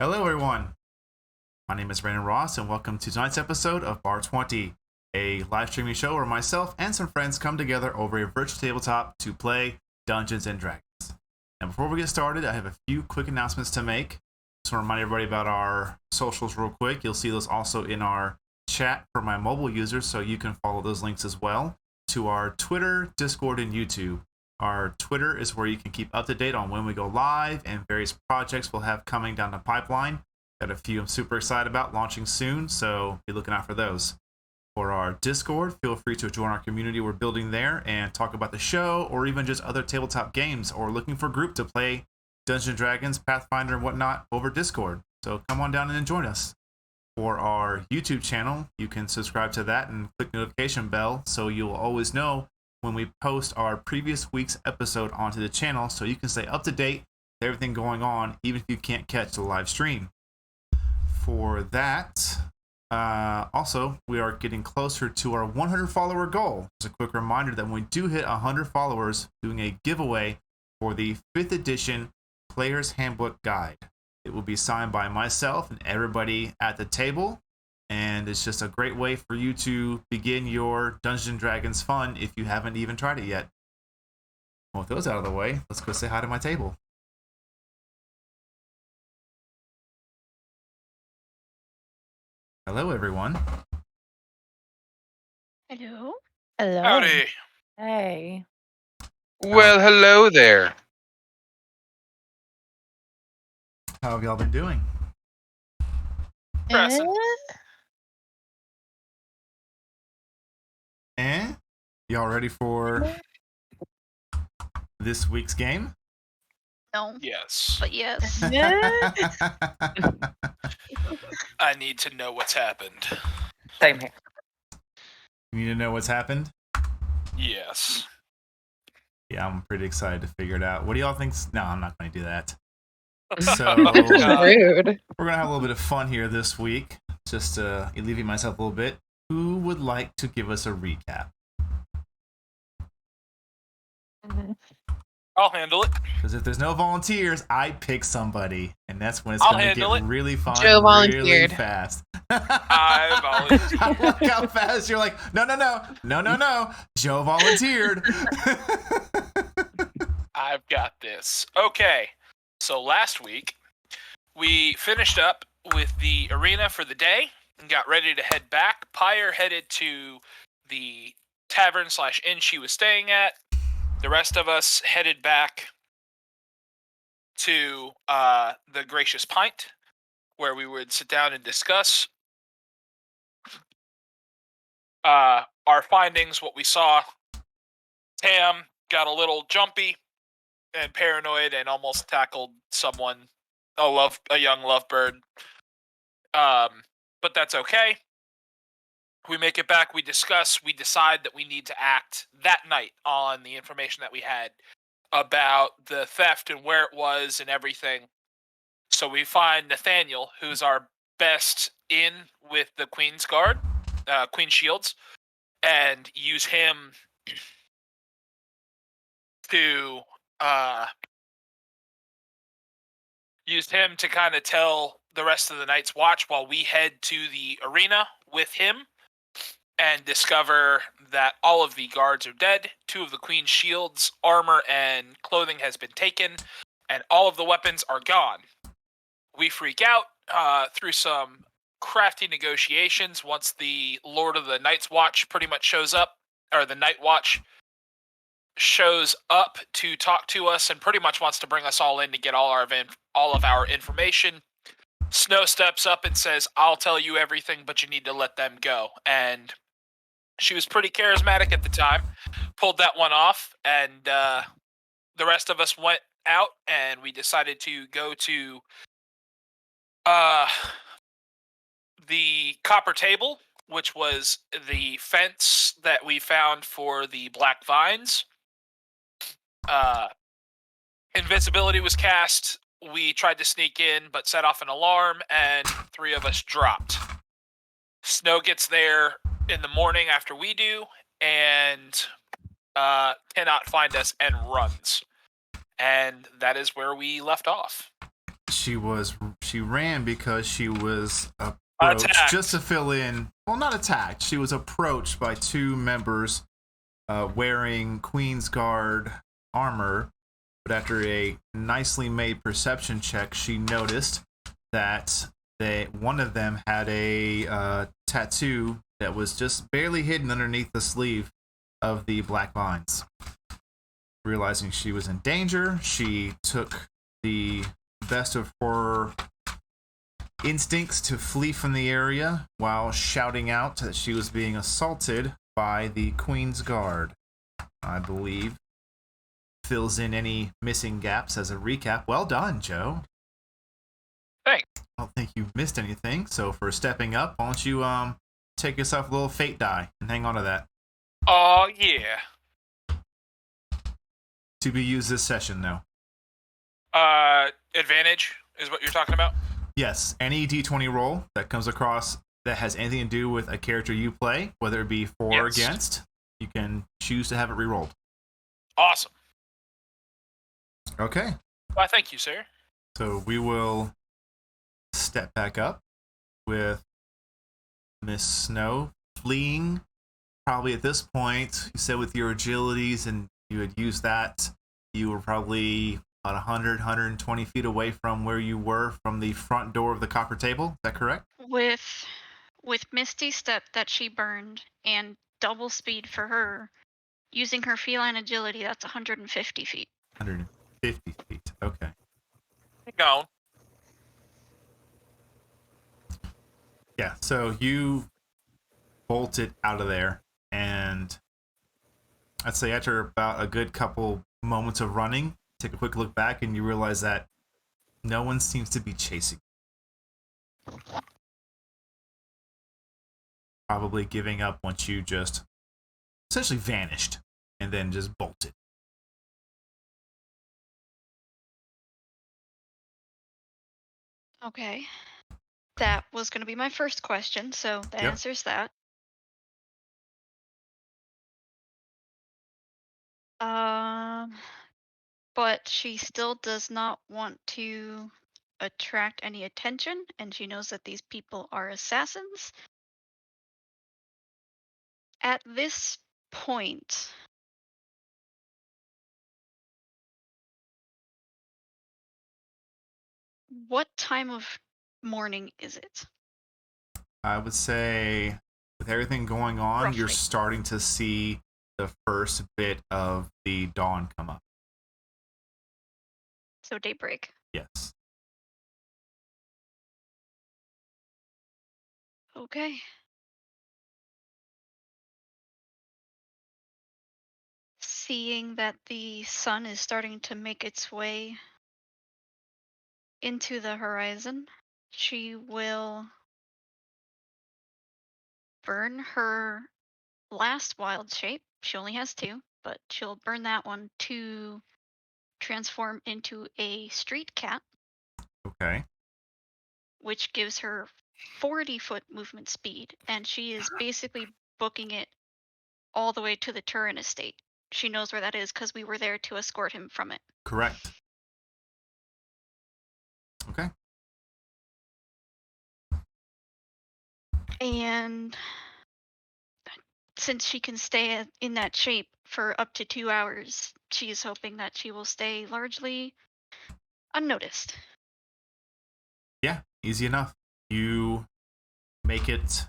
Hello, everyone. My name is Brandon Ross, and welcome to tonight's episode of Bar20, a live streaming show where myself and some friends come together over a virtual tabletop to play Dungeons and Dragons. And before we get started, I have a few quick announcements to make. Just want to remind everybody about our socials real quick. You'll see those also in our chat for my mobile users, so you can follow those links as well to our Twitter, Discord, and YouTube. Our Twitter is where you can keep up to date on when we go live and various projects we'll have coming down the pipeline. Got a few I'm super excited about launching soon, so be looking out for those. For our Discord, feel free to join our community we're building there and talk about the show or even just other tabletop games or looking for a group to play Dungeons & Dragons, Pathfinder, and whatnot over Discord. So come on down and join us. For our YouTube channel, you can subscribe to that and click the notification bell so you'll always know when we post our previous week's episode onto the channel, so you can stay up to date with everything going on, even if you can't catch the live stream. For that, also, we are getting closer to our 100 follower goal. Just a quick reminder that when we do hit 100 followers, doing a giveaway for the 5th edition Player's Handbook Guide. It will be signed by myself and everybody at the table. And it's just a great way for you to begin your Dungeons & Dragons fun if you haven't even tried it yet. Well, with those out of the way, let's go say hi to my table. Hello, everyone. Hello. Hello. Howdy. Hey. Well, hello there. How have y'all been doing? Present. Y'all ready for this week's game? No, Yes. but yes. I need to know what's happened. Same here. You need to know what's happened? Yes. Yeah, I'm pretty excited to figure it out. What do y'all think? No, I'm not going to do that. So God. Rude. we're going to have a little bit of fun here this week. Just to alleviate myself a little bit. Who would like to give us a recap? I'll handle it. Because if there's no volunteers, I pick somebody. And that's when it's I'll going to handle get it. really fun Joe really volunteered. fast. I volunteered. I like how fast you're like, no. Joe volunteered. I've got this. Okay. So last week, we finished up with the arena for the day and got ready to head back. Pyre headed to the tavern/inn she was staying at. The rest of us headed back to the Gracious Pint, where we would sit down and discuss our findings, what we saw. Tam got a little jumpy and paranoid and almost tackled someone, a young lovebird. But that's okay. We make it back, we discuss, we decide that we need to act that night on the information that we had about the theft and where it was and everything. So we find Nathaniel, who's our best in with the Queen's Guard, Queen Shields, and use him to kind of tell the rest of the Night's Watch while we head to the arena with him and discover that all of the guards are dead. 2 of the Queen's shields, armor, and clothing has been taken, and all of the weapons are gone. We freak out through some crafty negotiations once the Lord of the Night's Watch pretty much shows up, or the Night Watch shows up to talk to us and pretty much wants to bring us all in to get all of our information. Snow steps up and says, "I'll tell you everything, but you need to let them go." And she was pretty charismatic at the time, pulled that one off, and the rest of us went out and we decided to go to the Copper Table, which was the fence that we found for the Black Vines. Invisibility was cast. We tried to sneak in, but set off an alarm, and 3 of us dropped. Snow gets there in the morning after we do, and cannot find us and runs. And that is where we left off. She She ran because she was approached. Attacked. Just to fill in, well, not attacked. She was approached by two members wearing Queen's Guard armor. But after a nicely made perception check, she noticed that one of them had a tattoo that was just barely hidden underneath the sleeve of the black vines. Realizing she was in danger, she took the best of her instincts to flee from the area while shouting out that she was being assaulted by the Queen's Guard. I believe fills in any missing gaps as a recap. Well done, Joe. Thanks. I don't think you missed anything, so for stepping up, why don't you take yourself a little fate die and hang on to that. Oh, yeah. To be used this session, though. Advantage is what you're talking about? Yes, any d20 roll that comes across that has anything to do with a character you play, whether it be for or against, you can choose to have it rerolled. Awesome. Okay. Why, thank you, sir. So we will step back up with Miss Snow fleeing. Probably at this point, you said with your agilities and you had used that, you were probably about 100, 120 feet away from where you were from the front door of the copper table. Is that correct? With Misty Step that she burned and double speed for her, using her feline agility, that's 150 feet. 150 feet. Okay. Keep going. Yeah, so you bolted out of there, and I'd say after about a good couple moments of running, take a quick look back, and you realize that no one seems to be chasing. Probably giving up once you just essentially vanished and then just bolted. Okay. That was going to be my first question, so that answers that. But she still does not want to attract any attention, and she knows that these people are assassins. At this point, what time of morning is it? I would say with everything going on, you're Roughly. starting to see the first bit of the dawn come up. So daybreak. Yes. Okay. Seeing that the sun is starting to make its way into the horizon, she will burn her last wild shape. She only has two, but she'll burn that one to transform into a street cat, Okay. which gives her 40-foot movement speed, and she is basically booking it all the way to the Turin estate. She knows where that is because we were there to escort him from it. Correct. Okay. And since she can stay in that shape for up to 2 hours, she is hoping that she will stay largely unnoticed. Yeah, easy enough. You make it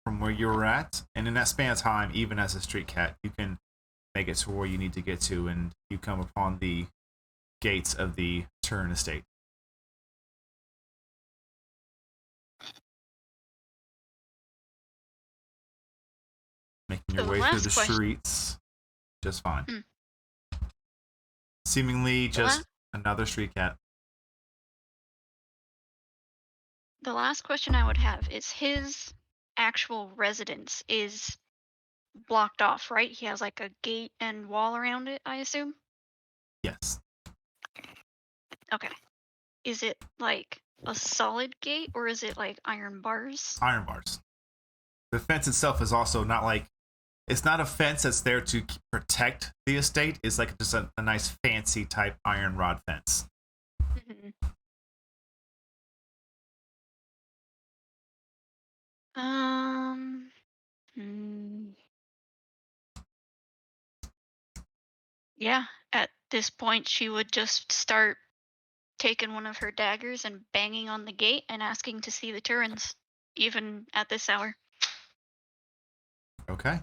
from where you were at, and in that span of time, even as a street cat, you can make it to where you need to get to, and you come upon the gates of the Turin estate. Making your So way through the question- streets just fine. Hmm. Seemingly just another street cat. The last question I would have is his actual residence is blocked off, right? He has like a gate and wall around it, I assume? Yes. Okay. Is it like a solid gate or is it like iron bars? Iron bars. The fence itself is also not like, it's not a fence that's there to protect the estate. It's like just a nice fancy type iron rod fence. Mhm. Um. hmm, Yeah. At this point, she would just start taking one of her daggers and banging on the gate and asking to see the Turins, even at this hour. Okay.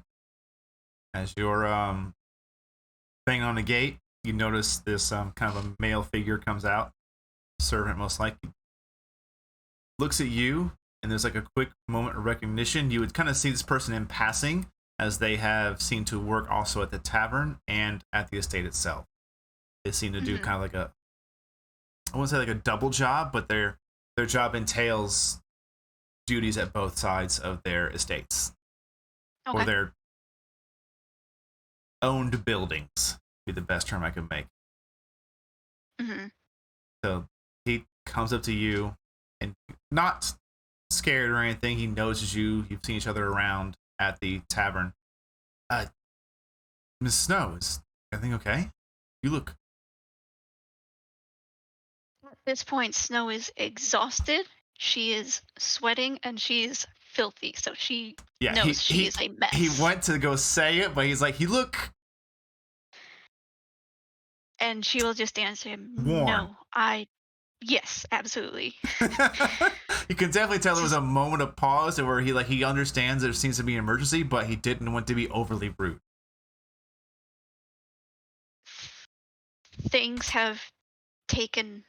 As you're banging on the gate, you notice this kind of a male figure comes out, servant most likely, looks at you, and there's like a quick moment of recognition. You would kind of see this person in passing, as they have seemed to work also at the tavern and at the estate itself. They seem to do Mhm. kind of like I wouldn't say like a double job, but their job entails duties at both sides of their estates or Okay. their owned buildings. Be the best term I could make. Mhm. So he comes up to you and not scared or anything. He notices you. You've seen each other around at the tavern. Miss Snow, is everything okay? You look. At this point, Snow is exhausted. She is sweating and she's filthy. So she Yeah, knows she is a he mess. went to go say it, but he's like, you look And she will just answer him, worn. "No, yes, absolutely." You can definitely tell there was Just a moment of pause where he understands there seems to be an emergency, but he didn't want to be overly rude. things have taken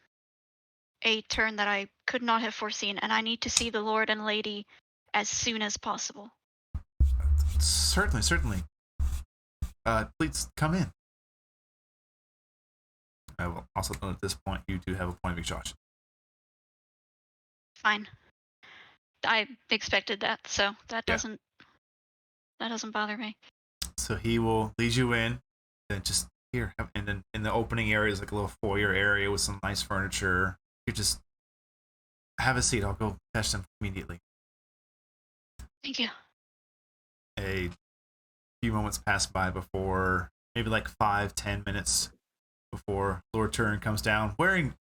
a turn that I could not have foreseen, and I need to see the Lord and Lady as soon as possible. Certainly, certainly. Please come in. I will also note at this point you do have a point of exhaustion. Fine. I expected that, so that Yeah. doesn't bother me. So he will lead you in, then just here, and then in the opening area is like a little foyer area with some nice furniture. You just have a seat. I'll go fetch them immediately. Thank you. A few moments pass by before, maybe like 5-10 minutes before Lord Turin comes down, wearing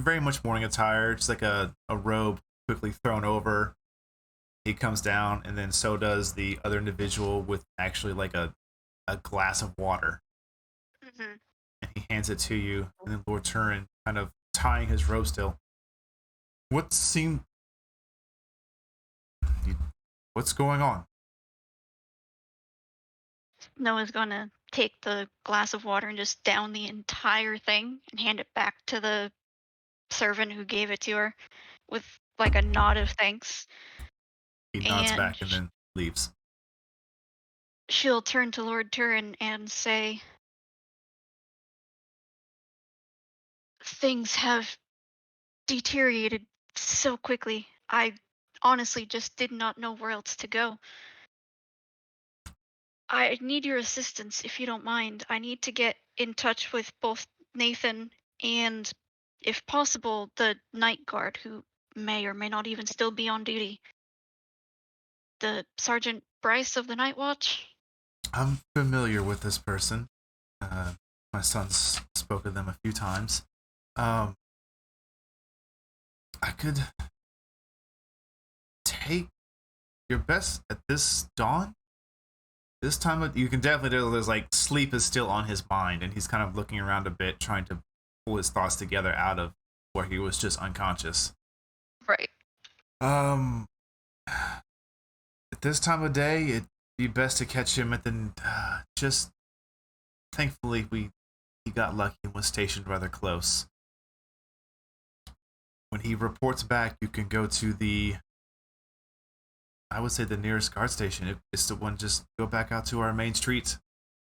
very much morning attire, just like a robe quickly thrown over. He comes down, and then so does the other individual with actually like a glass of water. hmm And he hands it to you, and then Lord Turin, kind of tying his robe still. What seemed. What's going on? Noah's gonna take the glass of water and just down the entire thing and hand it back to the servant who gave it to her with like a nod of thanks. He nods And back and then leaves. she'll turn to Lord Turin and say, "Things have deteriorated so quickly. I honestly just did not know where else to go. I need your assistance if you don't mind. I need to get in touch with both Nathan and, if possible, the night guard who may or may not even still be on duty. The Sergeant Bryce of the Night Watch." I'm familiar with this person. My son's spoke of them a few times. I could take your best at this dawn. This time, you can definitely tell there's like sleep is still on his mind, and he's kind of looking around a bit, trying to pull his thoughts together out of where he was just unconscious. Right. Um, at this time of day, it'd be best to catch him at the. Just thankfully, he got lucky and was stationed rather close. When he reports back, you can go to I would say the nearest guard station. It's the one. Just go back out to our main street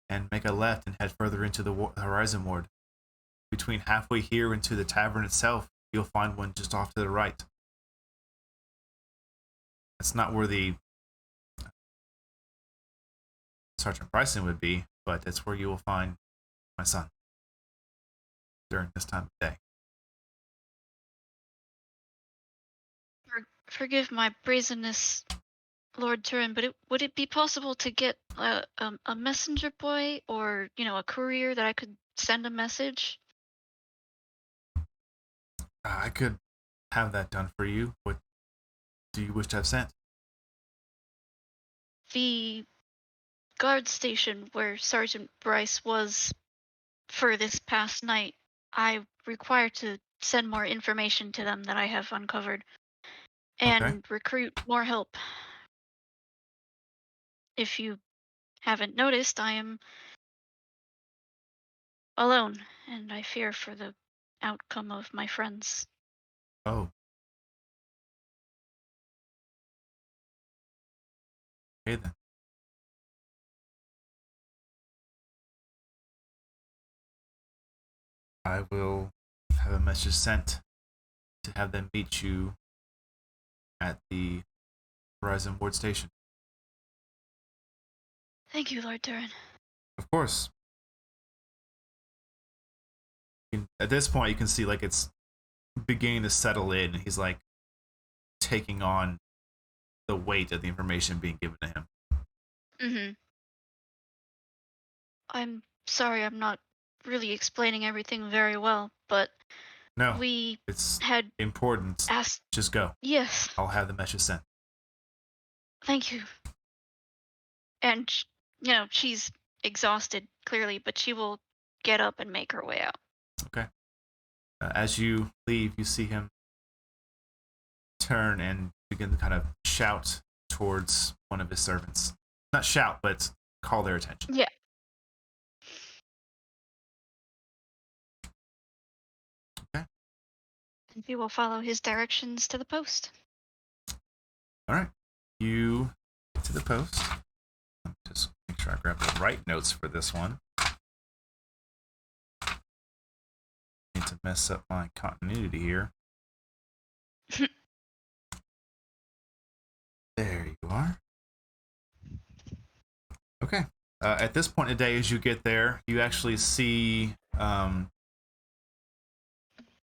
and make a left and head further into the Horizon Ward. Between halfway here into the tavern itself, you'll find one just off to the right. It's not where the Sergeant Bryson would be, but it's where you will find my son during this time of day. Forgive my brazenness, Lord Turin, but would it be possible to get a messenger boy or, a courier that I could send a message? I could have that done for you. What do you wish to have sent? The guard station where Sergeant Bryce was for this past night, I require to send more information to them that I have uncovered Okay. and recruit more help. If you haven't noticed, I am alone, and I fear for the outcome of my friends. Oh, okay then. I will have a message sent to have them meet you at the Horizon Ward Station. Thank you, Lord Turin. Of course. At this point, you can see like it's beginning to settle in, and he's like taking on the weight of the information being given to him. Mm-hmm. I'm sorry I'm not really explaining everything very well, but No, we it's had important. asked. Just go. Yes, I'll have the message sent. thank you. And, she's exhausted, clearly, but she will get up and make her way out. Okay. As you leave, you see him turn and begin to kind of shout towards one of his servants. Not shout, but call their attention. Yeah. Okay. And we will follow his directions to the post. All right. You get to the post. Let me just make sure I grab the right notes for this one. Need to mess up my continuity here. There you are. Okay. At this point in the day, as you get there, you actually see,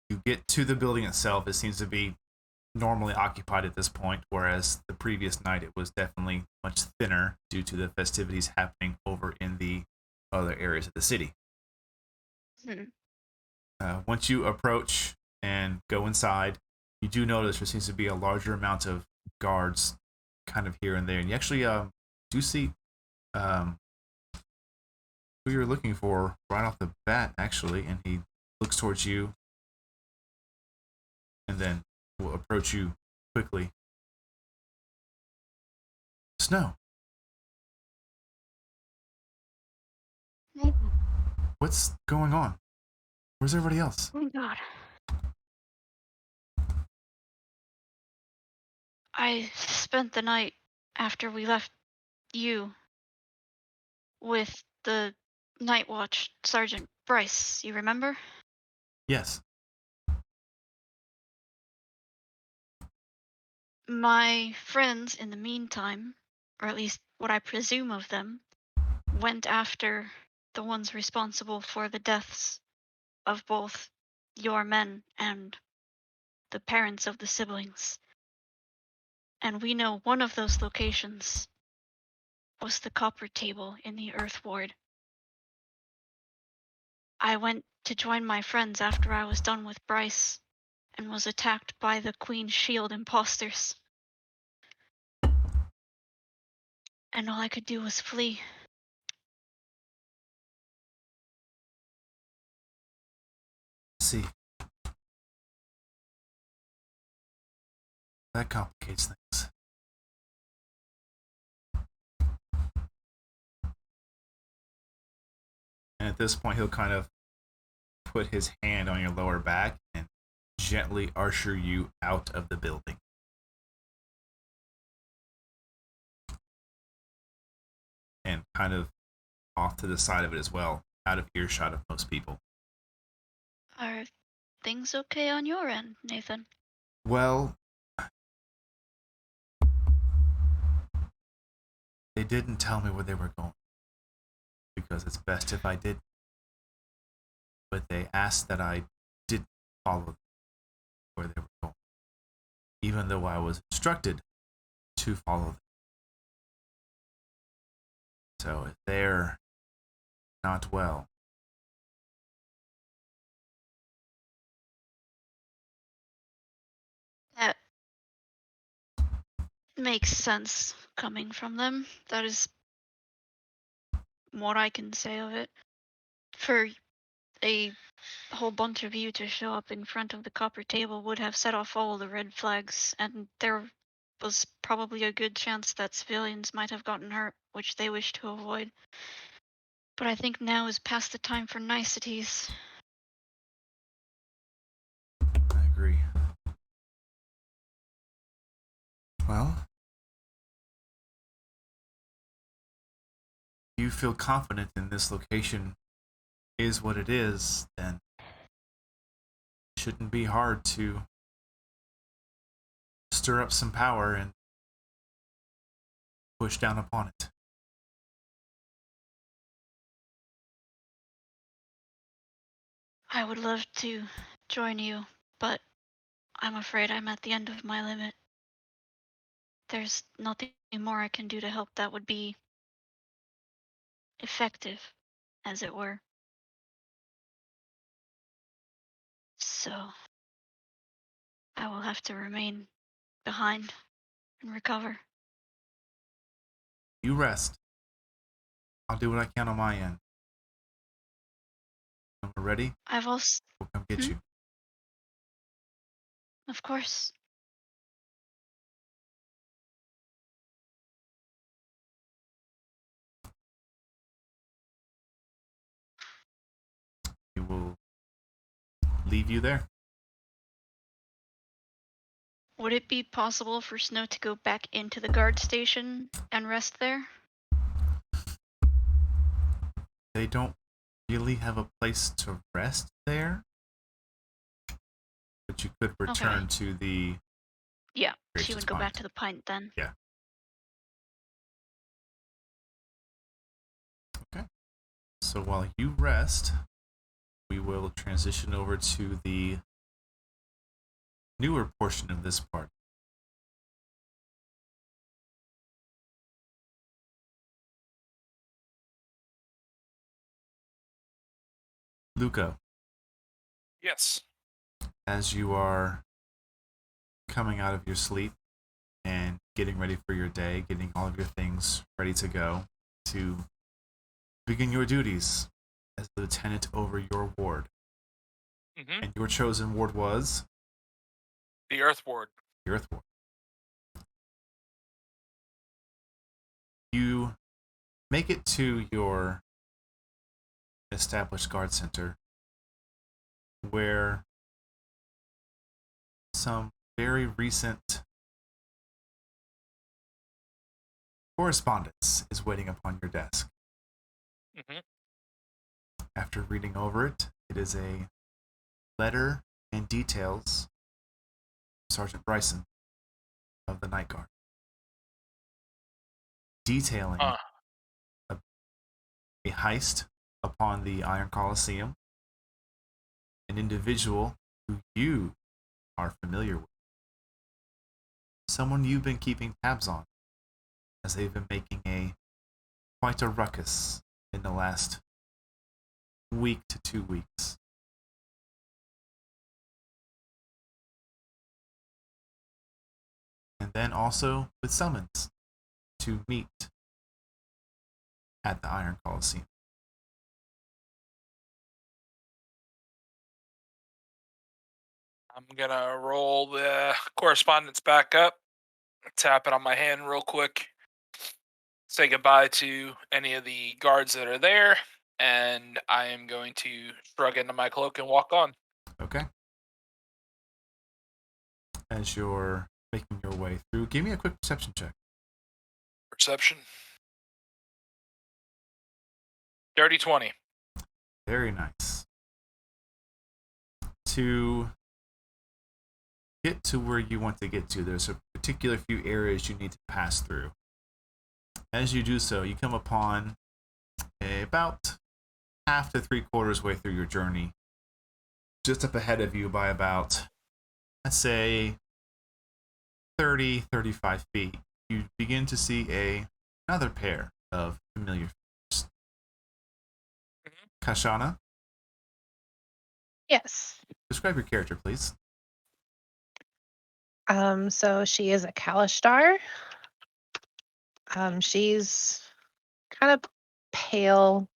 you get to the building itself. It seems to be normally occupied at this point, whereas the previous night it was definitely much thinner due to the festivities happening over in the other areas of the city. Once you approach and go inside, you do notice there seems to be a larger amount of guards kind of here and there. And you actually do see who you're looking for right off the bat, actually. And he looks towards you and then will approach you quickly. Snow, what's going on? Where's everybody else? Oh, God. I spent the night after we left you with the night watch Sergeant Bryce, you remember? Yes. My friends, in the meantime, or at least what I presume of them, went after the ones responsible for the deaths of both your men and the parents of the siblings. And we know one of those locations was the copper table in the Earth Ward. I went to join my friends after I was done with Bryce and was attacked by the Queen's Shield imposters. And all I could do was flee. See. That complicates things. And at this point, he'll kind of put his hand on your lower back and gently usher you out of the building. And kind of off to the side of it as well, out of earshot of most people. Are things okay on your end, Nathan? Well, they didn't tell me where they were going, because it's best if I did. But they asked that I didn't follow them where they were going, even though I was instructed to follow them. So if they're not well, That Makes sense coming from them. That is what I can say of it. For a whole bunch of you to show up in front of the copper table would have set off all the red flags, and there was probably a good chance that civilians might have gotten hurt, which they wish to avoid. But I think now is past the time for niceties. I agree. Well, you feel confident in this location is what it is, then it shouldn't be hard to stir up some power and push down upon it. I would love to join you, but I'm afraid I'm at the end of my limit. There's nothing more I can do to help that would be effective, as it were. So I will have to remain behind and recover. You rest. I'll do what I can on my end. When we're ready, I've also, we'll come get you. of course, We will leave you there. would it be possible for Snow to go back into the guard station and rest there? They don't really have a place to rest there, but you could return to the... Yeah, she Gracious would go back mind. to the pint then. Yeah. Okay. So while you rest, we will transition over to the newer portion of this part. Luca, Yes. as you are coming out of your sleep and getting ready for your day, getting all of your things ready to go to begin your duties as lieutenant over your ward. Mm-hmm. And your chosen ward was The Earth Ward. the Earth Ward. You make it to your established guard center where some very recent correspondence is waiting upon your desk. Mm-hmm. After reading over it, it is a letter and details of Sergeant Bryson of the Night Guard, detailing a heist upon the Iron Coliseum, an individual who you are familiar with, someone you've been keeping tabs on, as they've been making quite a ruckus in the last week to 2 weeks. And then also with summons to meet at the Iron Coliseum. I'm gonna roll the correspondence back up, tap it on my hand real quick, say goodbye to any of the guards that are there, and I am going to shrug into my cloak and walk on. Okay. As you're making your way through, give me a quick perception check. Perception. Dirty 20. Very nice. To get to where you want to get to, there's a particular few areas you need to pass through. As you do so, you come upon about half to 3/4 way through your journey, just up ahead of you by about, let's say, 30, 35 feet, you begin to see another pair of familiar figures. Kashana, Yes. describe your character, please. So she is a Kalistar. She's kind of pale,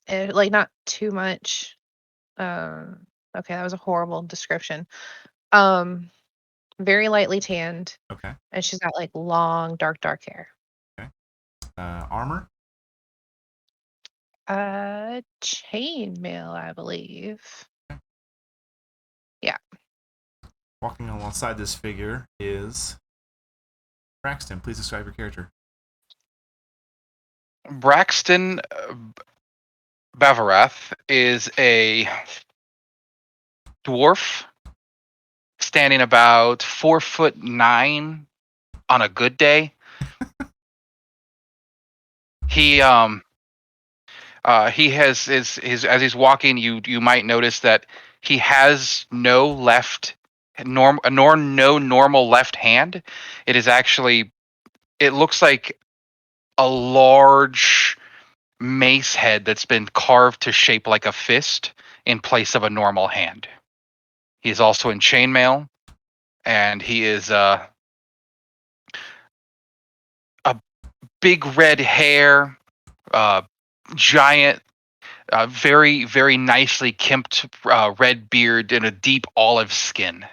like not too much. Okay, that was a horrible description. Um, Very lightly tanned, Okay. and she's got like long, dark hair. Armor. Chainmail, I believe. Okay. Yeah. Walking alongside this figure is Braxton. Please describe your character. Braxton Bavarath is a dwarf standing about 4'9" on a good day. He has his as he's walking, you might notice that he has no normal left hand. It is actually, it looks like a large mace head that's been carved to shape like a fist in place of a normal hand. He is also in chainmail, and he is a big red hair, giant, very very nicely kempt red beard, and a deep olive skin.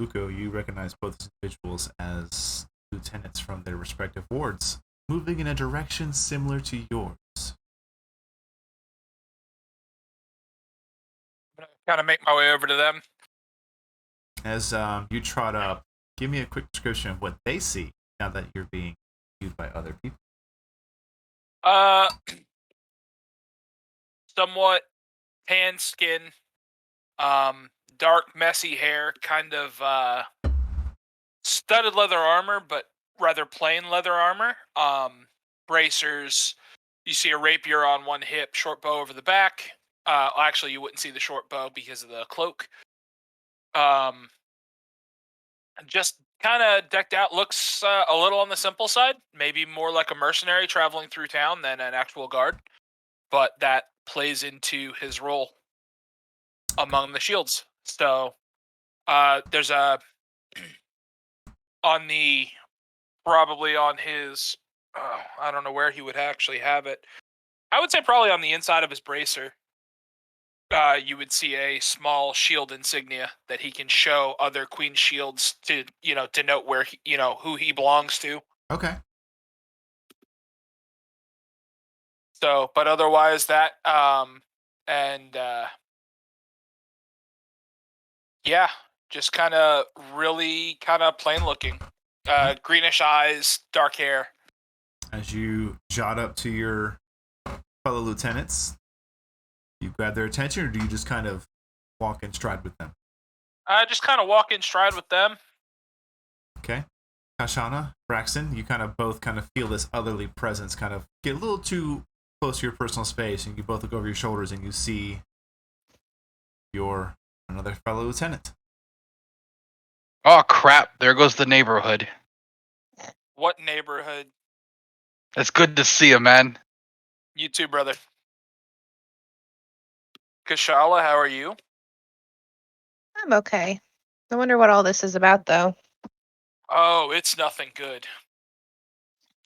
Uko, you recognize both individuals as lieutenants from their respective wards, moving in a direction similar to yours. I'm gonna kind of make my way over to them. As you trot up, give me a quick description of what they see now that you're being viewed by other people. Somewhat tan skin, dark messy hair, kind of studded leather armor, but rather plain leather armor. Bracers. You see a rapier on one hip, short bow over the back. Actually, you wouldn't see the short bow because of the cloak. Just kind of decked out. Looks a little on the simple side. Maybe more like a mercenary traveling through town than an actual guard. But that plays into his role among the shields. So there's a probably on his, I don't know where he would actually have it. I would say probably on the inside of his bracer. You would see a small shield insignia that he can show other queen shields to, denote where who he belongs to. Okay. So, but otherwise that, yeah, just kind of really kind of plain looking, greenish eyes, dark hair. As you jot up to your fellow lieutenants, you grab their attention, or do you just kind of walk in stride with them? I just kind of walk in stride with them. Okay. Kashana, Braxton, you kind of both kind of feel this otherly presence kind of get a little too close to your personal space, and you both look over your shoulders and you see your another fellow lieutenant. Oh crap, there goes the neighborhood. What neighborhood? It's good to see you, man. You too, brother. Kashala, how are you? I'm okay. I wonder what all this is about, though. Oh, it's nothing good.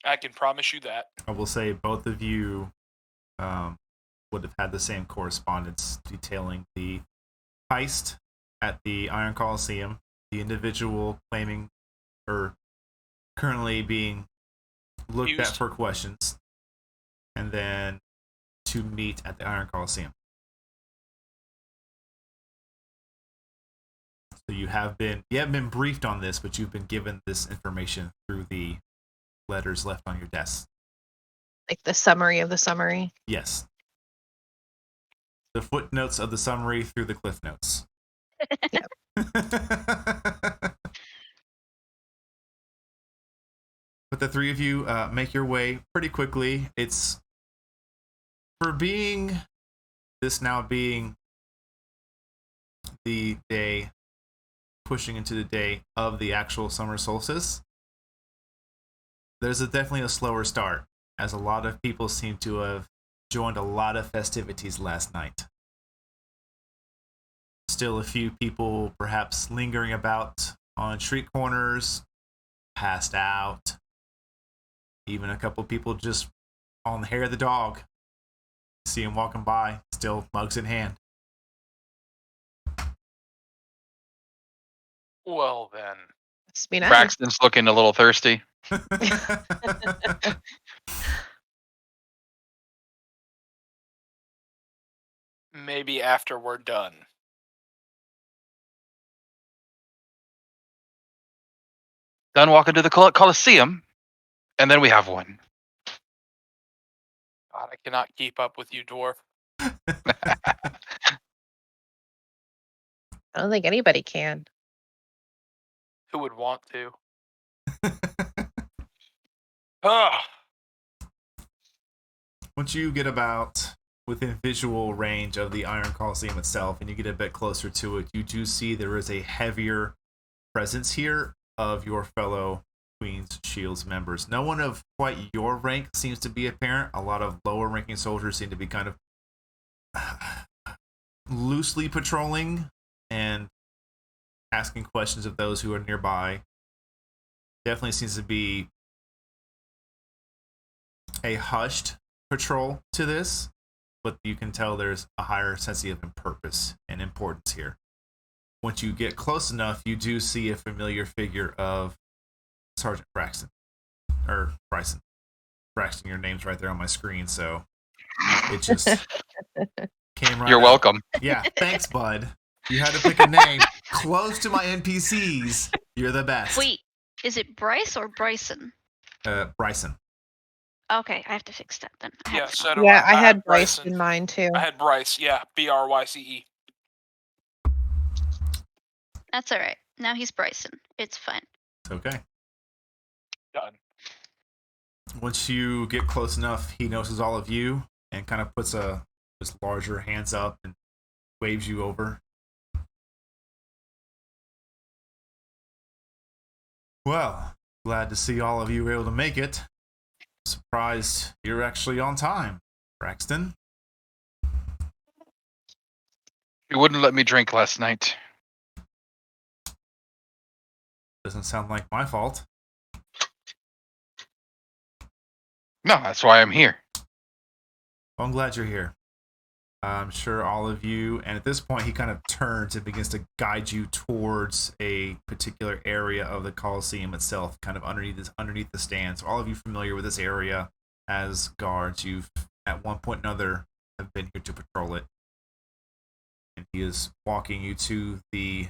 I can promise you that. I will say both of you would have had the same correspondence detailing the heist at the Iron Coliseum, the individual claiming or currently being looked at for questions, and then to meet at the Iron Coliseum. So you haven't been briefed on this, but you've been given this information through the letters left on your desk. Like the summary of the summary. Yes. The footnotes of the summary through the cliff notes. But the three of you make your way pretty quickly. It's for being this now being the day pushing into the day of the actual summer solstice. There's definitely a slower start, as a lot of people seem to have joined a lot of festivities last night. Still a few people perhaps lingering about on street corners, passed out. Even a couple people just on the hair of the dog. See him walking by, still mugs in hand. Well then. Must be nice. Braxton's looking a little thirsty. Maybe after we're done. Done walking to the Coliseum, and then we have one. God, I cannot keep up with you, dwarf. I don't think anybody can. Who would want to? Ugh. Once you get about within visual range of the Iron Coliseum itself and you get a bit closer to it, you do see there is a heavier presence here of your fellow Queen's Shields members. No one of quite your rank seems to be apparent. A lot of lower ranking soldiers seem to be kind of loosely patrolling and asking questions of those who are nearby. Definitely seems to be a hushed patrol to this, but you can tell there's a higher sense of purpose and importance here. Once you get close enough, you do see a familiar figure of Sergeant Braxton. Or Bryson. Braxton, your name's right there on my screen, so it just came right You're out. welcome. Yeah, thanks, bud. You had to pick a name close to my NPCs. You're the best. Wait, is it Bryce or Bryson? Bryson. Okay, I have to fix that then. I had Yeah, to so know. do Yeah, I had Bryson. Bryce in mind too. I had Bryce, yeah. Bryce. That's all right. Now he's Bryson. It's fine. It's okay. Done. Once you get close enough, he notices all of you and kind of puts his larger hands up and waves you over. Well, glad to see all of you were able to make it. Surprised you're actually on time, Braxton. You wouldn't let me drink last night. Doesn't sound like my fault. No, that's why I'm here. Well, I'm glad you're here. I'm sure all of you, and at this point he kind of turns and begins to guide you towards a particular area of the Coliseum itself, kind of underneath the stand. So all of you familiar with this area as guards, you've at one point or another have been here to patrol it. And he is walking you to the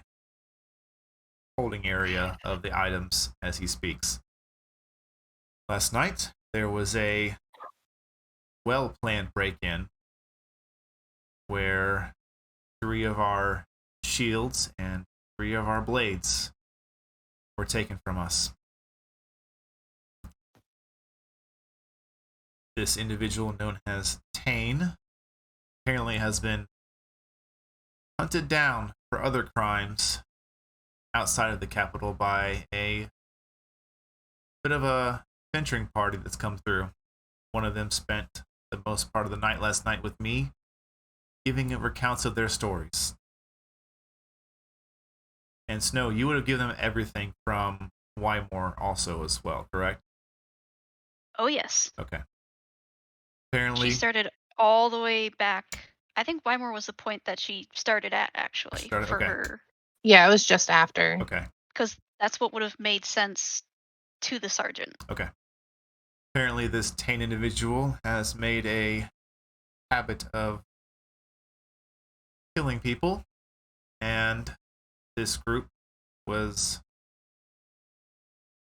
holding area of the items as he speaks. Last night there was a well-planned break-in where 3 of our shields and 3 of our blades were taken from us. This individual, known as Tane, apparently has been hunted down for other crimes outside of the capital by a bit of a venturing party that's come through. One of them spent the most part of the night last night with me, giving recounts of their stories. And Snow, you would have given them everything from Wymore also as well, correct? Oh yes. Okay. Apparently, She started all the way back. I think Wymore was the point that she started at actually for okay. her, Yeah, it was just after. Okay. because that's what would have made sense to the sergeant. Okay. Apparently, this Tane individual has made a habit of killing people, and this group was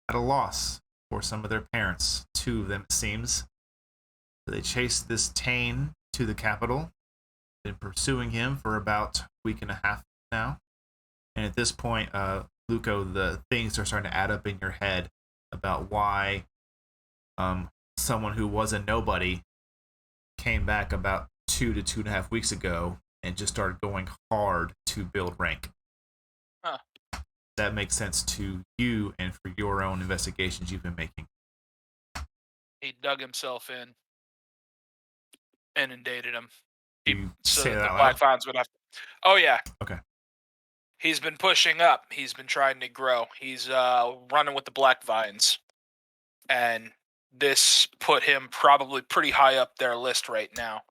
at a loss for some of their parents. 2 of them, it seems. They chased this Tane to the capital, been pursuing him for about a week and a half now. And at this point, Luco, the things are starting to add up in your head about why someone who was a nobody came back about 2 to 2.5 weeks ago and just started going hard to build rank. Huh. That makes sense to you and for your own investigations you've been making. He dug himself in, inundated him. You So say that that the out Black loud? Vines would have to. Oh, yeah. Okay. He's been pushing up. He's been trying to grow. He's running with the black vines. And this put him probably pretty high up their list right now.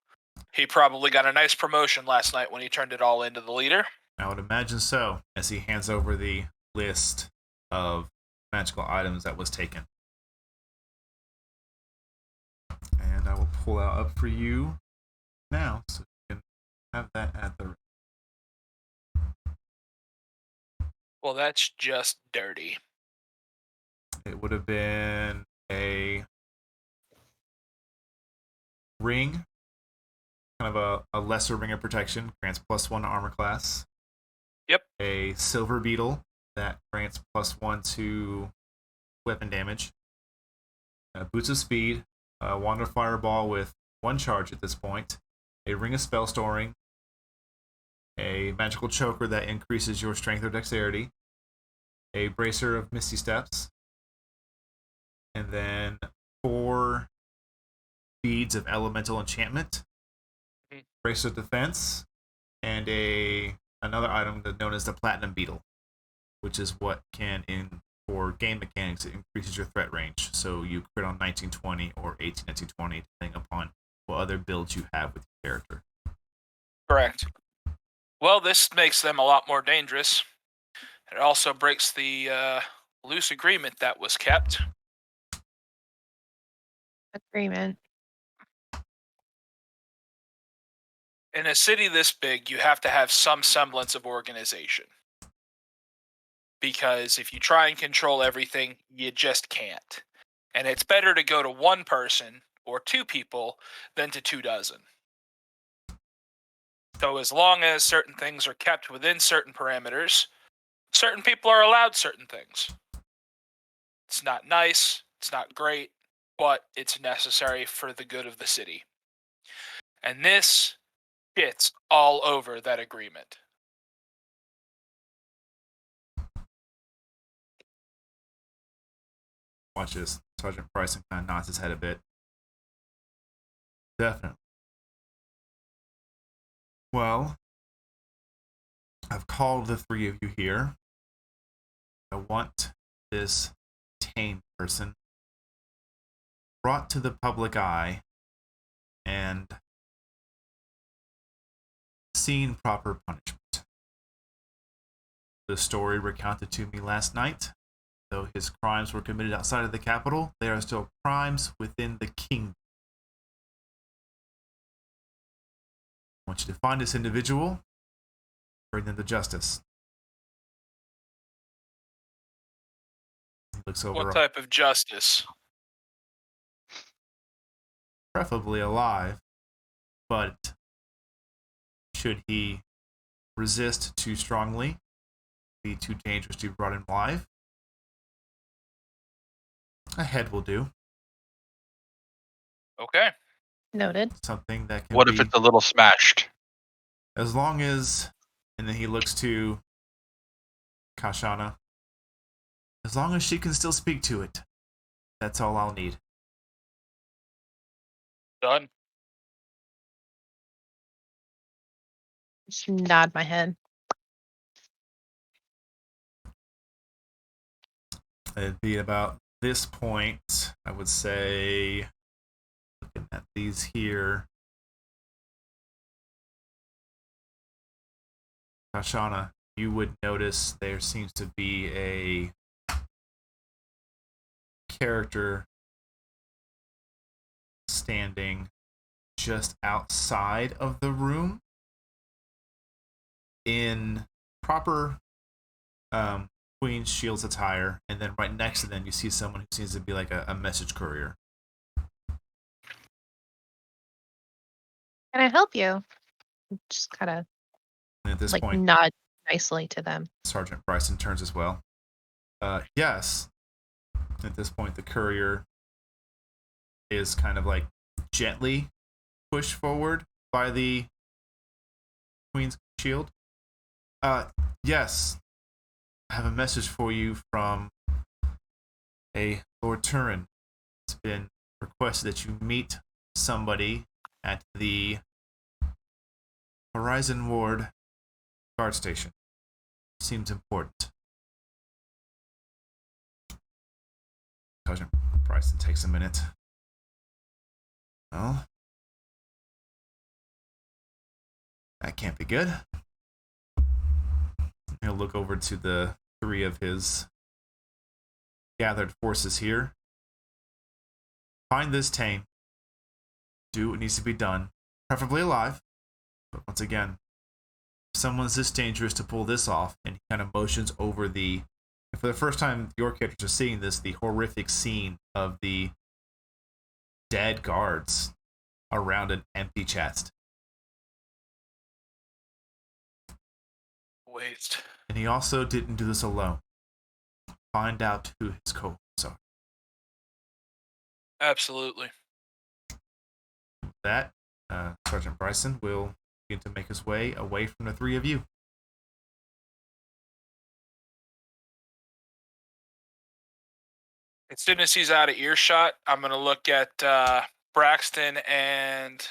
He probably got a nice promotion last night when he turned it all into the leader. I would imagine so, as he hands over the list of magical items that was taken. And I will pull that up for you now, so you can have that at the... Well, that's just dirty. It would have been a ring, kind of a lesser ring of protection, grants +1 to armor class. Yep. A silver beetle that grants +1 to weapon damage. Boots of speed, a wander fireball with 1 charge at this point. A ring of spell storing. A magical choker that increases your strength or dexterity. A bracer of misty steps. And then 4 beads of elemental enchantment, bracer of defense, and another item known as the platinum beetle, which is what can, for game mechanics, it increases your threat range. So you crit on 1920 or 18-1920, depending upon what other builds you have with your character. Correct. Well, this makes them a lot more dangerous. It also breaks the loose agreement that was kept. Agreement. In a city this big, you have to have some semblance of organization. Because if you try and control everything, you just can't. And it's better to go to one person or 2 people than to 24. So as long as certain things are kept within certain parameters, certain people are allowed certain things. It's not nice, it's not great, but it's necessary for the good of the city. And this shits all over that agreement. Watch this. Sergeant Bryson kind of nods his head a bit. Definitely. Well, I've called the 3 of you here. I want this tame person brought to the public eye and seen proper punishment. The story recounted to me last night, though his crimes were committed outside of the capital, they are still crimes within the kingdom. I want you to find this individual, bring them to justice. He looks over. What type of justice? Preferably alive, but should he resist too strongly, be too dangerous to be brought in alive, a head will do. Okay. Noted. Something that can What be, if it's a little smashed? as long as, and then he looks to Kashana, as long as she can still speak to it, that's all I'll need. Done. Just nod my head. It'd be about this point, I would say, looking at these here, Kashana, you would notice there seems to be a character standing just outside of the room in proper Queen's Shield's attire, and then right next to them you see someone who seems to be like a message courier. Can I help you? Just kind of And at this like point, nod nicely to them. Sergeant Bryson turns as well. Yes. At this point, the courier is kind of like gently pushed forward by the Queen's Shield. Yes. I have a message for you from a Lord Turin. It's been requested that you meet somebody at the Horizon Ward guard station. seems important. Sergeant Bryson takes a minute. Well, that can't be good. He'll look over to the three of his gathered forces here. Find this Tane. Do what needs to be done. Preferably alive. But once again, if someone's this dangerous to pull this off, and he kind of motions over and for the first time your characters are seeing this, the horrific scene of the dead guards around an empty chest. Waste. And he also didn't do this alone. Find out who his cohorts are. Absolutely. With that, Sergeant Bryson will begin to make his way away from the three of you. As soon as he's out of earshot, I'm going to look at Braxton and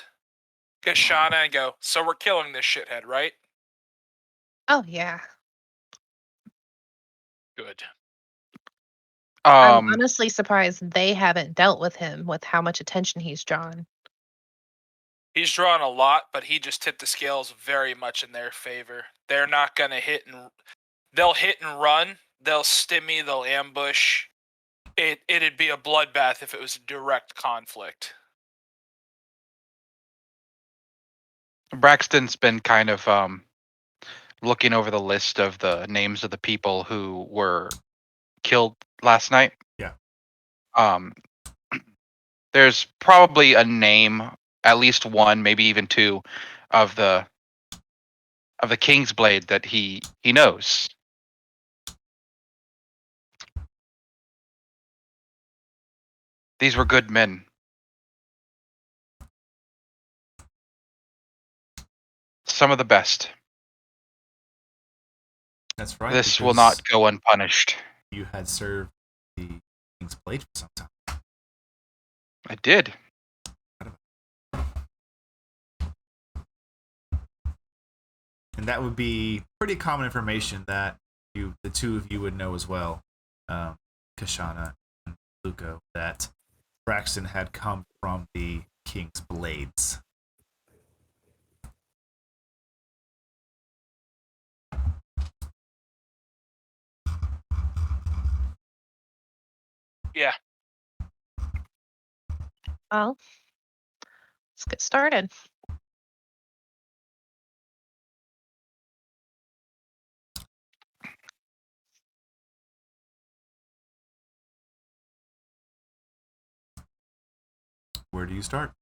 Kashana and go, so we're killing this shithead, right? Oh, yeah. Good. I'm honestly surprised they haven't dealt with him with how much attention he's drawn. He's drawn a lot, but he just tipped the scales very much in their favor. They're not going to they'll hit and run. They'll stimmy, they'll ambush. It'd be a bloodbath if it was a direct conflict. Braxton's been kind of looking over the list of the names of the people who were killed last night. Yeah. There's probably a name, at least one, maybe even two, of the King's Blade that he knows. These were good men. Some of the best. That's right. This will not go unpunished. You had served the King's Blade for some time. I did. And that would be pretty common information that the two of you would know as well, Kashana and Luco, that Braxton had come from the King's Blades. Yeah. Well, let's get started. Where do you start?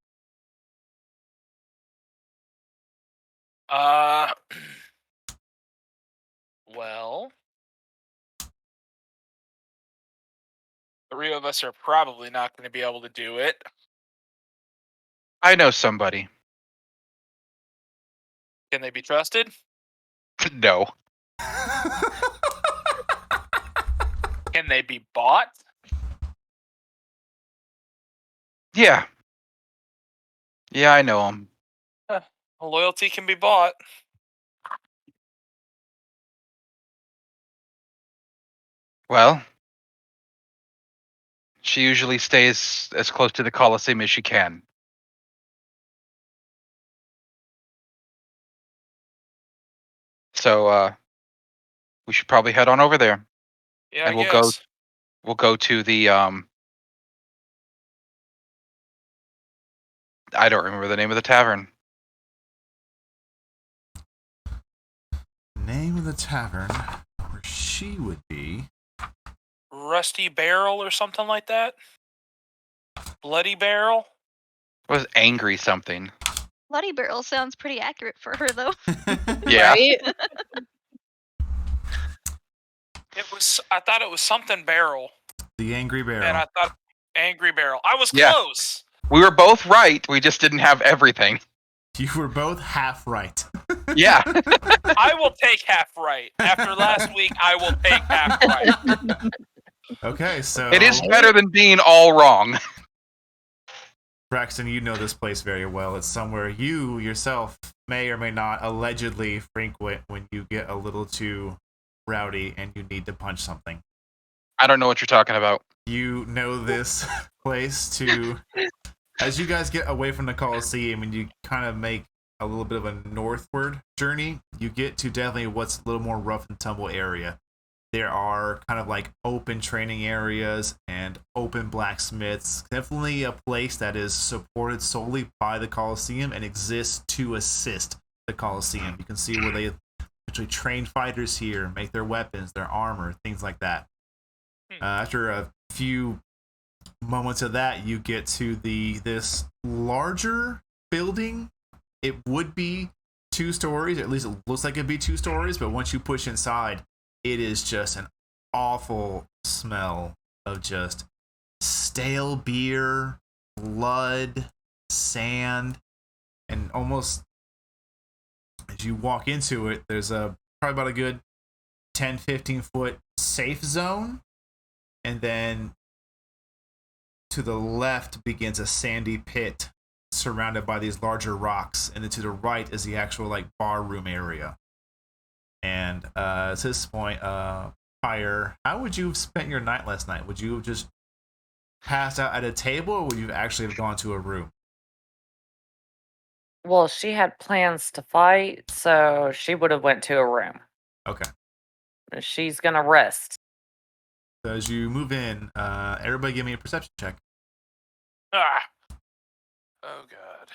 Well, three of us are probably not going to be able to do it. I know somebody. Can they be trusted? No. Can they be bought? Yeah. Yeah, I know him. Loyalty can be bought. Well, she usually stays as close to the Colosseum as she can. So, we should probably head on over there. Yeah, And I we'll guess. go to the I don't remember the name of the tavern. Name of the tavern where she would be. Rusty Barrel or something like that? Bloody Barrel? It was angry something. Bloody Barrel sounds pretty accurate for her, though. Yeah. Right? I thought it was something Barrel. The Angry Barrel. And I thought Angry Barrel. I was Yeah. close. We were both right. We just didn't have everything. You were both half right. Yeah. I will take half right. After last week, I will take half right. Okay, so It is better than being all wrong. Braxton, you know this place very well. It's somewhere you yourself may or may not allegedly frequent when you get a little too rowdy and you need to punch something. I don't know what you're talking about. You know this place to... As you guys get away from the Coliseum and you kind of make a little bit of a northward journey, you get to definitely what's a little more rough and tumble area. There are kind of like open training areas and open blacksmiths. Definitely a place that is supported solely by the Coliseum and exists to assist the Coliseum. You can see where they actually train fighters here, make their weapons, their armor, things like that. After a few moments of that, you get to this larger building. It would be 2 stories, at least it looks like it'd be 2 stories, but once you push inside, it is just an awful smell of just stale beer, blood, sand, and almost as you walk into it, there's probably about a good 10-15 foot safe zone, and then to the left begins a sandy pit surrounded by these larger rocks, and then to the right is the actual like bar room area. And at this point, Pyre, how would you have spent your night last night? Would you have just passed out at a table, or would you actually have gone to a room? Well, she had plans to fight, so she would have went to a room. Okay. She's gonna rest. So as you move in, everybody give me a perception check. Ah. Oh god.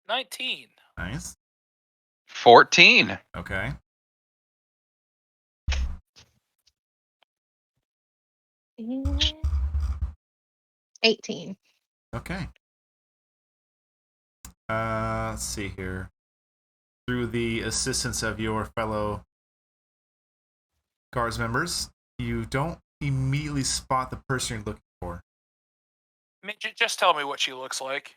19. Nice. 14. Okay. Yeah. 18. Okay. Let's see here. Through the assistance of your fellow guards members, you don't immediately spot the person you're looking for. Just tell me what she looks like.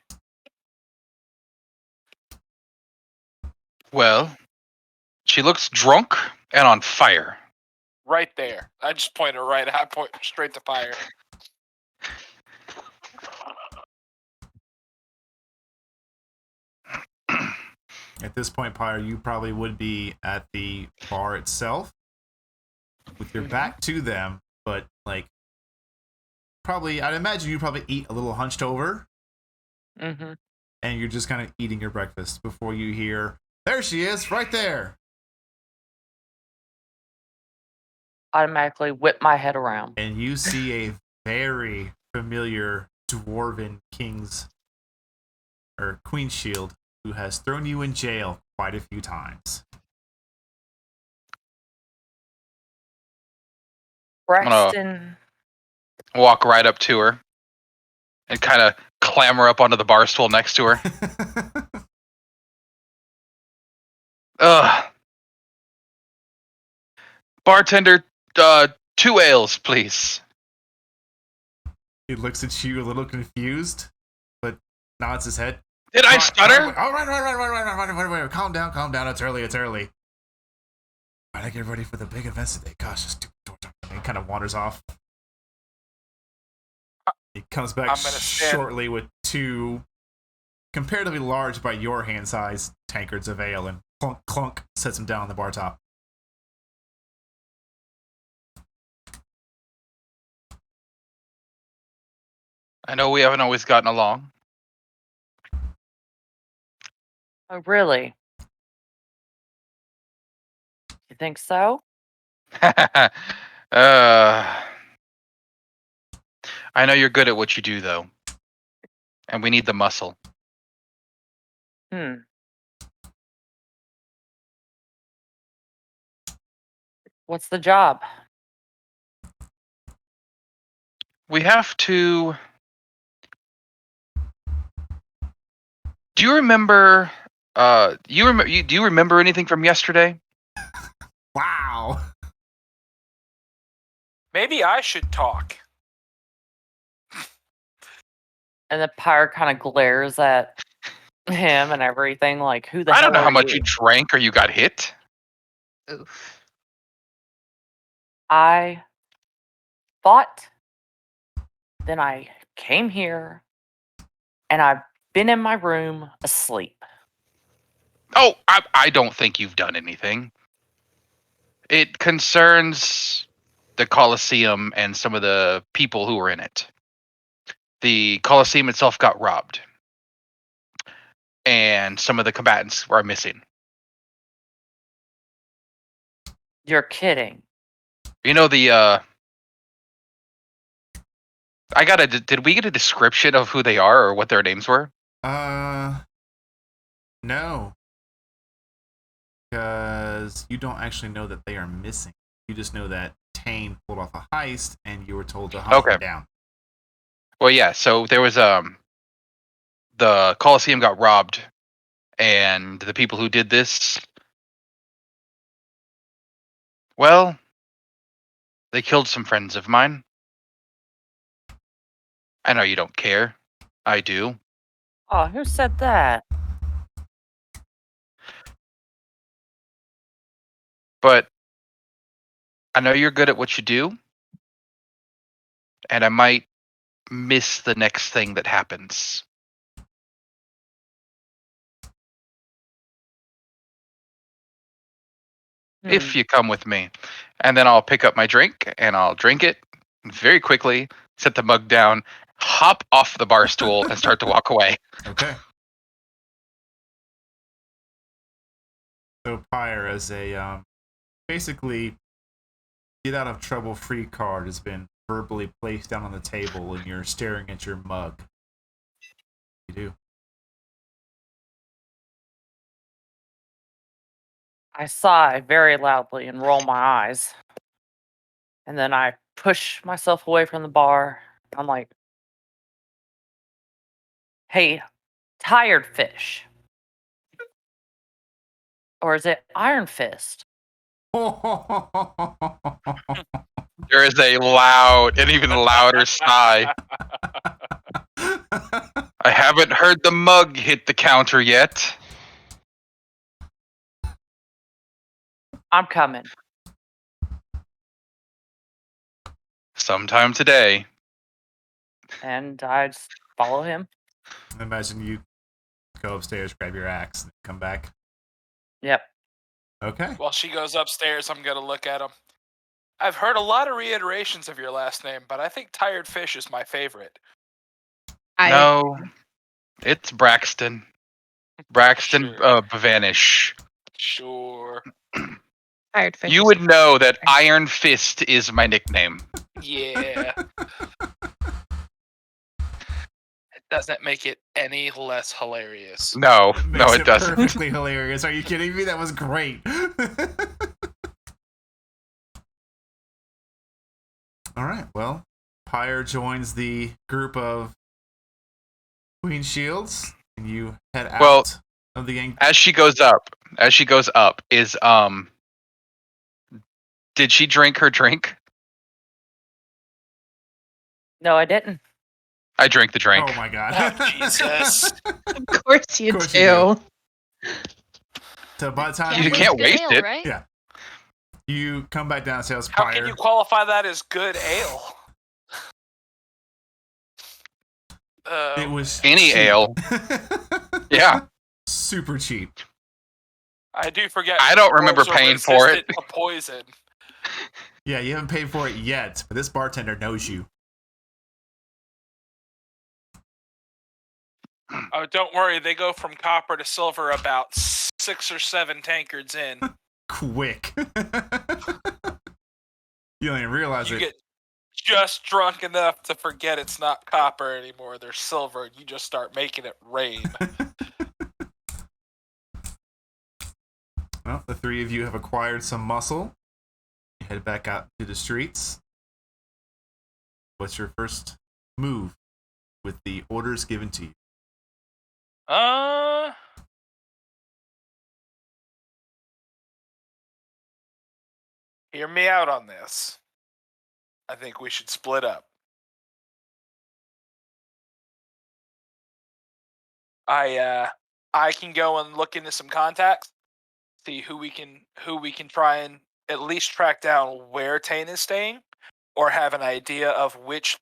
Well, she looks drunk and on fire. Right there. I just point her right. I point straight to fire. At this point, Pyre, you probably would be at the bar itself with your back to them, but like probably, I'd imagine you probably eat a little hunched over, Mm-hmm. and you're just kind of eating your breakfast before you hear, "There she is, right there!" Automatically whip my head around. And you see a very familiar dwarven queen shield who has thrown you in jail quite a few times. Braxton. Walk right up to her and kind of clamber up onto the bar stool next to her. Ugh. Bartender, 2 ales, please. He looks at you a little confused, but nods his head. Did I stutter? All right. Calm down. It's early. All right, I get ready for the big events today. Gosh, just don't talk to me. He kind of wanders off. He comes back shortly with 2 comparatively large by your hand size tankards of ale, and clunk, clunk, sets them down on the bar top. I know we haven't always gotten along. Oh, really? You think so? I know you're good at what you do, though. And we need the muscle. What's the job? We have to... Do you remember... do you remember anything from yesterday? Wow. Maybe I should talk. And the Pyre kind of glares at him and everything, like, who the hell I don't know are how much you? you drank or you got hit. Oof. I fought, then I came here, and I've been in my room asleep. Oh, I don't think you've done anything. It concerns the Colosseum and some of the people who were in it. The Colosseum itself got robbed, and some of the combatants were missing. You're kidding. You know did we get a description of who they are or what their names were? No. Because you don't actually know that they are missing. You just know that Tane pulled off a heist and you were told to hunt them down. Well, yeah, so there was the Colosseum got robbed, and the people who did this, well, they killed some friends of mine. I know you don't care. I do. Oh, who said that? But I know you're good at what you do, and I might miss the next thing that happens. If you come with me. And then I'll pick up my drink and I'll drink it very quickly, set the mug down, hop off the bar stool, and start to walk away. Okay. So Pyre, as a basically get out of trouble free card, has been verbally placed down on the table, and you're staring at your mug. You do. I sigh very loudly and roll my eyes. And then I push myself away from the bar. I'm like, hey, tired fish. Or is it Iron Fist? There is a loud, and even louder sigh. I haven't heard the mug hit the counter yet. I'm coming. Sometime today. And I just follow him. I imagine you go upstairs, grab your axe, and come back. Yep. Okay. While she goes upstairs, I'm going to look at him. I've heard a lot of reiterations of your last name, but I think Tired Fish is my favorite. No, it's Braxton. Braxton Sure. Bavanish. Sure. Tired fish. You would know that Iron Fist is my nickname. Yeah. It doesn't make it any less hilarious. No, It no, makes it doesn't. Perfectly hilarious. Are you kidding me? That was great. All right. Well, Pyre joins the group of Queen Shields, and you head out of the gang. As she goes up, is did she drink her drink? No, I didn't. I drank the drink. Oh my god. Oh, Jesus. Of course you Of course do. you So by the time You can't good waste ale, it. right? Yeah. You come back downstairs, How Pyre. can you qualify that as good ale? It was Any cheap. ale. Yeah. Super cheap. I do forget. I don't remember trolls are paying for it. resistant to poison. Yeah, you haven't paid for it yet, but this bartender knows you. Oh, don't worry. They go from copper to silver about 6 or 7 tankards in. Quick. You don't even realize You it. get just drunk enough to forget it's not copper anymore. They're silver. And you just start making it rain. Well, the three of you have acquired some muscle. You head back out to the streets. What's your first move with the orders given to you? Hear me out on this. I think we should split up. I can go and look into some contacts, see who we can try and at least track down where Tane is staying, or have an idea of which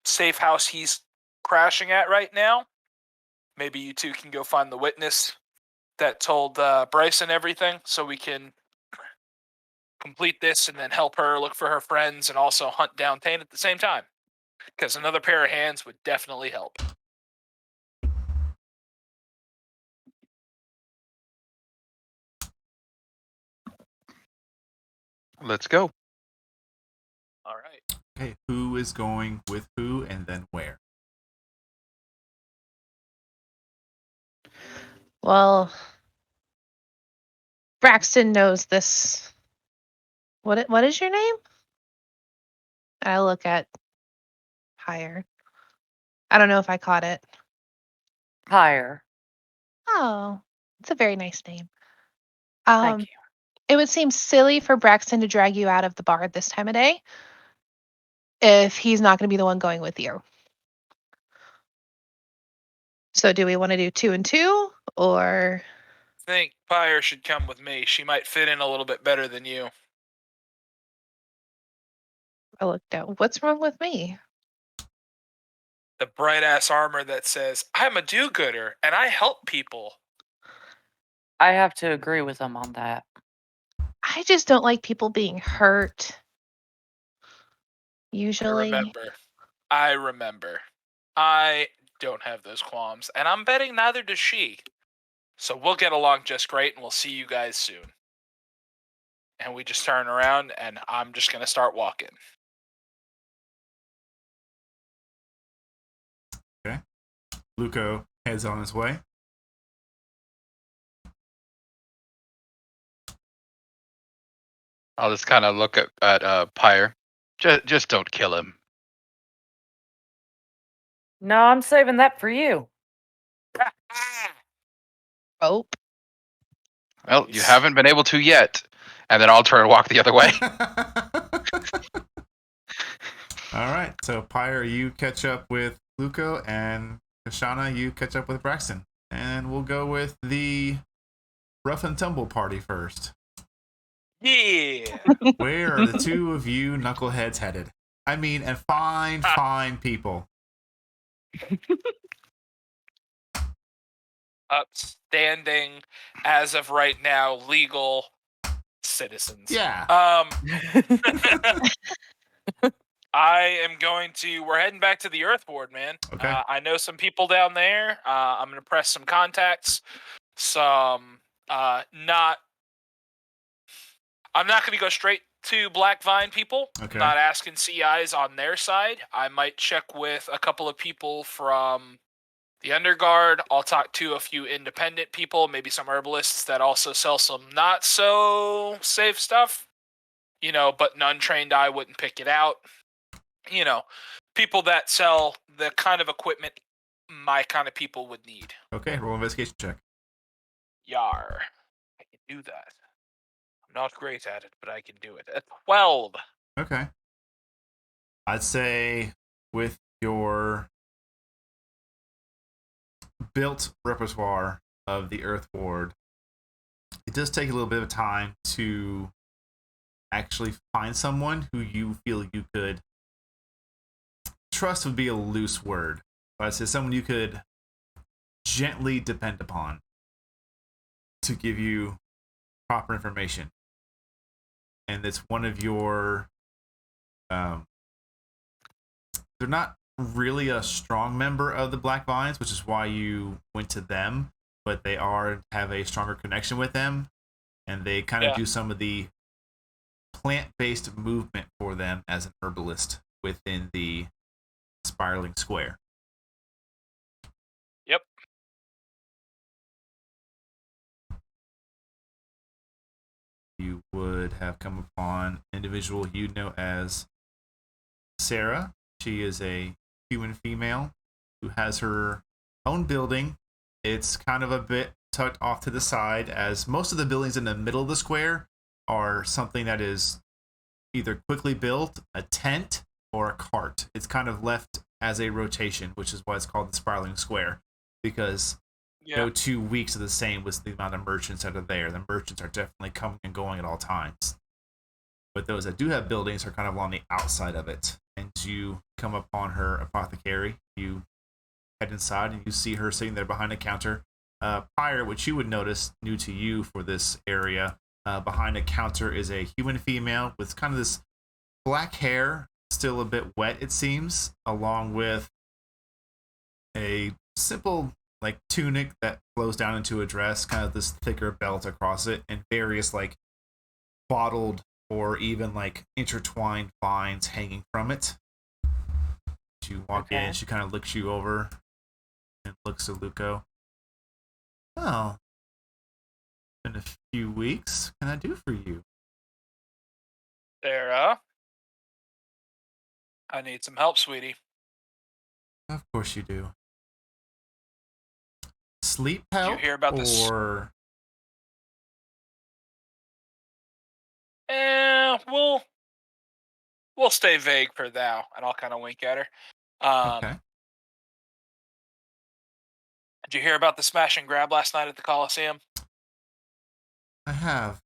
safe house he's crashing at right now. Maybe you two can go find the witness that told Bryson everything, so we can complete this and then help her look for her friends and also hunt down Tane at the same time. Because another pair of hands would definitely help. Let's go. All right. Okay, who is going with who and then where? Well, Braxton knows this. What is your name? I look at Higher. I don't know if I caught it. Higher. Oh, it's a very nice name. Thank you. It would seem silly for Braxton to drag you out of the bar at this time of day if he's not going to be the one going with you. So do we want to do 2 and 2 or? I think Pyre should come with me. She might fit in a little bit better than you. I looked down. What's wrong with me? The bright ass armor that says, I'm a do-gooder and I help people. I have to agree with him on that. I just don't like people being hurt. Usually. I remember. I don't have those qualms, and I'm betting neither does she. So we'll get along just great, and we'll see you guys soon. And we just turn around, and I'm just going to start walking. Okay. Luco heads on his way. I'll just kind of look at Pyre. Just don't kill him. No, I'm saving that for you. Oh. Well, you haven't been able to yet. And then I'll turn and walk the other way. All right. So, Pyre, you catch up with Luco, and Kashana, you catch up with Braxton. And we'll go with the rough and tumble party first. Yeah. Where are the two of you knuckleheads headed? I mean, and fine people. Upstanding, as of right now, legal citizens. Yeah. We're heading back to the Earth Ward, man. Okay. I know some people down there. I'm going to press some contacts. I'm not going to go straight to Black Vine people. Okay. Not asking CIs on their side. I might check with a couple of people from the Underguard. I'll talk to a few independent people, maybe some herbalists that also sell some not so safe stuff. But an untrained eye wouldn't pick it out. People that sell the kind of equipment my kind of people would need. Okay, roll investigation check. Yar. I can do that. I'm not great at it, but I can do it. At 12. Okay. I'd say with your built repertoire of the Earth Ward, it does take a little bit of time to actually find someone who you feel you could trust would be a loose word. But I'd say someone you could gently depend upon to give you proper information. And it's one of your they're not really a strong member of the Black Vines, which is why you went to them, but they have a stronger connection with them, and they kind of do some of the plant-based movement for them as an herbalist within the spiraling square. Yep. You would have come upon an individual you know as Sarah. She is a human female who has her own building. It's kind of a bit tucked off to the side, as most of the buildings in the middle of the square are something that is either quickly built, a tent, or a cart. It's kind of left as a rotation, which is why it's called the spiraling square, because no 2 weeks are the same with the amount of merchants that are there. The merchants are definitely coming and going at all times. But those that do have buildings are kind of along the outside of it. And you come upon her apothecary. You head inside and you see her sitting there behind a counter Pyre, which you would notice new to you for this area, behind a counter is a human female with kind of this black hair, still a bit wet, it seems, along with a simple like tunic that flows down into a dress, kind of this thicker belt across it, and various like bottled or even like intertwined vines hanging from it. You walk in, she kind of looks you over and looks at Luco. Well, in a few weeks, what can I do for you? Sarah, I need some help, sweetie. Of course you do. Sleep help, Did you hear about this? or We'll stay vague for now, and I'll kind of wink at her. okay. Did you hear about the smash and grab last night at the Coliseum? I have.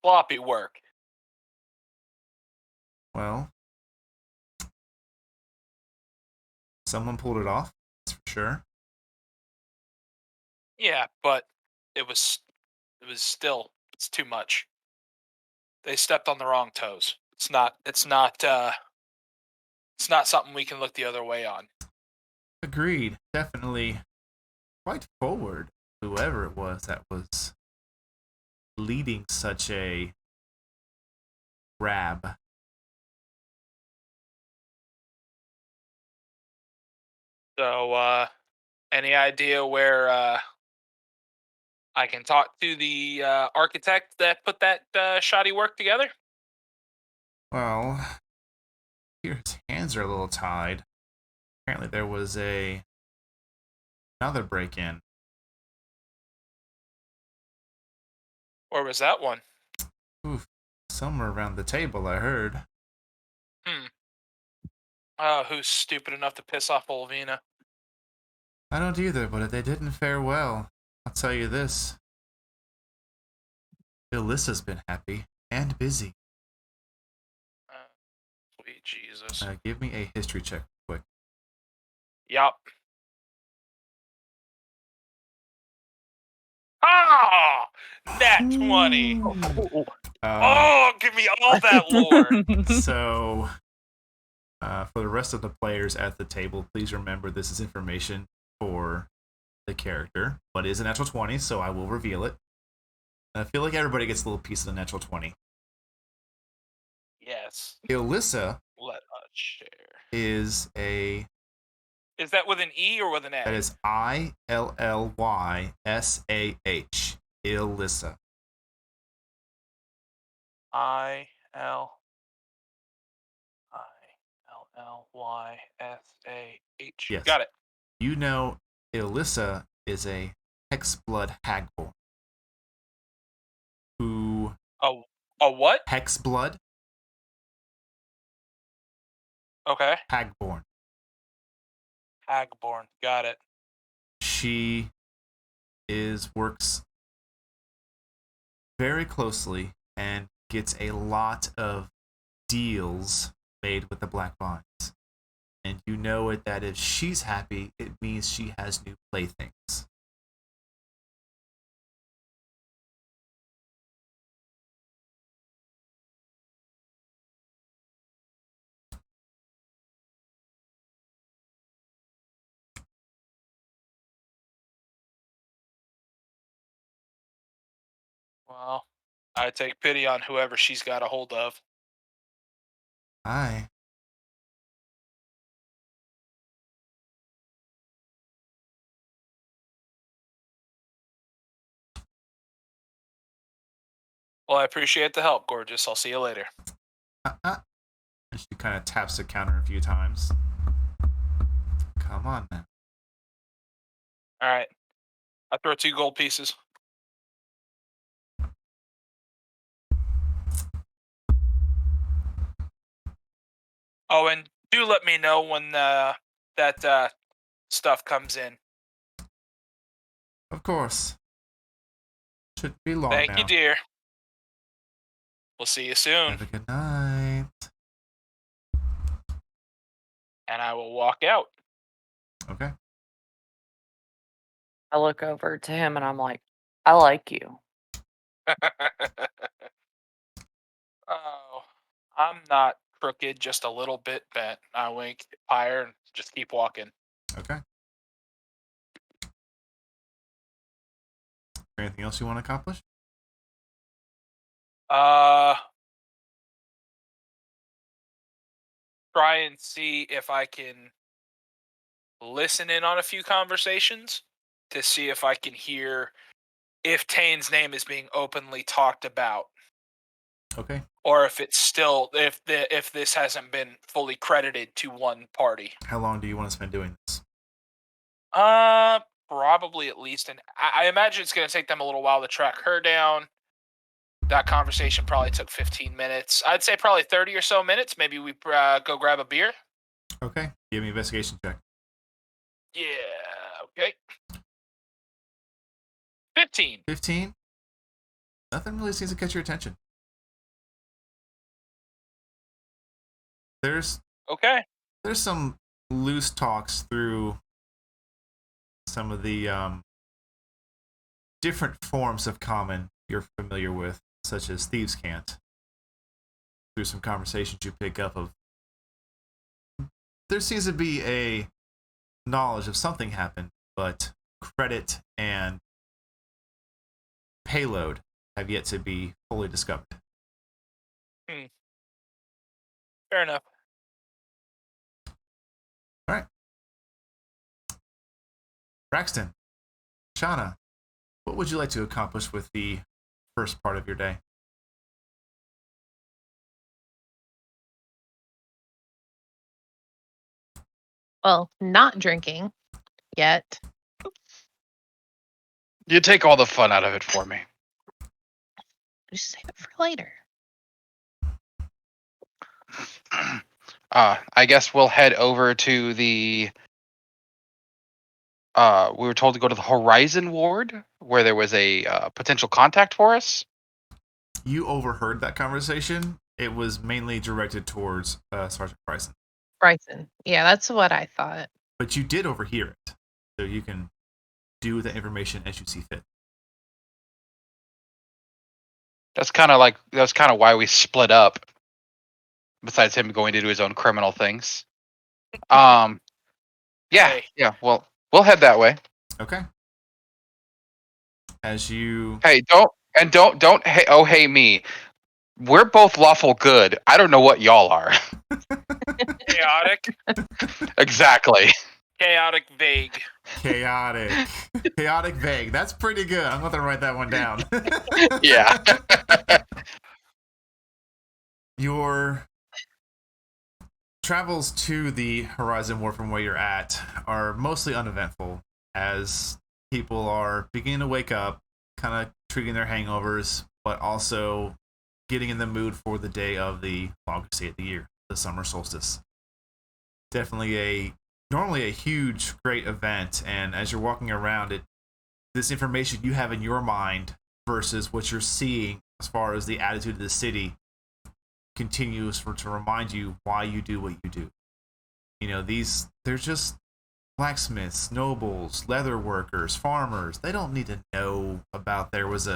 Sloppy work. Well, someone pulled it off, that's for sure. Yeah, but it's too much. They stepped on the wrong toes. It's not something we can look the other way on. Agreed. Definitely quite forward, whoever it was that was leading such a grab. So, any idea where I can talk to the architect that put that shoddy work together? Well, here his hands are a little tied. Apparently there was another break-in. Where was that one? Oof, somewhere around the table, I heard. Who's stupid enough to piss off Olvina? I don't either, but if they didn't fare well, I'll tell you this. Alyssa's been happy and busy. Sweet Jesus. Give me a history check quick. Yup. Ah! Nat 20. Give me all that lore. So, for the rest of the players at the table, please remember this is information for the character, but it is a natural 20, so I will reveal it. I feel like everybody gets a little piece of the natural 20. Yes. Alyssa Let us share. is Is that with an E or with an A? that is ILLYSAH. Alyssa. ILLYSAH. Yes. Got it. You know, Alyssa is a Hexblood Hagborn. Who? A what? Hexblood Okay. Hagborn. Hagborn. Got it. She works very closely and gets a lot of deals made with the Black Vines. And you know it that if she's happy, it means she has new playthings. Well, I take pity on whoever she's got a hold of. Aye. Well, I appreciate the help, gorgeous. I'll see you later. And she kind of taps the counter a few times. Come on now. All right. I throw 2 gold pieces. Oh, and do let me know when that stuff comes in. Of course. Shouldn't be long Thank now. you, dear. We'll see you soon. Have a good night. And I will walk out. Okay. I look over to him and I'm like, I like you. Oh, I'm not crooked, just a little bit bent. I wink, higher, and just keep walking. Okay. Anything else you want to accomplish? Try and see if I can listen in on a few conversations to see if I can hear if Tane's name is being openly talked about, Okay. or if it's still if this hasn't been fully credited to one party. How long do you want to spend doing this? Probably at least I imagine it's going to take them a little while to track her down. That conversation probably took 15 minutes. I'd say probably 30 or so minutes. Maybe we go grab a beer. Okay. Give me an investigation check. Yeah. Okay. 15. 15? Nothing really seems to catch your attention. There's Okay. some loose talks through some of the different forms of common you're familiar with, such as thieves' cant. Through some conversations you pick up of, there seems to be a knowledge of something happened, but credit and payload have yet to be fully discovered. Fair enough. All right. Braxton, Shauna, what would you like to accomplish with the first part of your day? Well, not drinking yet. You take all the fun out of it for me. Just save it for later. I guess we'll head over to the. We were told to go to the Horizon Ward, where there was a potential contact for us. You overheard that conversation. It was mainly directed towards Sergeant Bryson. Bryson. Yeah, that's what I thought. But you did overhear it, so you can do the information as you see fit. That's kind of why we split up. Besides him going to do his own criminal things. Yeah, Hey. yeah. Well, we'll head that way. Okay. As you Hey, don't hey me. We're both lawful good. I don't know what y'all are. Chaotic. Exactly. Chaotic vague. chaotic vague. That's pretty good. I'm going to write that one down. Yeah. Your travels to the Horizon War from where you're at are mostly uneventful, as people are beginning to wake up, kind of treating their hangovers, but also getting in the mood for the day of the longest day of the year, the summer solstice. Definitely normally a huge, great event, and as you're walking around it, this information you have in your mind versus what you're seeing as far as the attitude of the city continues to remind you why you do what you do. You know, they're just blacksmiths, nobles, leather workers, farmers. They don't need to know about there was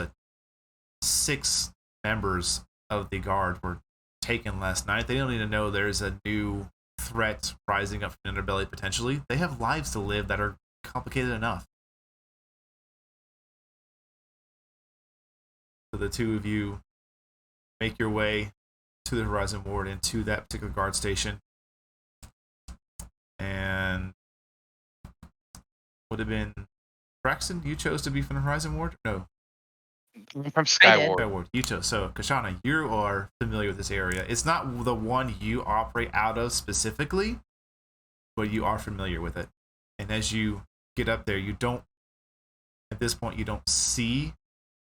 6 members of the guard were taken last night. They don't need to know there's a new threat rising up from the underbelly potentially. They have lives to live that are complicated enough. So the two of you make your way to the Horizon Ward and to that particular guard station. And would have been Braxton, you chose to be from the Horizon Ward? No. I'm from Skyward. Skyward. You chose. So, Kashana, you are familiar with this area. It's not the one you operate out of specifically, but you are familiar with it. And as you get up there, at this point, you don't see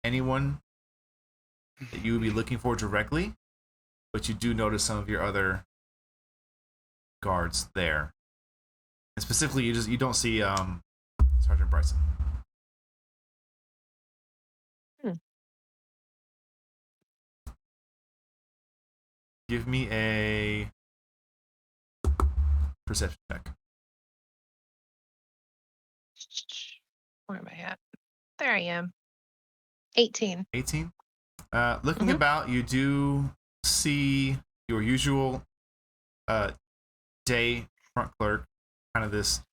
anyone that you would be looking for directly, but you do notice some of your other guards there. And specifically, you don't see Sergeant Bryson. Give me a perception check. Where am I at? There I am. 18. 18. Looking Mhm. about, you do see your usual day front clerk, kind of this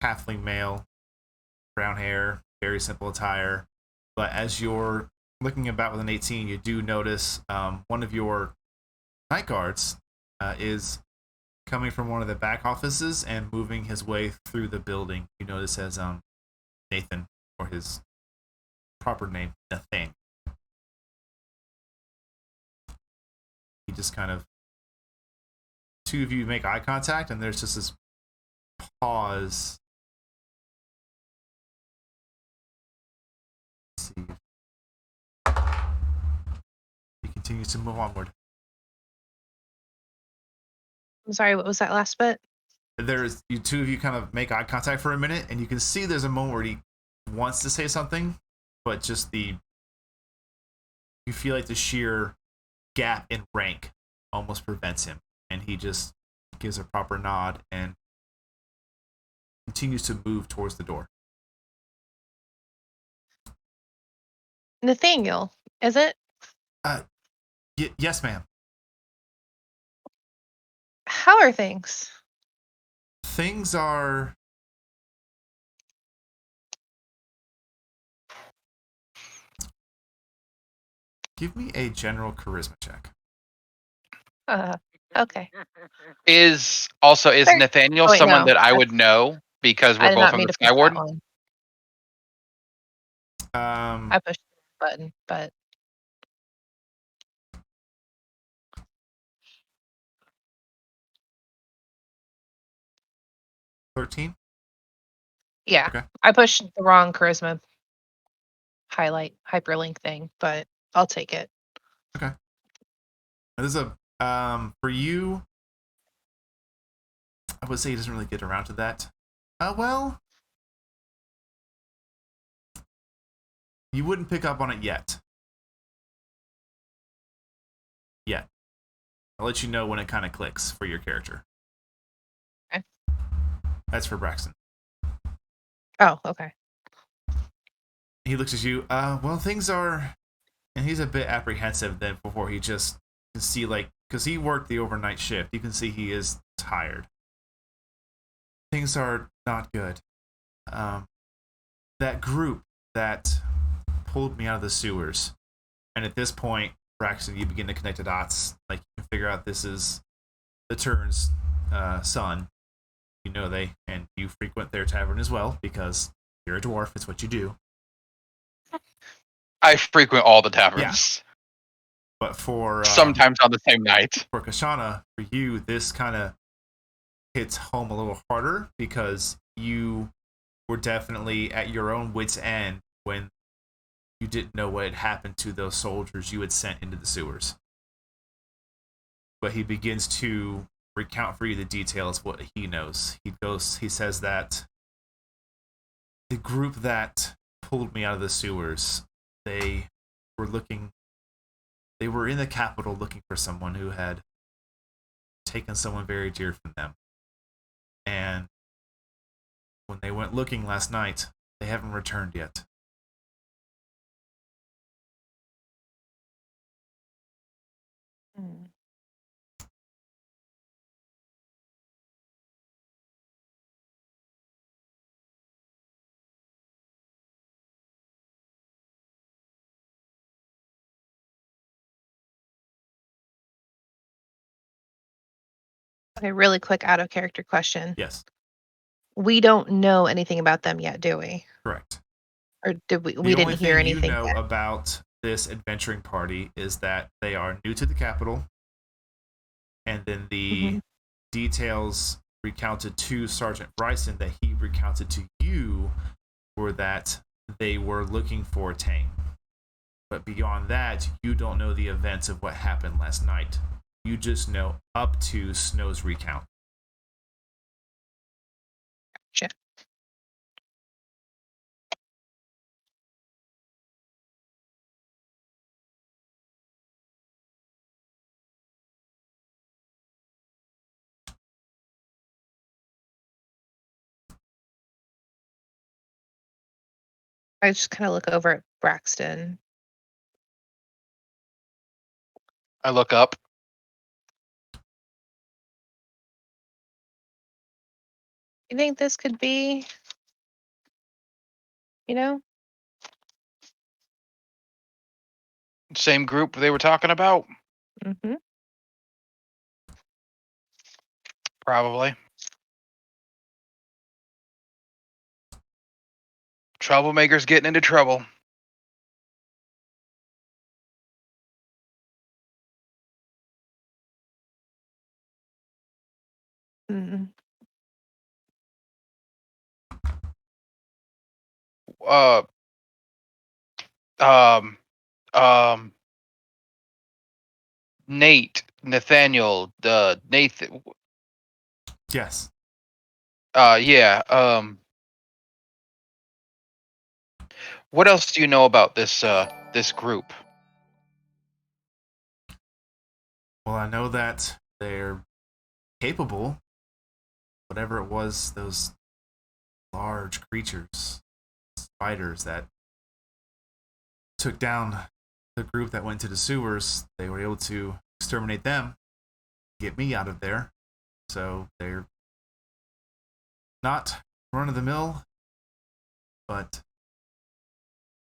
halfling male, brown hair, very simple attire. But as you're looking about with an 18, you do notice one of your night guards is coming from one of the back offices and moving his way through the building. You notice as Nathan, or his proper name, Nathan. He just kind of, two of you make eye contact, and there's just this pause. Let's see. He continues to move onward. I'm sorry, what was that last bit? There's you two of you kind of make eye contact for a minute, and you can see there's a moment where he wants to say something, but just you feel like the sheer gap in rank almost prevents him, and he just gives a proper nod and continues to move towards the door. Nathaniel, is it? Yes, ma'am. How are things? Things are give me a general charisma check. Okay. Is Thir- Nathaniel oh, wait, someone no. that I would know because I we're did both not on mean the to Sky push that Ward? one. I pushed the button, but 13. yeah. Okay. I pushed the wrong charisma highlight hyperlink thing, but I'll take it. This is a for you. I would say he doesn't really get around to that. Well, you wouldn't pick up on it yet. Yet. I'll let you know when it kind of clicks for your character. Okay. That's for Braxton. Oh, okay. He looks at you. Well, things are, and he's a bit apprehensive then before he just can see, like, because he worked the overnight shift. You can see he is tired. Things are not good. That group that pulled me out of the sewers, and at this point, Braxton, you begin to connect the dots. Like, you can figure out this is the Turn's son. You know and you frequent their tavern as well because you're a dwarf. It's what you do. I frequent all the taverns. But for sometimes on the same night. For Kashana, for you, this kind of hits home a little harder because you were definitely at your own wit's end when you didn't know what had happened to those soldiers you had sent into the sewers. But he begins to recount for you the details of what he knows. He says that the group that pulled me out of the sewers, they were in the capital looking for someone who had taken someone very dear from them. And when they went looking last night, they haven't returned yet. Okay, really quick out of character question. Yes, We don't know anything about them yet, do we? correct. Or did we? The We only didn't hear thing you anything know yet. about this adventuring party is that they are new to the capital, and then the details recounted to Sergeant Bryson that he recounted to you were that they were looking for Tang. But beyond that, you don't know the events of what happened last night. You just know up to Snow's recount. Gotcha. I just kind of look over at Braxton. I look up. You think this could be, you know? Same group they were talking about? Mm-hmm. Probably. Troublemakers getting into trouble. Mm-hmm. Uh, um, Nate, Nathaniel, Nathan. Yes. Yeah. What else do you know about this group? Well, I know that they're capable. Whatever it was, those large creatures, spiders that took down the group that went to the sewers, they were able to exterminate them, get me out of there. So they're not run of the mill, but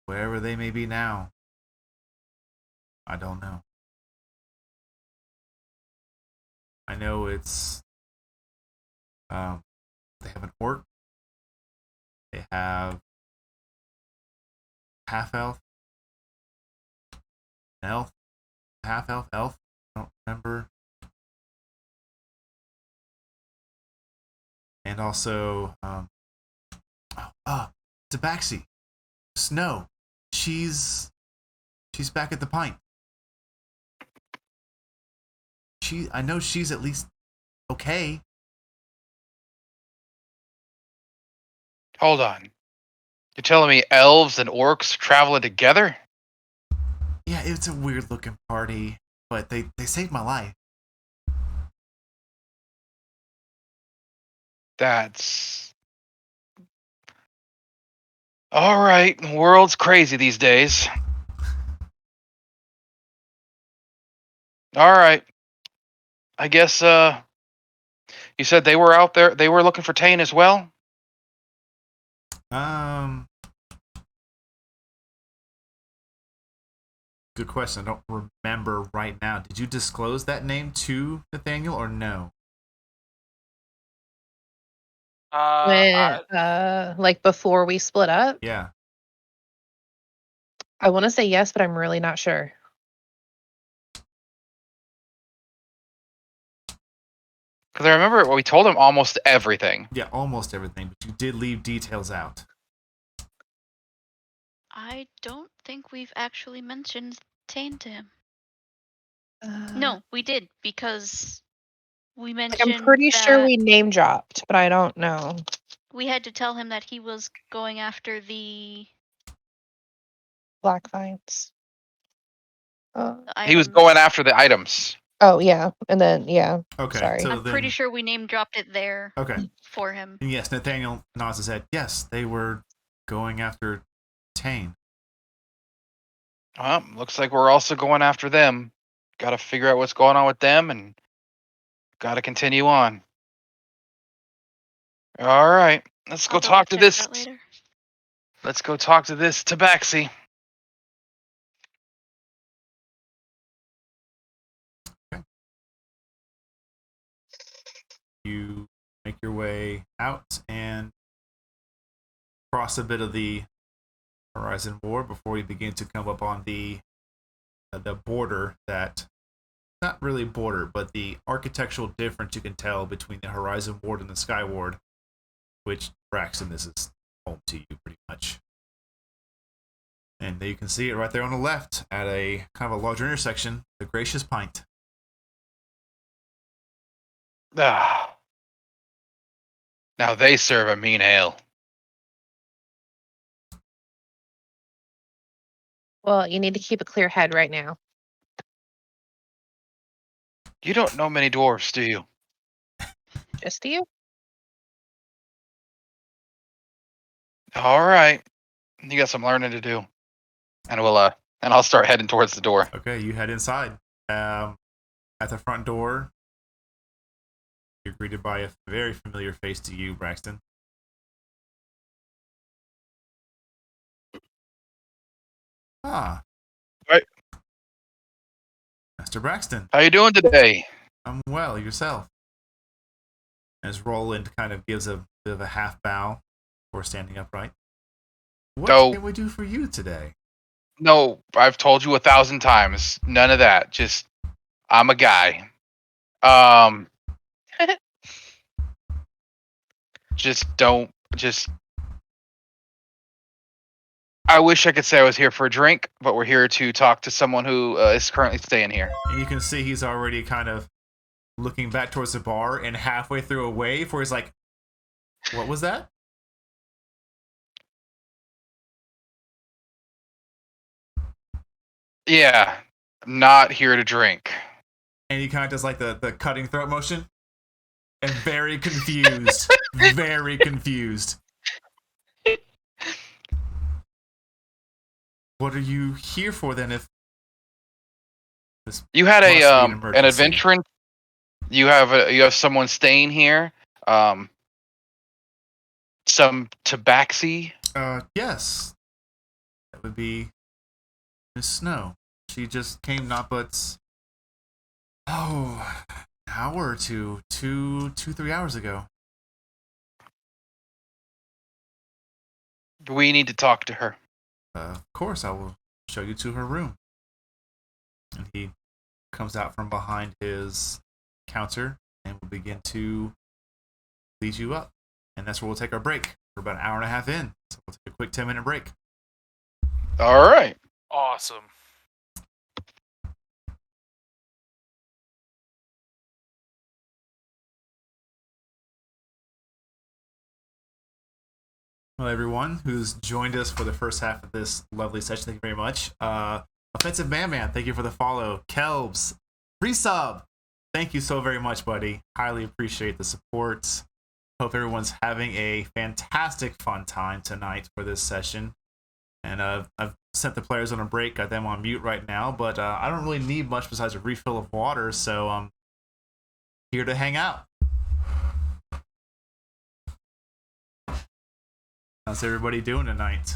wherever they may be now, I don't know. I know it's they have an orc, they have half elf, an elf, half elf, elf. I don't remember. And also, Tabaxi, Snow. She's back at the pint. I know she's at least okay. Hold on. You're telling me elves and orcs traveling together? Yeah, it's a weird looking party, but they saved my life. That's all right. The world's crazy these days. All right. I guess you said they were out there. They were looking for Tane as well. Good question. I don't remember right now. Did you disclose that name to Nathaniel or no? When, like before we split up, Yeah. I want to say yes, but I'm really not sure. Because I remember we told him almost everything. Yeah, almost everything, but you did leave details out. I don't think we've actually mentioned Tane to him. Uh, No, we did because we like mentioned I'm pretty sure that we name dropped, but I don't know. we had to tell him that he was going after the Black Vines. He was items. going after the items. Oh yeah, and then yeah. Okay, Sorry. so I'm then, pretty sure we name dropped it there okay. for him. And yes, Nathaniel nods his head. Yes, they were going after Tane. Well, looks like we're also going after them. Got to figure out what's going on with them and got to continue on. All right, let's go I'll talk to double-check this. that later. Let's go talk to this Tabaxi. You make your way out and cross a bit of the horizon ward before you begin to come up on the border that, not really border, but the architectural difference you can tell between the horizon ward and the sky ward, which Braxton, this is home to you pretty much. And you can see it right there on the left at a kind of a larger intersection, the Gracious Pint. Ah. Now they serve a mean ale. Well, you need to keep a clear head right now. You don't know many dwarves, do you? Just you. All right. You got some learning to do. And I'll start heading towards the door. Okay, you head inside. At the front door, you're greeted by a very familiar face to you, Braxton. Ah. Right. Mr. Braxton. How you doing today? I'm well, yourself. As Roland kind of gives a bit of a half bow before standing upright. What can we do for you today? No, I've told you 1,000 times. None of that. Just, I'm a guy. I wish I could say I was here for a drink, but we're here to talk to someone who is currently staying here. And you can see he's already kind of looking back towards the bar and halfway through a wave where he's like, what was that? Yeah, not here to drink. And he kind of does like the cutting throat motion. And very confused. Very confused. What are you here for then if this you had must be an an emergency? adventurant? You have someone staying here? Some tabaxi? Yes. That would be Miss Snow. She just came not but an hour or two, 3 hours ago. We need to talk to her. Of course, I will show you to her room. And he comes out from behind his counter and will begin to lead you up. And that's where we'll take our break. We're about an hour and a half in, so we'll take a quick 10-minute break. All right. Awesome. Well, everyone who's joined us for the first half of this lovely session, thank you very much. Offensive Man, thank you for the follow. Kelbs, resub, thank you so very much, buddy. Highly appreciate the support. Hope everyone's having a fantastic fun time tonight for this session. And I've sent the players on a break, got them on mute right now, but I don't really need much besides a refill of water, so I'm here to hang out. How's everybody doing tonight?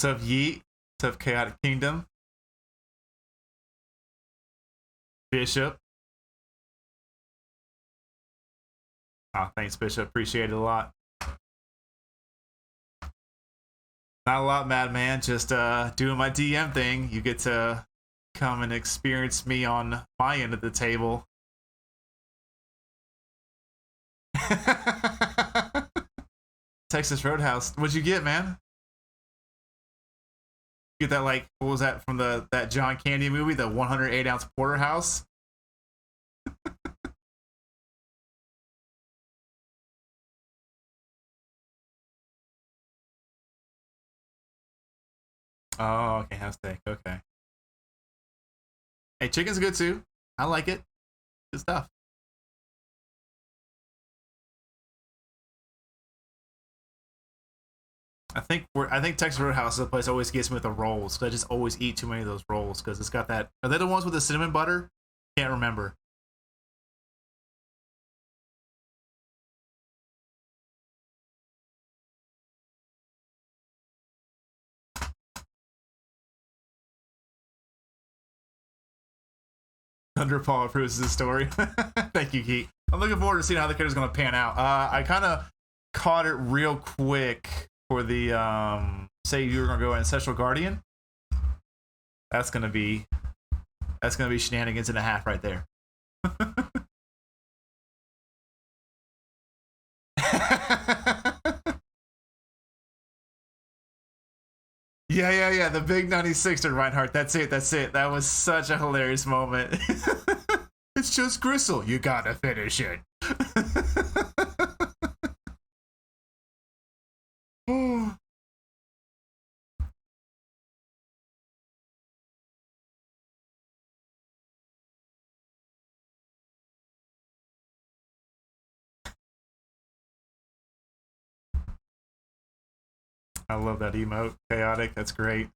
What's up, Yeet? What's up, Chaotic Kingdom? Bishop. Oh, thanks, Bishop. Appreciate it a lot. Not a lot, Madman. Just doing my DM thing. You get to come and experience me on my end of the table. Texas Roadhouse. What'd you get, man? Get that, like, what was that from that John Candy movie, the 108-ounce porterhouse? Oh, okay, house steak. Okay. Hey, chicken's good too. I like it. Good stuff. I think Texas Roadhouse is the place that always gets me with the rolls. Cause I just always eat too many of those rolls because it's got that. Are they the ones with the cinnamon butter? Can't remember. Thunderpaw approves this story. Thank you, Geek. I'm looking forward to seeing how the character's gonna pan out. I kind of caught it real quick for the say you were gonna go Ancestral Guardian. That's gonna be shenanigans and a half right there. Yeah. The big 96er, Reinhardt. That's it. That was such a hilarious moment. It's just Gristle. You gotta finish it. I love that emote. Chaotic. That's great.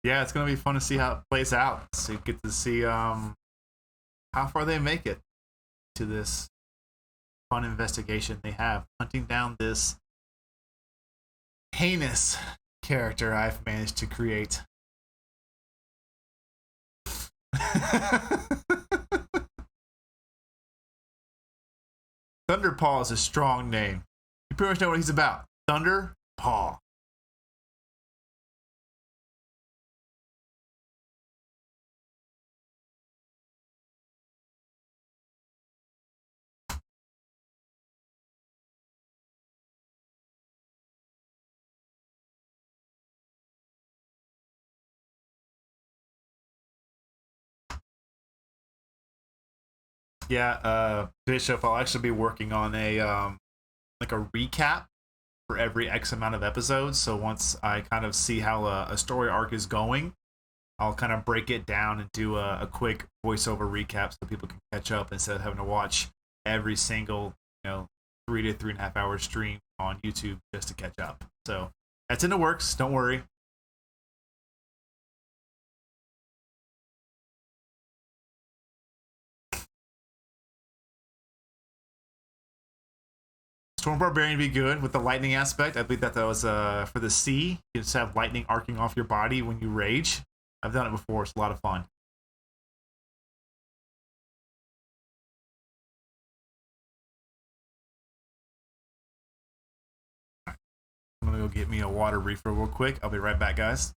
Yeah, it's gonna be fun to see how it plays out. So you get to see how far they make it to this fun investigation they have, hunting down this heinous character I've managed to create. Thunderpaw is a strong name. You pretty much know what he's about. Thunderpaw. Yeah, Bishop, I'll actually be working on a like a recap for every X amount of episodes. So once I kind of see how a story arc is going, I'll kind of break it down and do a quick voiceover recap so people can catch up instead of having to watch every single 3 to 3.5 hour stream on YouTube just to catch up. So that's in the works. Don't worry. Storm Barbarian would be good with the lightning aspect. I believe that was for the sea. You just have lightning arcing off your body when you rage. I've done it before. It's a lot of fun. I'm going to go get me a water refill real quick. I'll be right back, guys.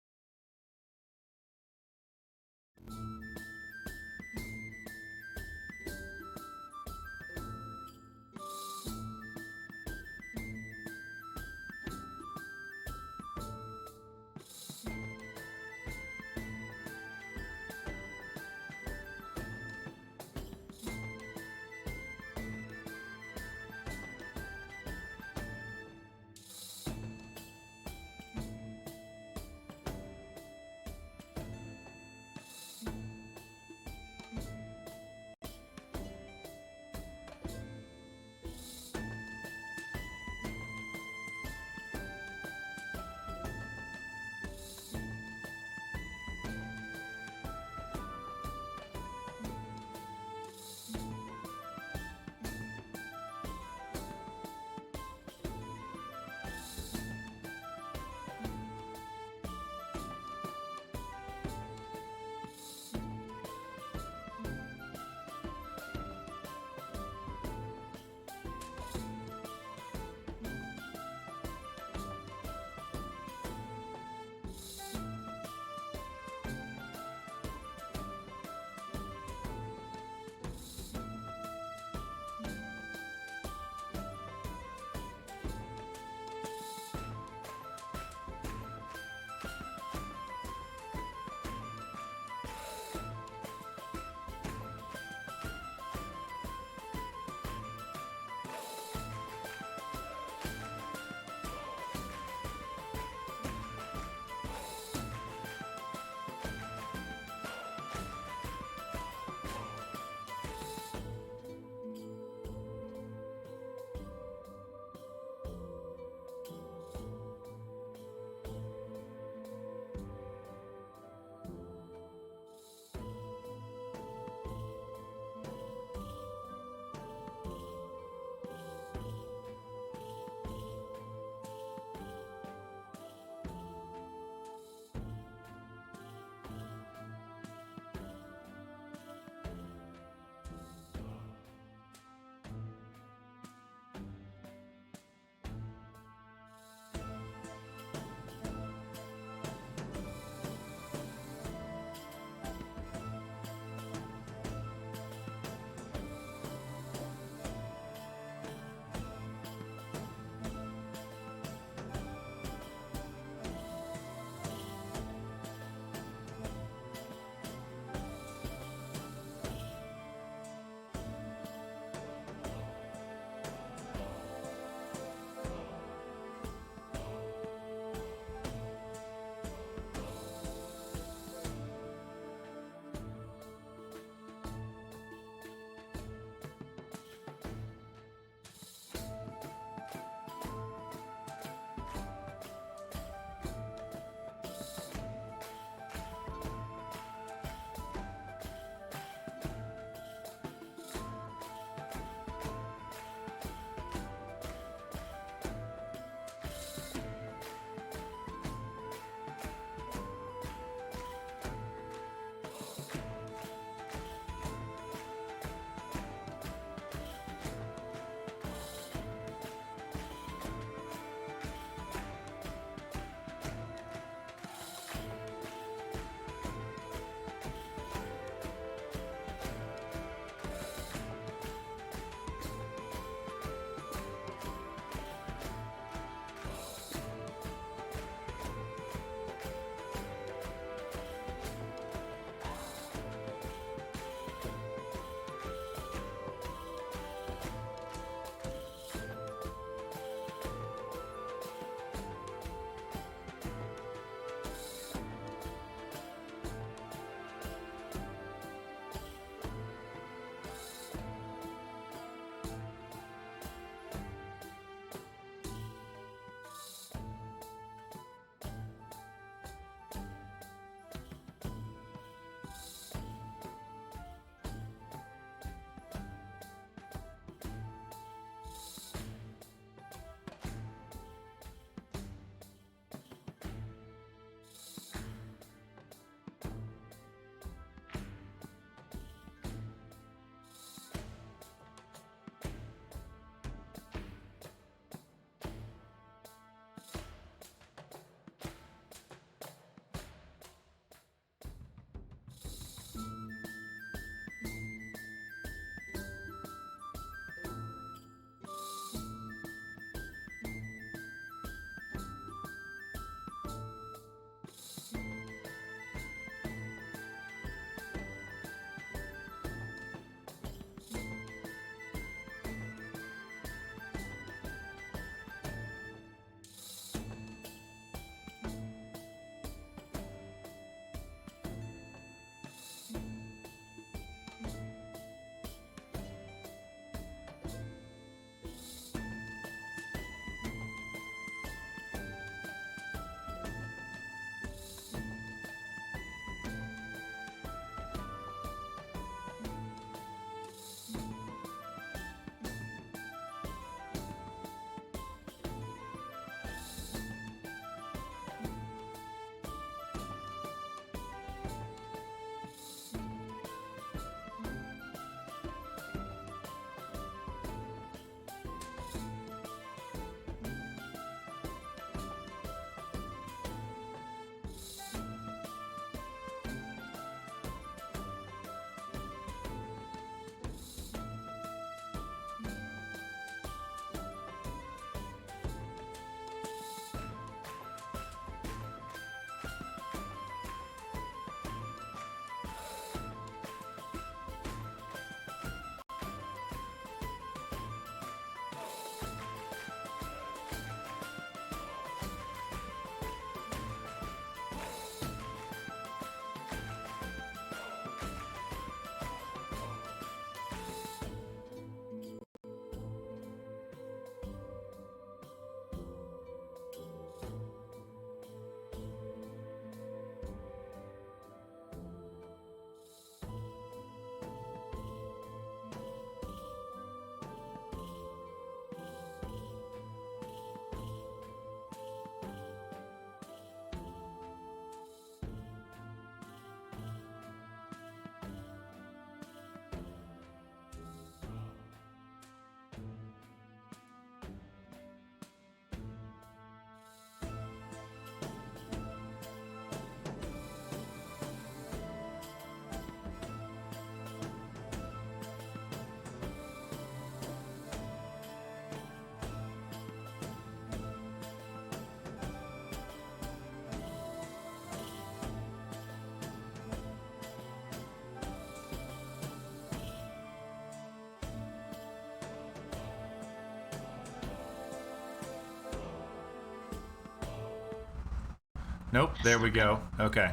Nope, there we go. Okay.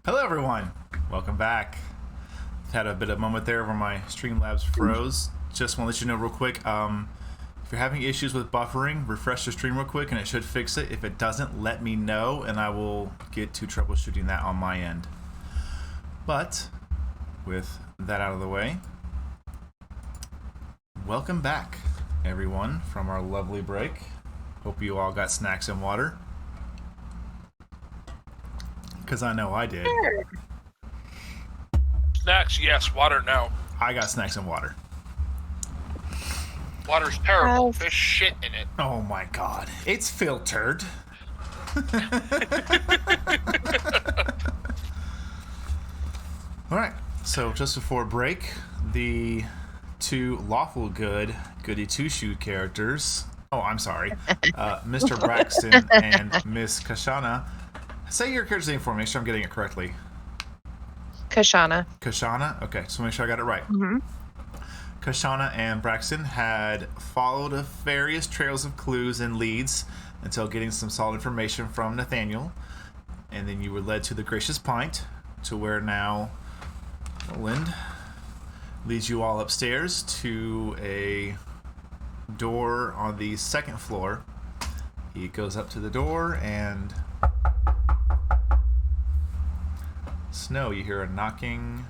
Hello, everyone. Welcome back. Had a bit of a moment there where my Streamlabs froze. Just want to let you know real quick, if you're having issues with buffering, refresh the stream real quick and it should fix it. If it doesn't, let me know and I will get to troubleshooting that on my end. But with that out of the way, welcome back, everyone, from our lovely break. Hope you all got snacks and water. Because I know I did. Snacks, yes. Water, no. I got snacks and water. Water's terrible. Yes. There's shit in it. Oh my god. It's filtered. Alright, so just before break, the two lawful good goody two-shoe characters. Oh, I'm sorry. Mr. Braxton and Miss Kashana. Say your character's name for me, make sure I'm getting it correctly. Kashana. Kashana? Okay, so make sure I got it right. Mm-hmm. Kashana and Braxton had followed various trails of clues and leads until getting some solid information from Nathaniel. And then you were led to the Gracious Pint, to where now Roland leads you all upstairs to a door on the second floor. He goes up to the door and... Snow, you hear a knocking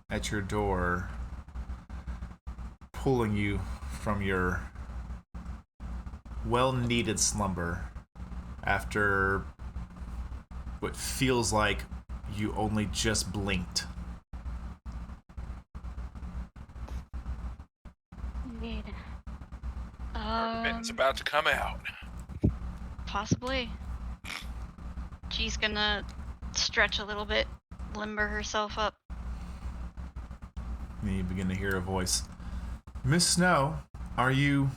at your door, pulling you from your well-needed slumber after what feels like you only just blinked. Indeed. It's about to come out. Possibly. She's gonna stretch a little bit, limber herself up. And you begin to hear a voice. Miss Snow, are you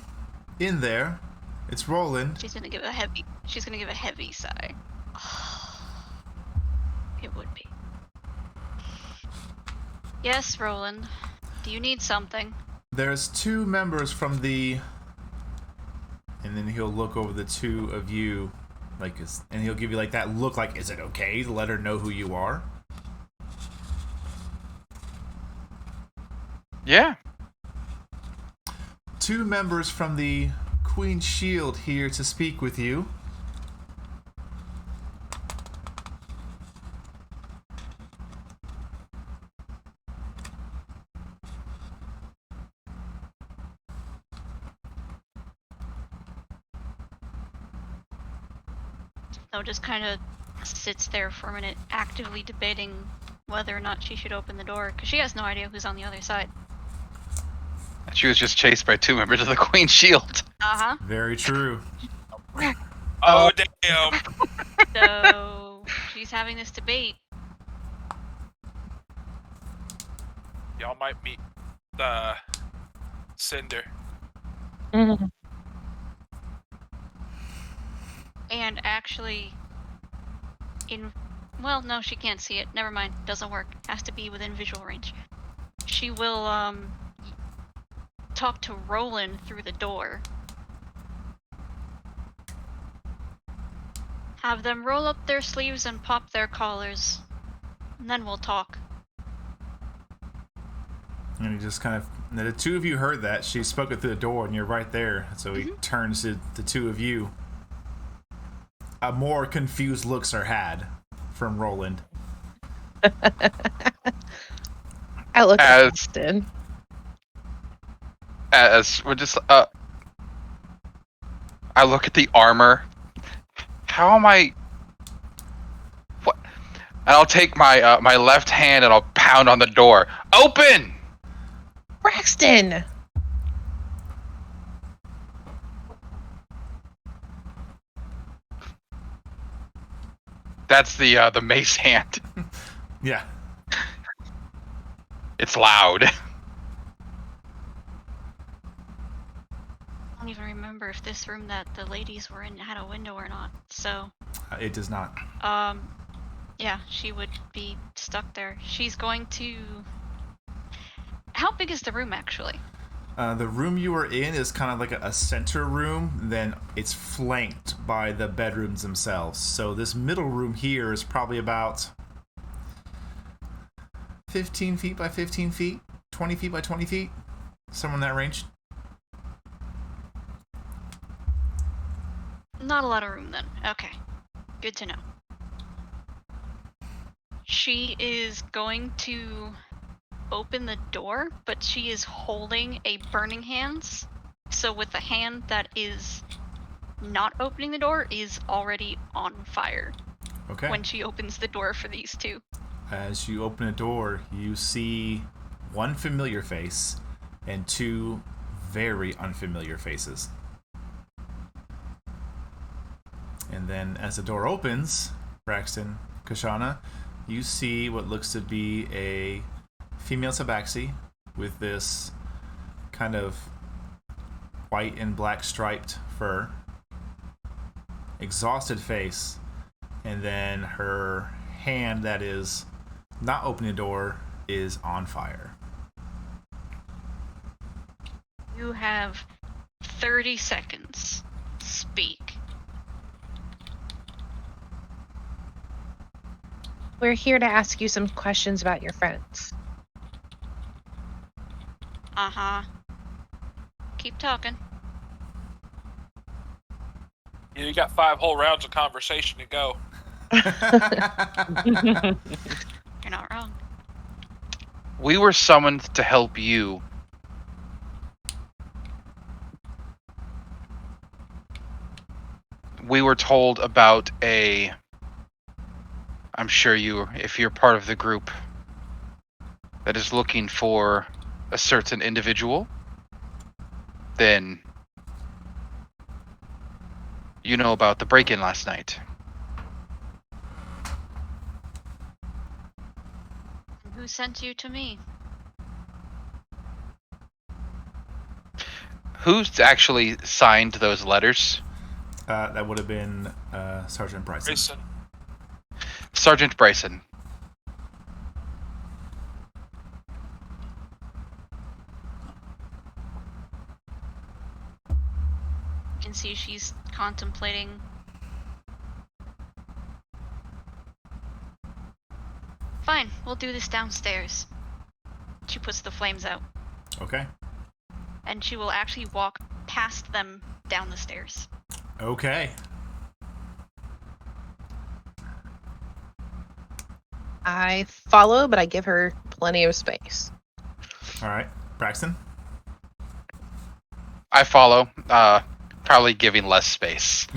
in there? It's Roland. She's gonna give a heavy sigh. It would be. Yes, Roland. Do you need something? There's two members from the... And then he'll look over the two of you, and he'll give you like that look like, is it okay to let her know who you are? Yeah. Two members from the Queen's Shield here to speak with you. Snow just kind of sits there for a minute, actively debating whether or not she should open the door, because she has no idea who's on the other side. She was just chased by two members of the Queen's Shield. Uh-huh. Very true. Oh, damn. So she's having this debate. Y'all might meet Cinder. Mm-hmm. And actually, well, no, she can't see it. Never mind. Doesn't work. Has to be within visual range. She will, talk to Roland through the door. Have them roll up their sleeves and pop their collars. And then we'll talk. And he just kind of... The two of you heard that. She spoke it through the door, and you're right there. So he turns to the two of you. A more confused looks are had from Roland. I look As- at Austin. As we're just, I look at the armor. How am I? What? And I'll take my my left hand and I'll pound on the door. Open! Braxton! That's the mace hand. Yeah. It's loud. I don't even remember if this room that the ladies were in had a window or not. So, It does not. yeah, she would be stuck there. She's going to... How big is the room, actually? The room you were in is kind of like a center room. Then it's flanked by the bedrooms themselves. So this middle room here is probably about 15 feet by 15 feet, 20 feet by 20 feet, somewhere in that range. Not a lot of room then. Okay. Good to know. She is going to open the door, but she is holding a burning hands. So with the hand that is not opening the door is already on fire Okay. when she opens the door for these two. As you open a door, you see one familiar face and two very unfamiliar faces. And then as the door opens, Braxton, Kashana, you see what looks to be a female tabaxi with this kind of white and black striped fur, exhausted face, and then her hand that is not opening the door is on fire. You have 30 seconds. Speak. We're here to ask you some questions about your friends. Uh-huh. Keep talking. You got 5 whole rounds of conversation to go. You're not wrong. We were summoned to help you. We were told about I'm sure if you're part of the group that is looking for a certain individual, then you know about the break-in last night. Who sent you to me? Who's actually signed those letters? That would have been Sergeant Bryson. Grayson. Sergeant Bryson. You can see she's contemplating. Fine, we'll do this downstairs. She puts the flames out. Okay. And she will actually walk past them down the stairs. Okay. I follow, but I give her plenty of space. All right. Braxton? I follow, probably giving less space.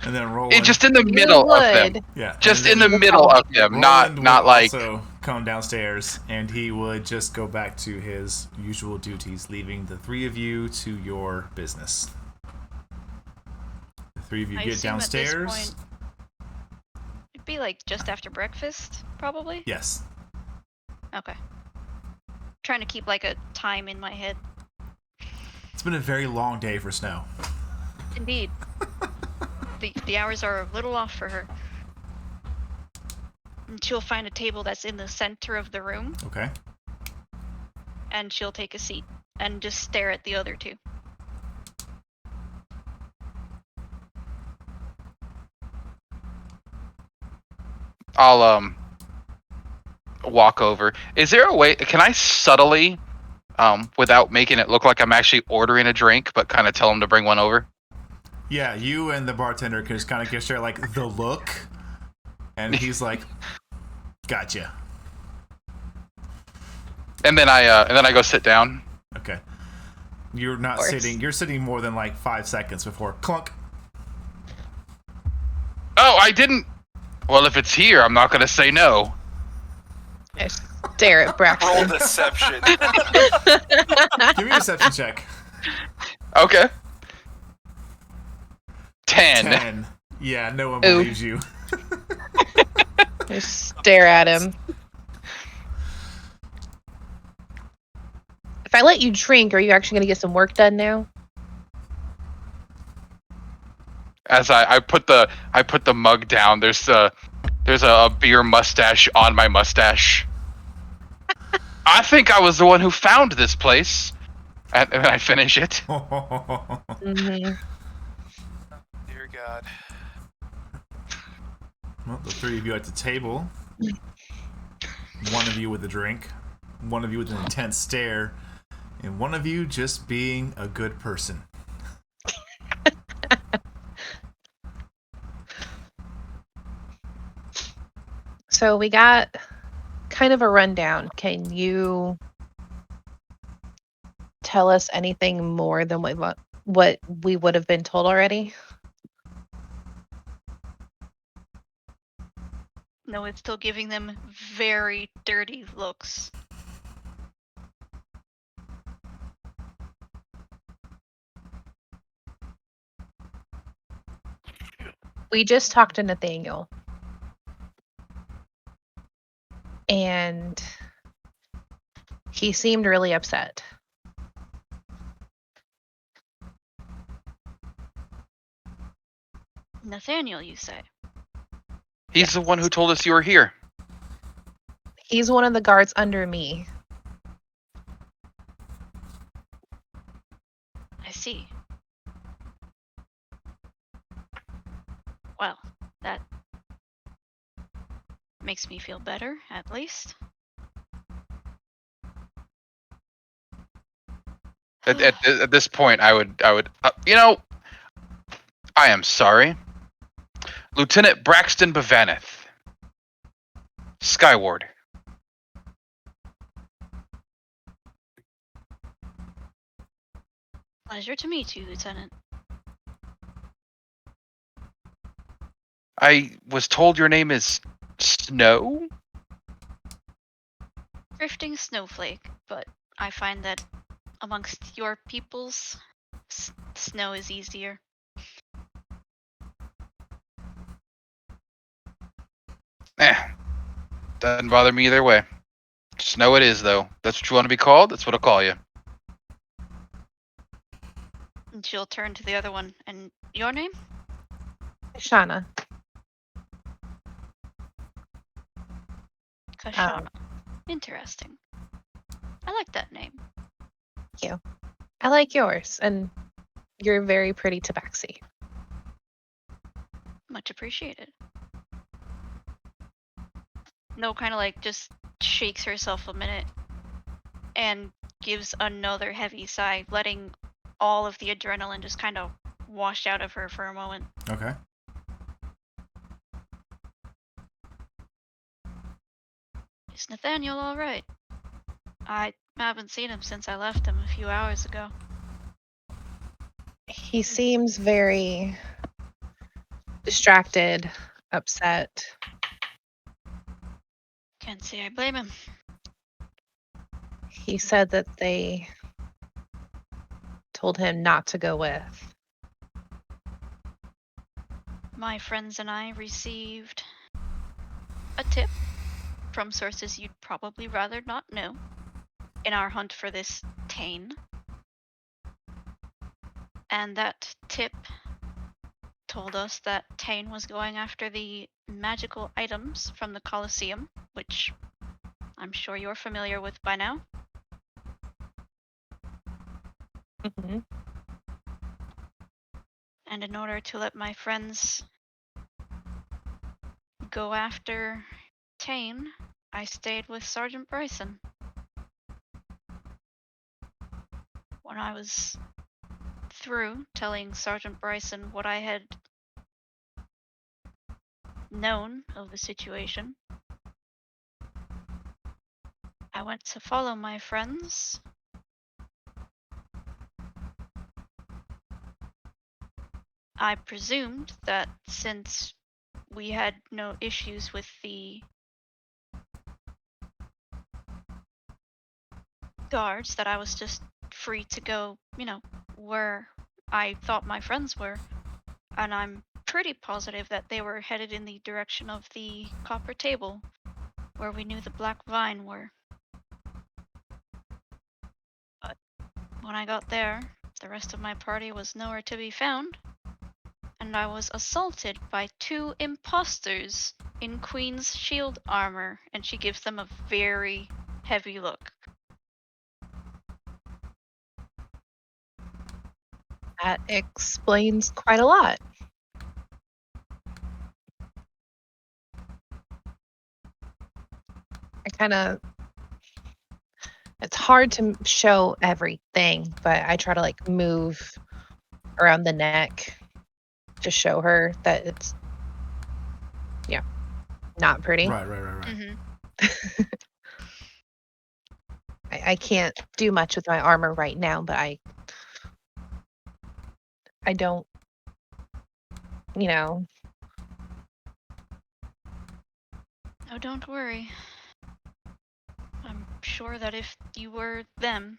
And then Roland. Just in the You middle of them. would. Yeah. Just and in then the middle of them, Roland not would like. also come downstairs, and he would just go back to his usual duties, leaving the three of you to your business. The three of you I get assume at this downstairs. point- It'd be like just after breakfast, probably? Yes. Okay. Trying to keep like a time in my head. It's been a very long day for Snow. Indeed. The hours are a little off for her. And she'll find a table that's in the center of the room, Okay. and she'll take a seat and just stare at the other two. I'll walk over. Is there a way? Can I subtly, without making it look like I'm actually ordering a drink, but kind of tell him to bring one over? Yeah, you and the bartender can just kind of share like the look, and he's like, "Gotcha." And then I go sit down. Okay. You're not course. sitting. You're sitting more than like 5 seconds before clunk. Oh, I didn't. Well, if it's here, I'm not gonna say no. I stare at Roll Braxton. deception. Give me a deception check. Okay. 10. 10. Yeah, no one Ooh. believes you. I stare at him. If I let you drink, are you actually going to get some work done now? As I put the mug down, there's a beer mustache on my mustache. I think I was the one who found this place. And I finish it. Mhm. Dear God. Well, the three of you at the table. One of you with a drink, one of you with an intense stare, and one of you just being a good person. So we got kind of a rundown. Can you tell us anything more than what we would have been told already? No, it's still giving them very dirty looks. We just talked to Nathaniel. And he seemed really upset. Nathaniel, you say? He's the one who told us you were here. He's one of the guards under me. I see. Well, that makes me feel better, at least. At this point, I would, I am sorry. Lieutenant Braxton Bevaneth, Skyward. Pleasure to meet you, Lieutenant. I was told your name is Snow? Drifting snowflake, but I find that amongst your peoples, snow is easier. Doesn't bother me either way. Snow it is, though. That's what you want to be called? That's what I'll call you. And she'll turn to the other one. And your name? Shauna. Kashana. Interesting. I like that name. Thank you. I like yours, and you're very pretty tabaxi. Much appreciated. No, kind of like just shakes herself a minute and gives another heavy sigh, letting all of the adrenaline just kind of wash out of her for a moment. Okay. Is Nathaniel all right? I haven't seen him since I left him a few hours ago. He seems very distracted, upset. Can't say I blame him. He said that they told him not to go with. My friends and I received a tip from sources you'd probably rather not know in our hunt for this Tane. And that tip told us that Tane was going after the magical items from the Colosseum, which I'm sure you're familiar with by now. Mm-hmm. And in order to let my friends go after Tane, I stayed with Sergeant Bryson. When I was through telling Sergeant Bryson what I had known of the situation, I went to follow my friends. I presumed that since we had no issues with the guards, that I was just free to go, where I thought my friends were. And I'm pretty positive that they were headed in the direction of the copper table, where we knew the black vine were. But when I got there, the rest of my party was nowhere to be found, and I was assaulted by 2 imposters in Queen's shield armor, and she gives them a very heavy look. That explains quite a lot. It's hard to show everything, but I try to like move around the neck to show her that it's, not pretty. Right. Mm-hmm. I can't do much with my armor right now, but I don't, Oh, don't worry. I'm sure that if you were them,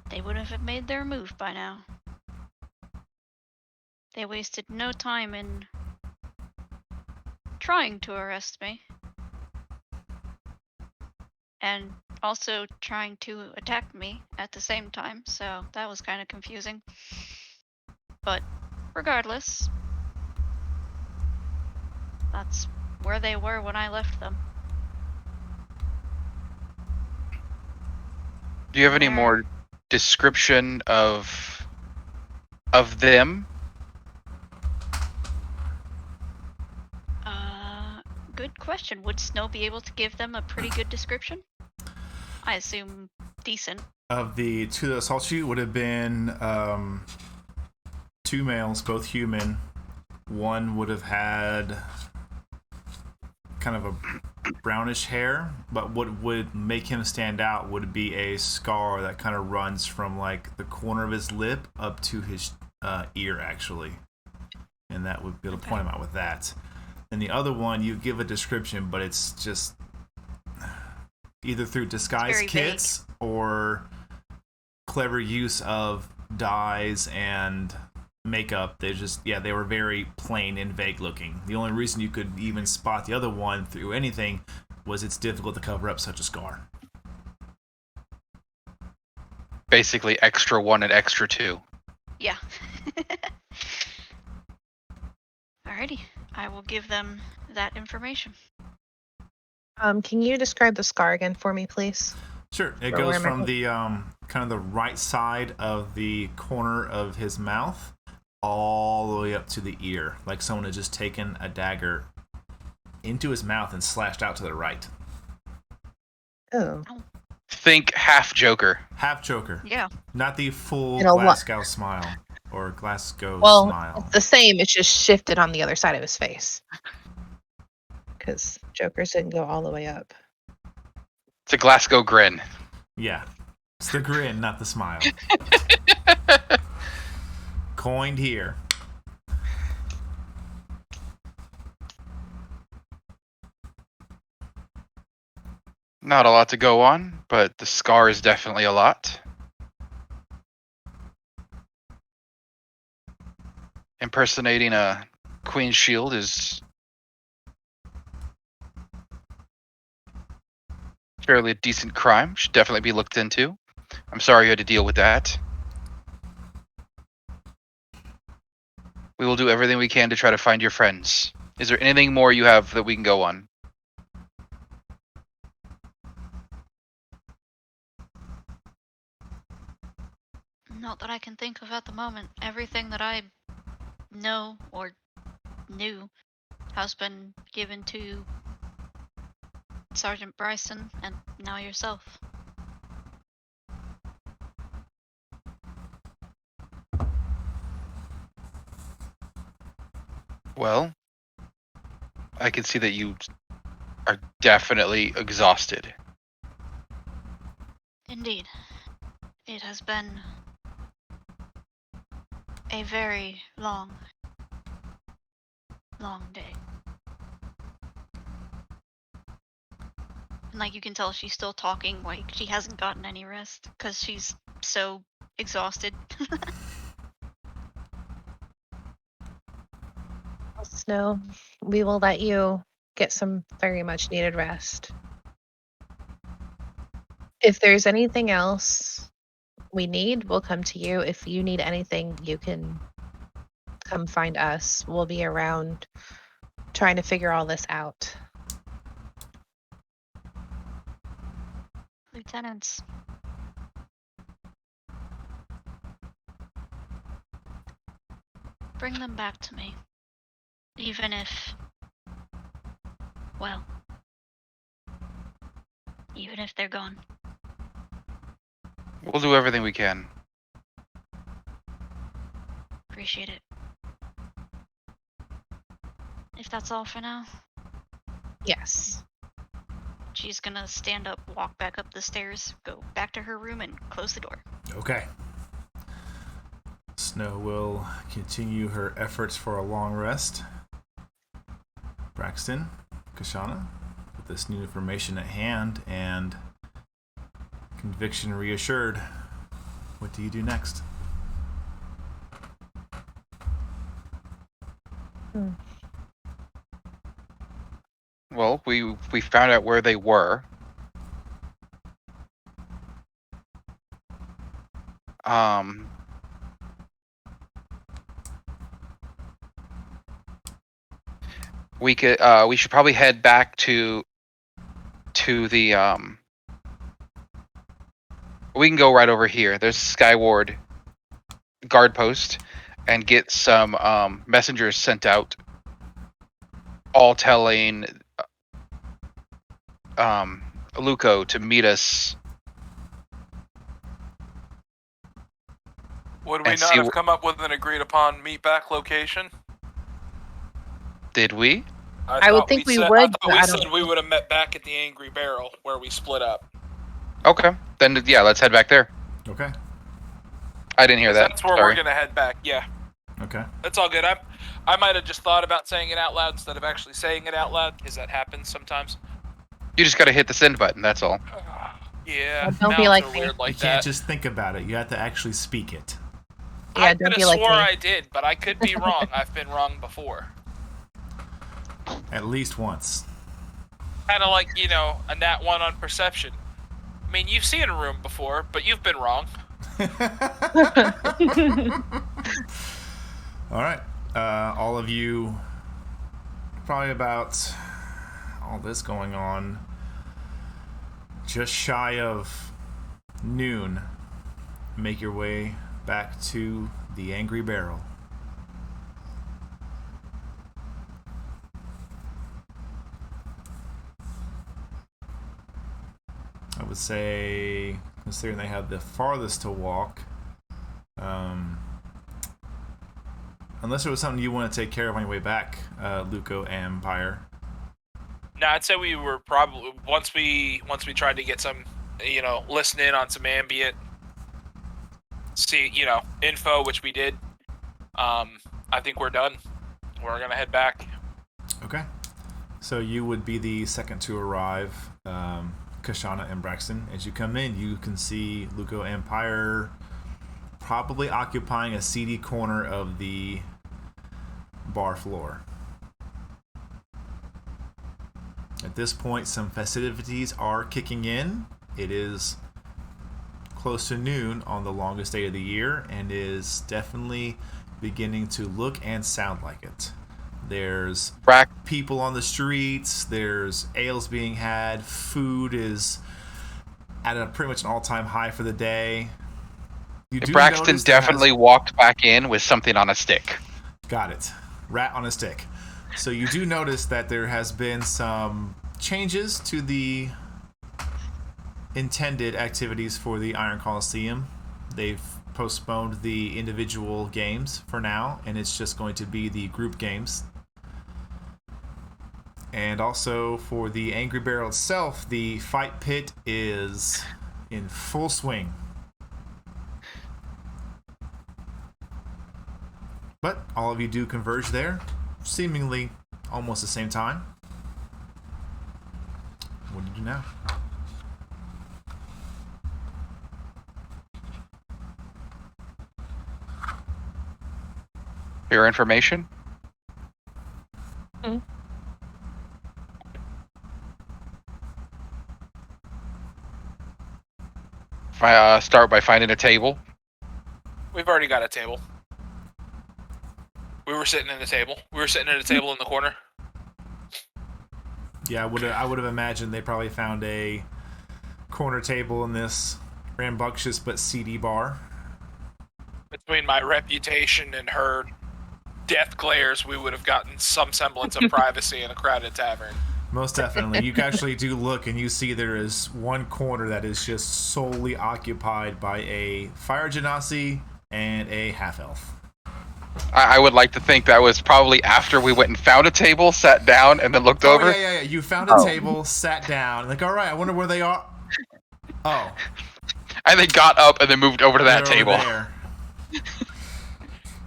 they would have made their move by now. They wasted no time in trying to arrest me. And also trying to attack me at the same time, so that was kind of confusing. But regardless, that's where they were when I left them. Do you have any Where- more description of them? Good question. Would Snow be able to give them a pretty good description? I assume decent. Of the two that assaulted you would have been 2 males, both human. One would have had kind of a brownish hair, but what would make him stand out would be a scar that kind of runs from like the corner of his lip up to his ear, actually. And that would be able to point him out with that. And the other one, you give a description, but it's just either through disguise very kits or clever use of dyes and makeup. They were very plain and vague looking. The only reason you could even spot the other one through anything was it's difficult to cover up such a scar. Basically, extra 1 and extra 2. Yeah. Alrighty. I will give them that information. can you describe the scar again for me, please? Sure. It Or goes where am I from the kind of the right side of the corner of his mouth all the way up to the ear, like someone had just taken a dagger into his mouth and slashed out to the right. Oh. Think half Joker. Half Joker. Yeah. Not the full In a lo- Glasgow smile or Glasgow Well, smile. it's the same. It's just shifted on the other side of his face. Because Joker's didn't go all the way up. It's a Glasgow grin. Yeah. It's the grin, not the smile. Coined here. Not a lot to go on, but the scar is definitely a lot. Impersonating a Queen's Shield is fairly a decent crime. Should definitely be looked into. I'm sorry you had to deal with that. We will do everything we can to try to find your friends. Is there anything more you have that we can go on? Not that I can think of at the moment. Everything that I know or knew has been given to Sergeant Bryson and now yourself. Well, I can see that you are definitely exhausted. Indeed. It has been a very long day. And like you can tell she's still talking, like she hasn't gotten any rest because she's so exhausted. Snow, we will let you get some very much needed rest. If there's anything else we need, we'll come to you. If you need anything, you can come find us. We'll be around trying to figure all this out. Lieutenants. Bring them back to me. Even if... Well... Even if they're gone. We'll do everything we can. Appreciate it. If that's all for now, Yes. she's gonna stand up, walk back up the stairs, go back to her room, and close the door. Okay. Snow will continue her efforts for a long rest. Braxton, Kashana, with this new information at hand and conviction reassured, what do you do next? Well, we found out where they were. We should probably head back to the we can go right over here. There's Skyward guard post and get some messengers sent out, all telling Luco to meet us. Would we And not see have come up with an agreed upon meet back location? Did we? I would thought think we said, would, I thought but we I said don't we think- would have met back at the Angry Barrel where we split up. Okay, then yeah, let's head back there. Okay. I didn't hear that. That's where Sorry. we're gonna head back. Yeah, Okay. that's all good. I might have just thought about saying it out loud instead of actually saying it out loud, because that happens sometimes. You just gotta hit the send button. That's all. Yeah, Well, don't be mouths like are me. weird You like can't that. just think about it. You have to actually speak it. Yeah, I don't could be have like swore me. I did, but I could be wrong. I've been wrong before. At least once. Kind of like, a nat 1 on perception. I mean, you've seen a room before, but you've been wrong. All right. All of you, probably about all this going on, just shy of noon, make your way back to the Angry Barrel. I would say, considering they have the farthest to walk, unless there was something you want to take care of on your way back, Luco and Pyre. No, I'd say we were probably once we tried to get some, listen in on some ambient, see, info, which we did. I think we're done. We're gonna head back. Okay. So you would be the second to arrive, Kashana and Braxton. As you come in, you can see Luco and Pyre probably occupying a seedy corner of the bar floor. At this point, some festivities are kicking in. It is close to noon on the longest day of the year and is definitely beginning to look and sound like it. There's people on the streets, there's ales being had, food is at a pretty much an all-time high for the day. You do Braxton notice there definitely walked back in with something on a stick. Got it. Rat on a stick. So you do notice that there has been some changes to the intended activities for the Iron Coliseum. They've postponed the individual games for now, and it's just going to be the group games. And also for the Angry Barrel itself, the fight pit is in full swing. But all of you do converge there, seemingly almost the same time. What do you do now? Your information? Hmm. Start by finding a table. We've already got a table. We were sitting at a table. We were sitting at a table in the corner. Yeah, I would have imagined they probably found a corner table in this rambunctious but seedy bar. Between my reputation and her death glares, we would have gotten some semblance of privacy in a crowded tavern. Most definitely. You actually do look and you see there is one corner that is just solely occupied by a fire genasi and a half-elf. I would like to think that was probably after we went and found a table, sat down, and then looked over. Yeah. You found a table, sat down, like, all right, I wonder where they are. Oh. And they got up and then moved over to that They're table. over there.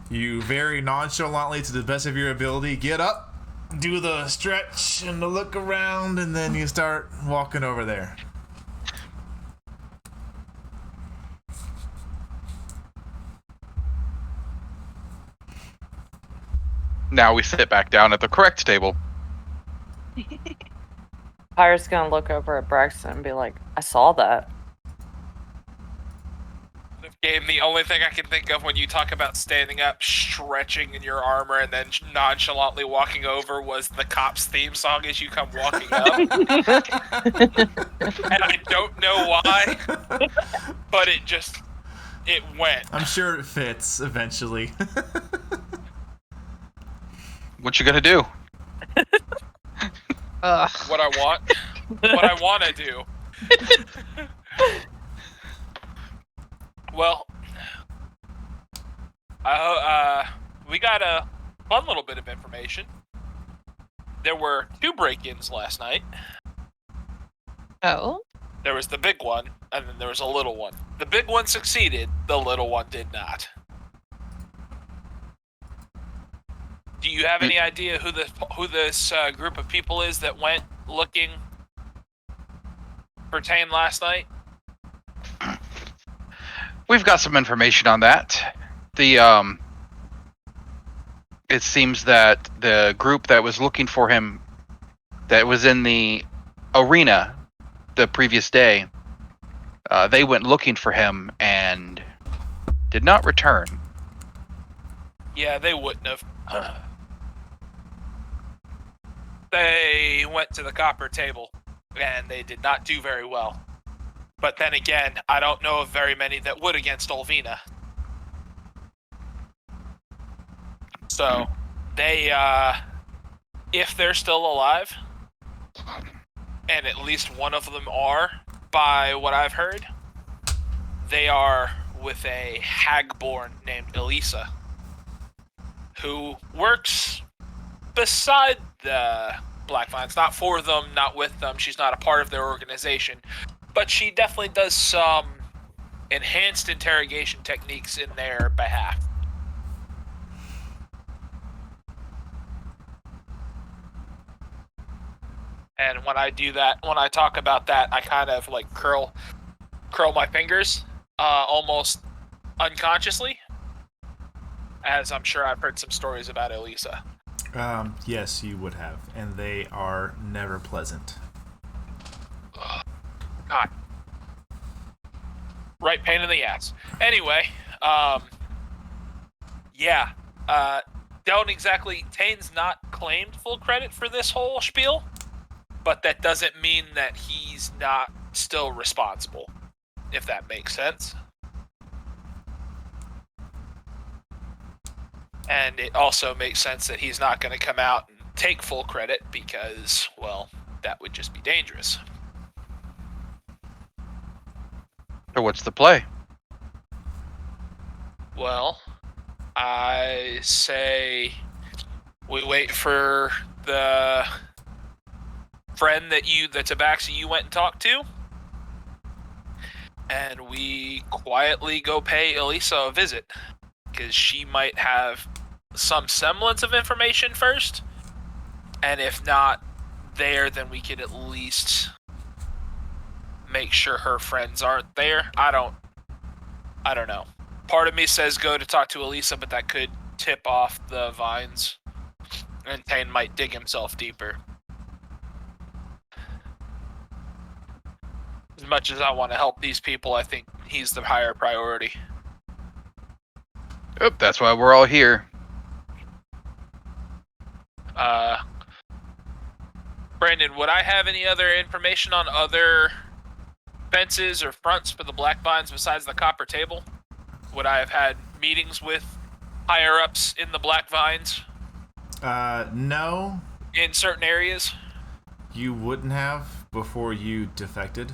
You very nonchalantly, to the best of your ability, get up, do the stretch and the look around, and then you start walking over there. Now we sit back down at the correct table. Pyre's gonna look over at Braxton and be like, I saw that. Game, the only thing I can think of when you talk about standing up, stretching in your armor, and then nonchalantly walking over was the Cops theme song as you come walking up. And I don't know why, but it went. I'm sure it fits eventually. What you gonna do? What I want to do. Well, we got a fun little bit of information. There were 2 break-ins last night. Oh? There was the big one, and then there was a little one. The big one succeeded, the little one did not. Do you have any idea who this group of people is that went looking for Tane last night? We've got some information on that. It seems that the group that was looking for him, that was in the arena the previous day, they went looking for him and did not return. Yeah, they wouldn't have. They went to the copper table, and they did not do very well. But then again, I don't know of very many that would against Olvina. So, they, if they're still alive, and at least one of them are, by what I've heard, they are with a hagborn named Elisa, who works beside the Black Vines. Not for them, not with them. She's not a part of their organization. But she definitely does some enhanced interrogation techniques in their behalf. And when I do that, when I talk about that, I kind of like curl my fingers, almost unconsciously, as I'm sure I've heard some stories about Elisa. Yes, you would have, and they are never pleasant. God. Right pain in the ass. Anyway, don't exactly, Tane's not claimed full credit for this whole spiel, but that doesn't mean that he's not still responsible, if that makes sense. And it also makes sense that he's not going to come out and take full credit because, well, that would just be dangerous. So what's the play? Well, I say we wait for the friend the Tabaxi you went and talked to, and we quietly go pay Elisa a visit, because she might have some semblance of information first, and if not there, then we could at least make sure her friends aren't there. I don't know. Part of me says go to talk to Elisa, but that could tip off the vines, and Tane might dig himself deeper. As much as I want to help these people, I think he's the higher priority. Yep, that's why we're all here. Brandon, would I have any other information on other fences or fronts for the black vines besides the copper table? Would I have had meetings with higher ups in the black vines No, in certain areas? you wouldn't have before you defected.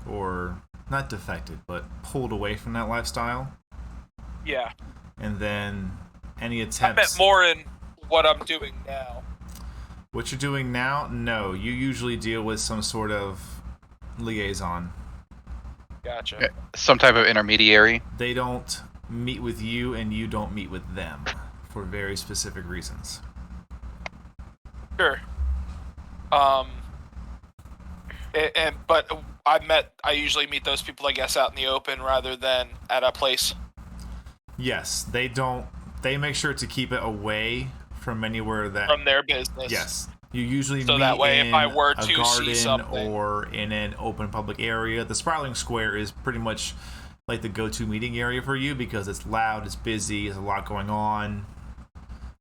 Or, not defected, but pulled away from that lifestyle. Yeah. And then any I meant attempts... more in what I'm doing now. What you're doing now? No, you usually deal with some sort of liaison. Gotcha. Some type of intermediary. They don't meet with you and you don't meet with them for very specific reasons. Sure. But I usually meet those people, I guess, out in the open rather than at a place. Yes, they don't. They make sure to keep it away from anywhere that From their business. Yes, you usually So meet that way, in if I were a to garden see something, or in an open public area. The sprawling square is pretty much like the go-to meeting area for you because it's loud, it's busy, there's a lot going on.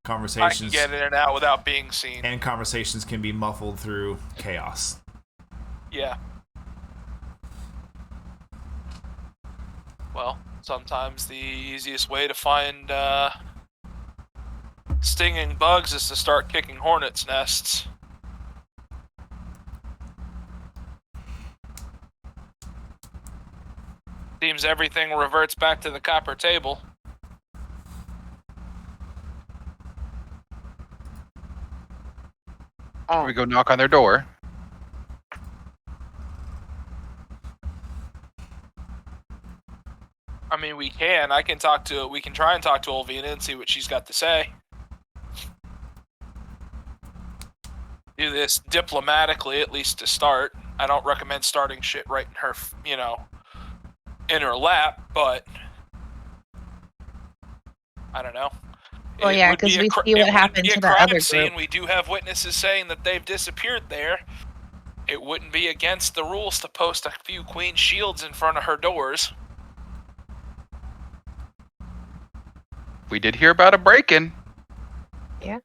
Conversations I can get in and out without being seen. and conversations can be muffled through chaos. Yeah. Well, sometimes the easiest way to find stinging bugs is to start kicking hornets' nests. Seems everything reverts back to the copper table. Should we go knock on their door? I mean, we can. We can try and talk to Olvina and see what she's got to say. Do this diplomatically, at least to start. I don't recommend starting shit right in her, in her lap, but I don't know. Well, yeah, because we see what happened to that other group. We do have witnesses saying that they've disappeared there. It wouldn't be against the rules to post a few queen shields in front of her doors. We did hear about a break-in. Yeah.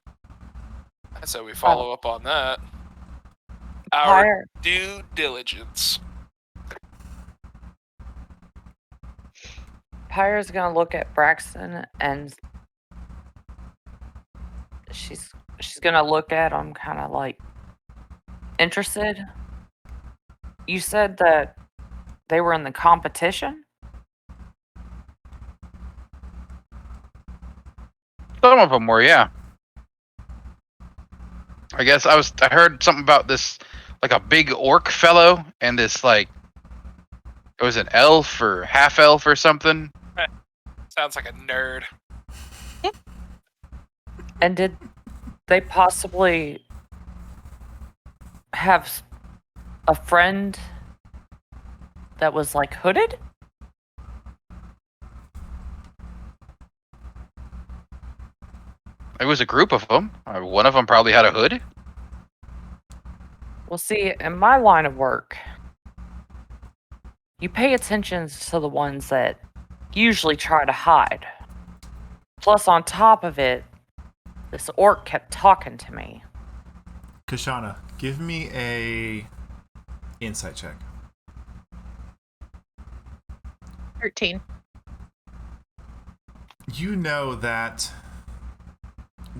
I say we follow up on that. Our Pyre, due diligence. Pyre's gonna look at Braxton and she's gonna look at him kind of like interested. You said that they were in the competition? Some of them were, yeah. I guess I heard something about this, like a big orc fellow, and this like, it was an elf or half elf or something. Sounds like a nerd. And did they possibly have a friend that was like hooded? It was a group of them. One of them probably had a hood. Well, see, in my line of work, you pay attention to the ones that usually try to hide. Plus, on top of it, this orc kept talking to me. Kashana, give me a insight check. 13. You know that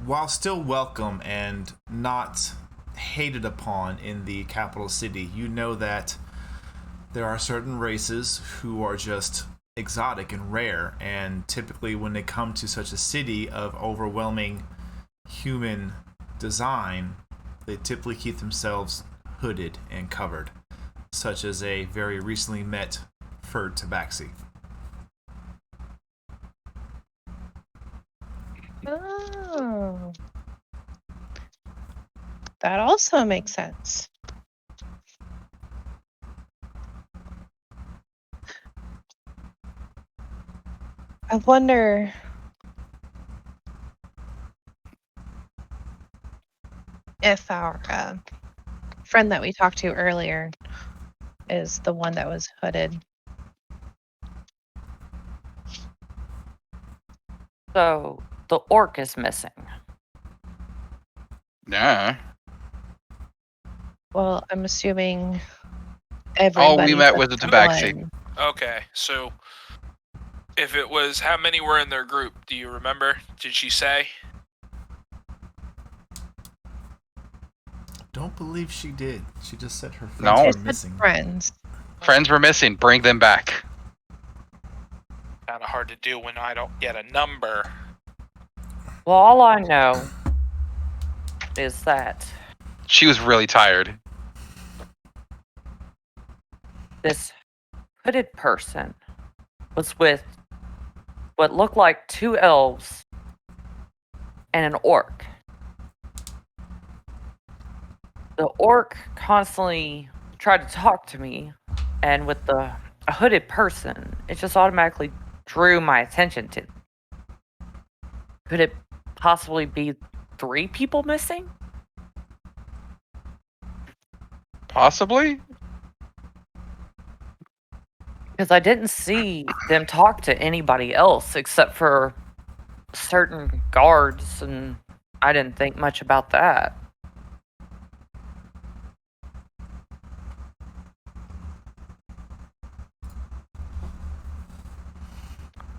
while still welcome and not hated upon in the capital city, you know that there are certain races who are just exotic and rare, and typically when they come to such a city of overwhelming human design, they typically keep themselves hooded and covered, such as a very recently met furred tabaxi. Oh. That also makes sense. I wonder if our friend that we talked to earlier is the one that was hooded. So, the orc is missing. Nah. Well, I'm assuming All everybody we met but was a tabaxi. one. Okay, so if it was, how many were in their group? Do you remember? Did she say? Don't believe she did. She just said her friends No. were Just missing. friends. Friends were missing. Bring them back. Kind of hard to do when I don't get a number. Well, all I know is that She was really tired. this hooded person was with what looked like 2 elves and an orc. The orc constantly tried to talk to me, and with a hooded person, it just automatically drew my attention to. Could it possibly be 3 people missing? Possibly? Because I didn't see them talk to anybody else except for certain guards, and I didn't think much about that.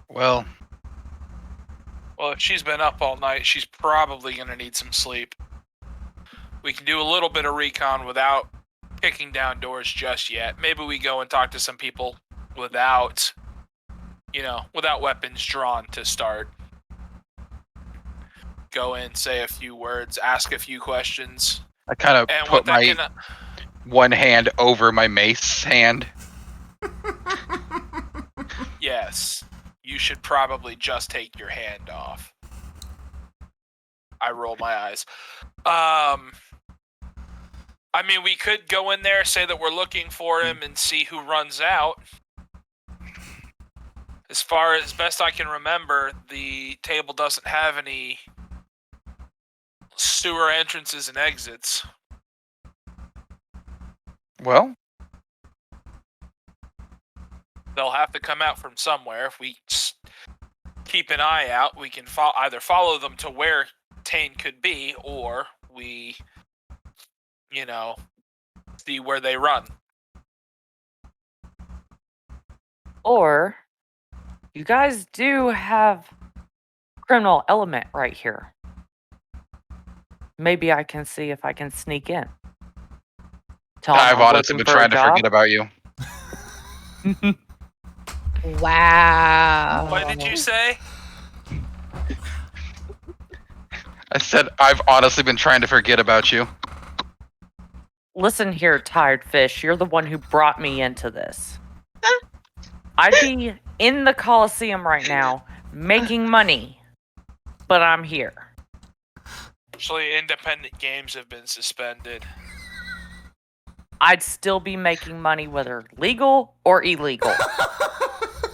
Well, Well, if she's been up all night, she's probably going to need some sleep. We can do a little bit of recon without kicking down doors just yet. Maybe we go and talk to some people without, without weapons drawn to start. Go in, say a few words, ask a few questions. I kind of And put what that my can... one hand over my mace hand. Yes. You should probably just take your hand off. I roll my eyes. I mean, we could go in there, say that we're looking for him, and see who runs out. As far as best I can remember, the table doesn't have any sewer entrances and exits. Well, They'll have to come out from somewhere. If we keep an eye out, we can either follow them to where Tane could be, or we, see where they run. Or, you guys do have criminal element right here. Maybe I can see if I can sneak in. Tell 'em I've I'm honestly looking been for a trying to job. forget about you. Wow. What did you say? I said I've honestly been trying to forget about you. Listen here, tired fish. You're the one who brought me into this. I'd be in the Coliseum right now, making money, but I'm here. Actually, independent games have been suspended. I'd still be making money whether legal or illegal.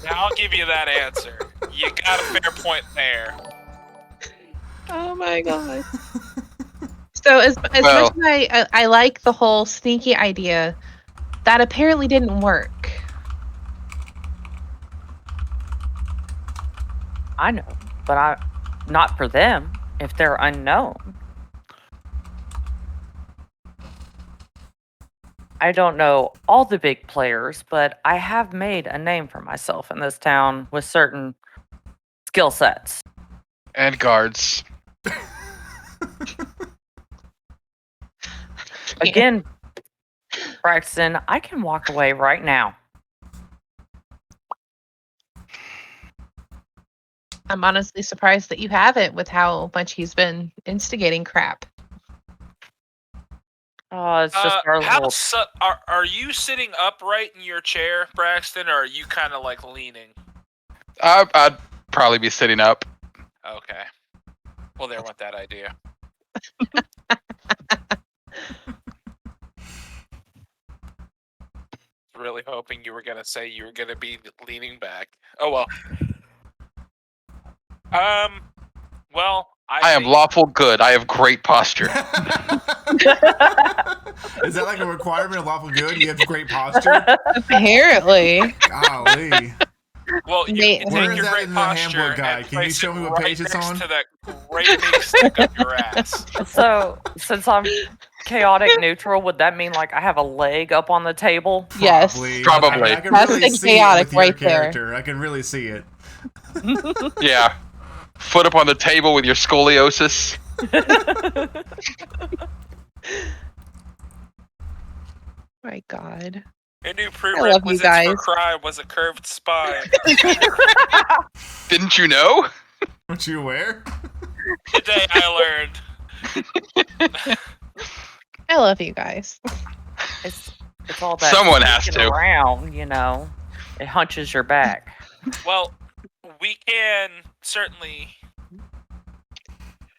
Now, I'll give you that answer. You got a fair point there. Oh my god. So as Well- much as I like the whole sneaky idea, that apparently didn't work. I know, but not for them if they're unknown. I don't know all the big players, but I have made a name for myself in this town with certain skill sets. And guards. Again, Braxton, I can walk away right now. I'm honestly surprised that you haven't with how much he's been instigating crap. Oh, it's just our little... Are you sitting upright in your chair, Braxton, or are you kind of like leaning? I'd probably be sitting up. Okay. Well, there went that idea. Really hoping you were gonna say you were gonna be leaning back. Oh well. Well, I am lawful good. I have great posture. Is that like a requirement of lawful good? You have great posture? Apparently. Golly. Well, you can Where take is your that great in the posture handbook guide? and Can you place show it me what right page it's next on? to that great big stick up your ass. So, since I'm chaotic neutral, would that mean like I have a leg up on the table? Yes. Probably. I can That's really the see it chaotic with your right there. character. I can really see it. Yeah. Foot up on the table with your scoliosis. My God. A new love you prerequisites guys. for crime was a curved spine. Didn't you know? Weren't you aware? Today I learned. I love you guys. It's all that Someone has sneaking to. around, you know. It hunches your back. Well, we can certainly.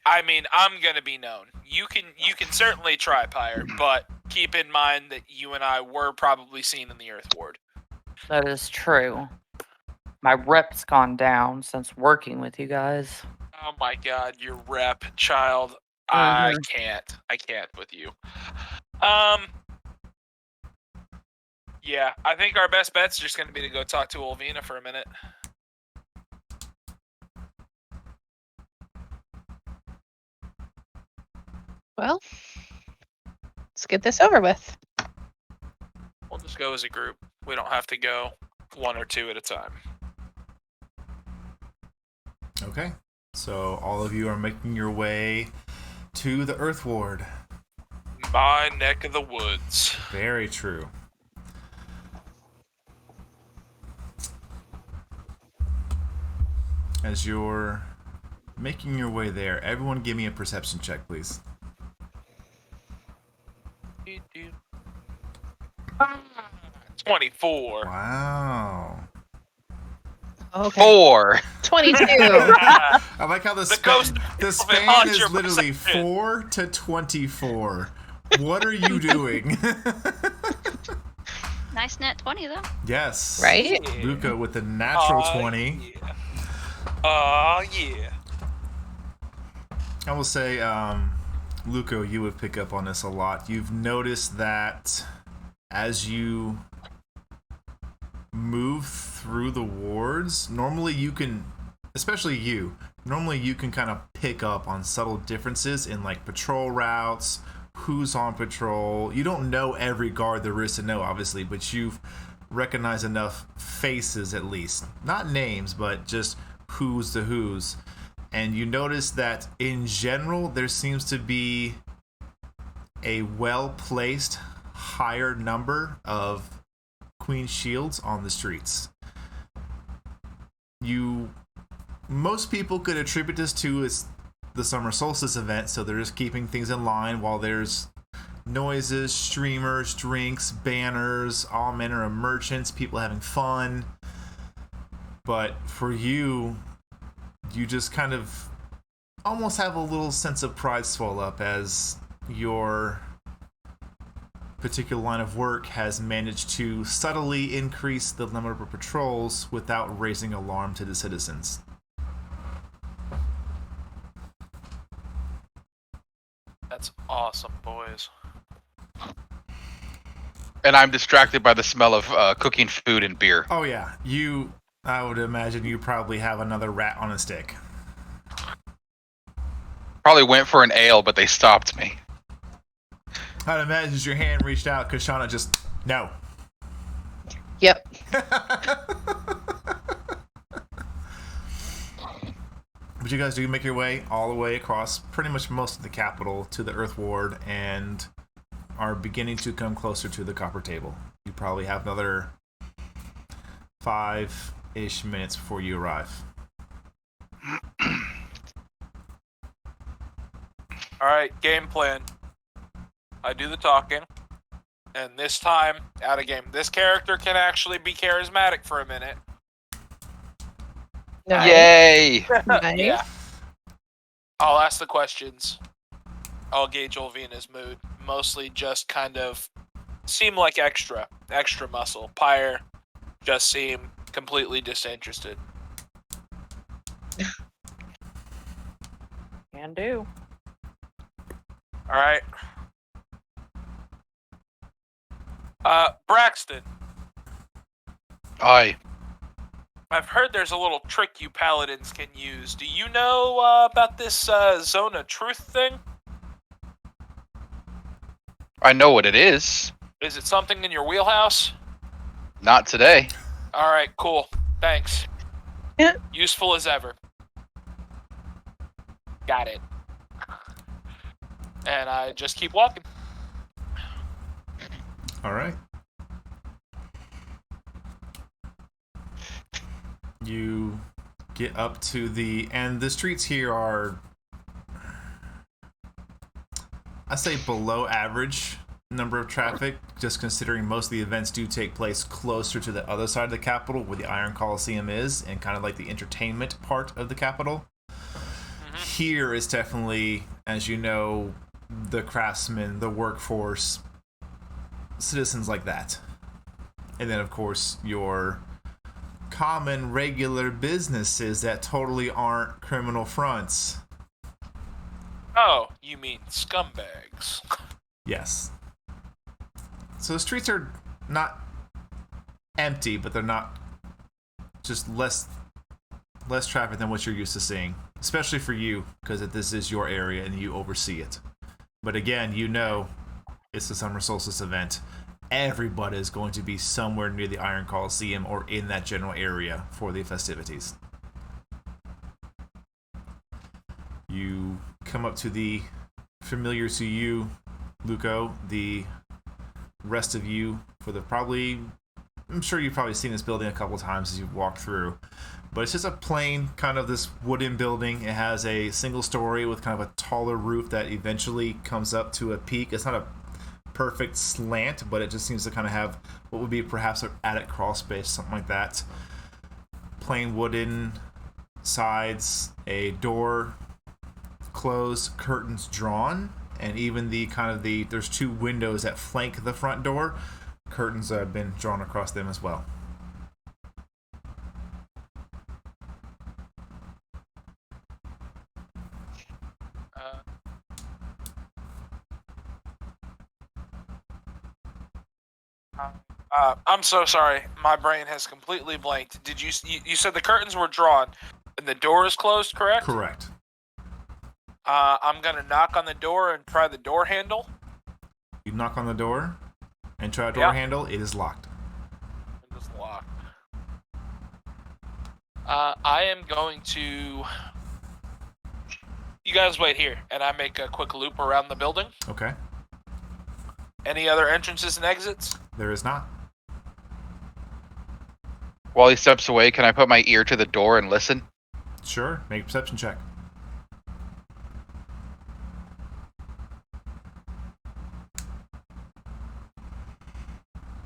I mean, I'm gonna be known. You can certainly try, Pyre, but keep in mind that you and I were probably seen in the Earth Ward. That is true. My rep's gone down since working with you guys. Oh my God, your rep, child. I can't with you. Yeah, I think our best bet's just gonna be to go talk to Olvina for a minute. Well, let's get this over with. We'll just go as a group. We don't have to go one or two at a time. Okay. So all of you are making your way to the Earth Ward. My neck of the woods. Very true. As you're making your way there, everyone give me a perception check, please. 24. Wow. Okay. 4. 22. I like how the ghost span haunts is your literally perception. 4 to 24. What are you doing? Nice net 20 though. Yes. Right? Luca with the natural 20. Yeah. Aw, yeah. I will say, Luca, you would pick up on this a lot. You've noticed that as you move through the wards, normally you can, especially you, kind of pick up on subtle differences in like patrol routes, who's on patrol. You don't know every guard there is to know, obviously, but you've recognized enough faces at least. Not names, but just who's the who's. And you notice that in general, there seems to be a well-placed higher number of Queen Shields on the streets. Most people could attribute this to the summer solstice event, so they're just keeping things in line while there's noises, streamers, drinks, banners, all manner of merchants, people having fun. But for you, you just kind of almost have a little sense of pride swell up as your particular line of work has managed to subtly increase the number of patrols without raising alarm to the citizens. That's awesome, boys. And I'm distracted by the smell of cooking food and beer. Oh yeah, I would imagine you probably have another rat on a stick. Probably went for an ale, but they stopped me. I'd imagine as your hand reached out, Kashana just, no. Yep. But you guys do make your way all the way across pretty much most of the capital to the Earth Ward and are beginning to come closer to the copper table. You probably have another 5-ish minutes before you arrive. Alright, game plan. I do the talking. And this time, out of game, this character can actually be charismatic for a minute. Nice. Yay! Nice. Yeah. I'll ask the questions. I'll gauge Olvina's mood. Mostly just kind of seem like extra muscle. Pyre just seem completely disinterested. Can do. Alright. Braxton, Aye. I've heard there's a little trick you paladins can use. Do you know about this Zone of Truth thing? I know what it is. Is it something in your wheelhouse? Not today. All right, cool. Thanks. Yeah. Useful as ever. Got it. And I just keep walking. All right. You get up to and the streets here are, I say, below average number of traffic, just considering most of the events do take place closer to the other side of the capital where the Iron Coliseum is, and kind of like the entertainment part of the capital. Here is definitely, as you know, the craftsmen, the workforce, citizens like that. And then, of course, your common, regular businesses that totally aren't criminal fronts. Oh, you mean scumbags. Yes. So the streets are not empty, but they're not just less traffic than what you're used to seeing, especially for you, because this is your area and you oversee it. But again, you know, it's the summer solstice event. Everybody is going to be somewhere near the Iron Coliseum or in that general area for the festivities. You come up to the familiar to you, Luco, the rest of you, I'm sure you've probably seen this building a couple times as you've walked through. But it's just a plain, kind of this wooden building. It has a single story with kind of a taller roof that eventually comes up to a peak. It's not a perfect slant, but it just seems to kind of have what would be perhaps an attic crawl space, something like that. Plain wooden sides, a door closed, curtains drawn, and even there's two windows that flank the front door. Curtains have been drawn across them as well. I'm so sorry. My brain has completely blanked. Did you said the curtains were drawn and the door is closed, correct? Correct. I'm gonna knock on the door and try the door handle. You knock on the door and try a door handle. It is locked. It is locked. I am going to... You guys wait here, and I make a quick loop around the building. Okay. Any other entrances and exits? There is not. While he steps away, can I put my ear to the door and listen? Sure. Make a perception check.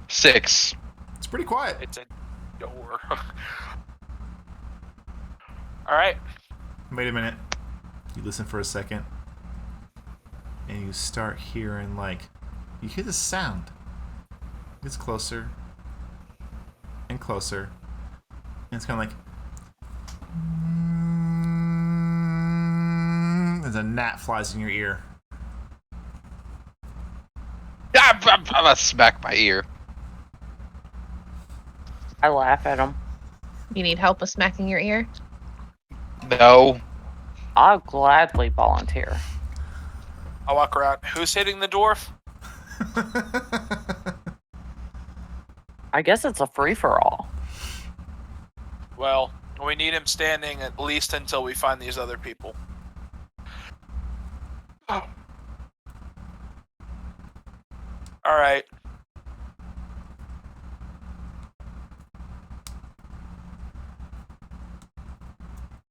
Six. It's pretty quiet. It's a door. Alright. Wait a minute. You listen for a second. And you start hearing, you hear this sound. It gets closer. And closer. And it's kind of like... As a gnat flies in your ear. I'm gonna smack my ear. I laugh at him. You need help with smacking your ear? No. I'll gladly volunteer. I'll walk around. Who's hitting the dwarf? I guess it's a free-for-all. Well, we need him standing at least until we find these other people. Oh. Alright.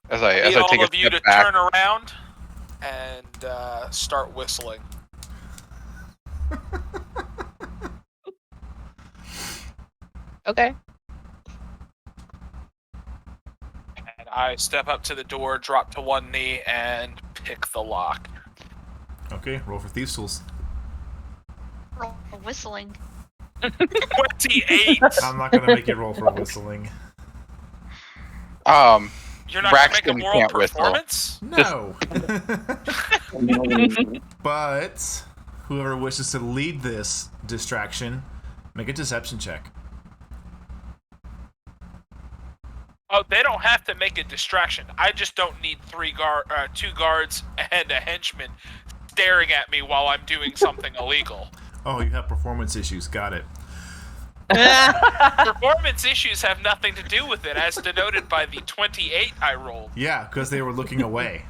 As I Need take all a of you to step back. turn around and start whistling. Okay. And I step up to the door, drop to one knee, and pick the lock. Okay, roll for Thieves' Tools. Roll for whistling. 28! I'm not going to make you roll for whistling. You're not Braxton going to make a moral can't whistle. performance? No. But whoever wishes to lead this distraction, make a deception check. Oh, they don't have to make a distraction. I just don't need two guards and a henchman staring at me while I'm doing something illegal. Oh, you have performance issues. Got it. Performance issues have nothing to do with it, as denoted by the 28 I rolled. Yeah, because they were looking away.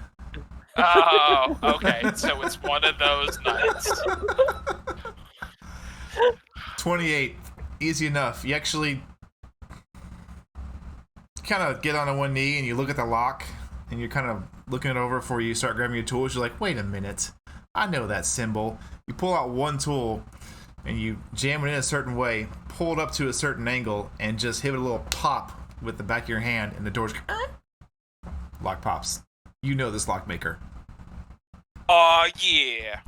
Oh, okay. So it's one of those nights. 28. Easy enough. You actually kind of get on one knee and you look at the lock and you're kind of looking it over before you start grabbing your tools. You're like, wait a minute. I know that symbol. You pull out one tool and you jam it in a certain way, pull it up to a certain angle, and just hit it a little pop with the back of your hand, and the door's lock pops. You know this lockmaker. Yeah.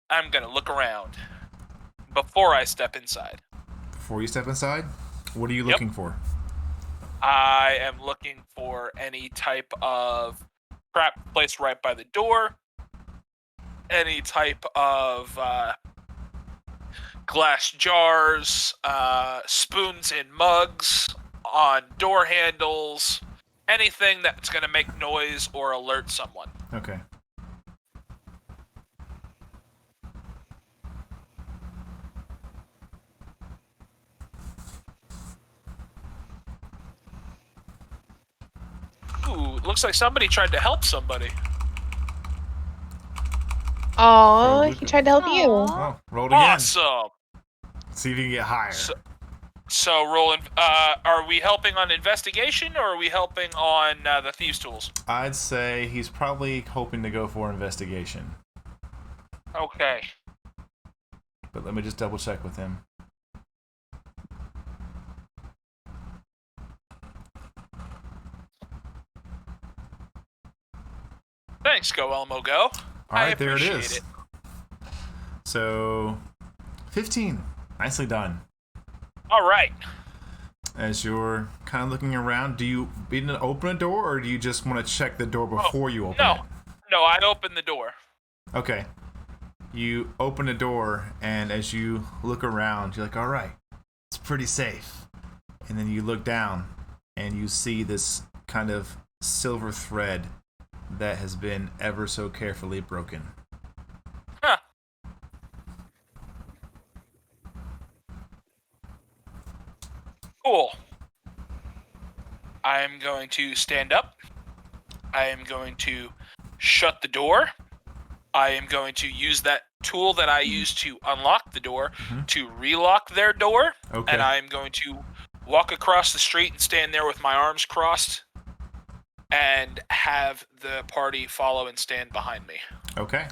I'm gonna look around before I step inside. Before you step inside, what are you looking for? I am looking for any type of crap placed right by the door, any type of glass jars, spoons and mugs on door handles, anything that's going to make noise or alert someone. Okay. Ooh, looks like somebody tried to help somebody. Oh, he tried to help you. Aw. Oh, roll it again. Awesome. See if you can get higher. So rolling. Are we helping on investigation or are we helping on the thieves' tools? I'd say he's probably hoping to go for investigation. Okay. But let me just double check with him. Thanks, Go Elmo Go. All right, I there it appreciate is. it. So, 15. Nicely done. All right. As you're kind of looking around, do you need to open a door, or do you just want to check the door before you open it? No, I opened the door. Okay. You open a door, and as you look around, you're like, all right, it's pretty safe. And then you look down, and you see this kind of silver thread that has been ever so carefully broken. Huh. Cool. I am going to stand up. I am going to shut the door. I am going to use that tool that I used to unlock the door to relock their door. Okay. And I am going to walk across the street and stand there with my arms crossed and have the party follow and stand behind me. Okay.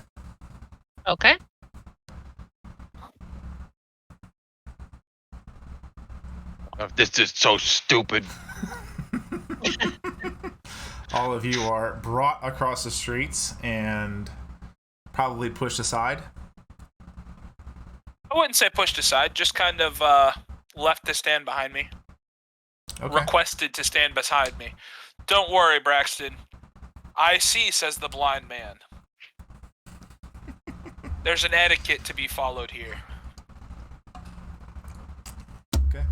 Okay. This is so stupid. All of you are brought across the streets and probably pushed aside. I wouldn't say pushed aside, just kind of left to stand behind me. Okay. Requested to stand beside me. Don't worry, Braxton. I see, says the blind man. There's an etiquette to be followed here. Okay.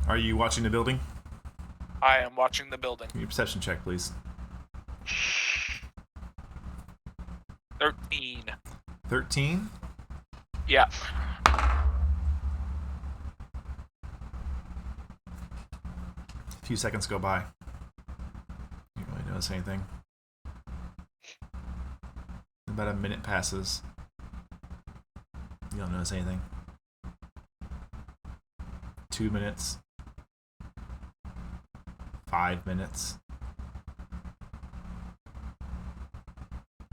Are you watching the building? I am watching the building. Give me a perception check, please. 13. 13? Yeah. A few seconds go by. You don't really notice anything. About a minute passes. You don't notice anything. 2 minutes. 5 minutes.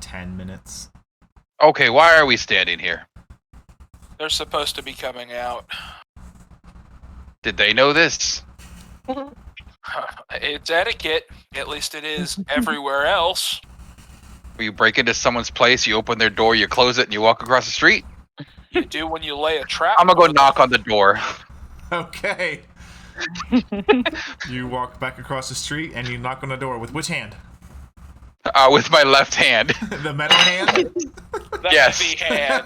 10 minutes. Okay, why are we standing here? They're supposed to be coming out. Did they know this? It's etiquette. At least it is everywhere else. You break into someone's place, you open their door, you close it, and you walk across the street? You do when you lay a trap. I'm gonna go for knock on the door. Okay. You walk back across the street and you knock on the door with which hand? With my left hand. The metal hand? That Yes. heavy hand.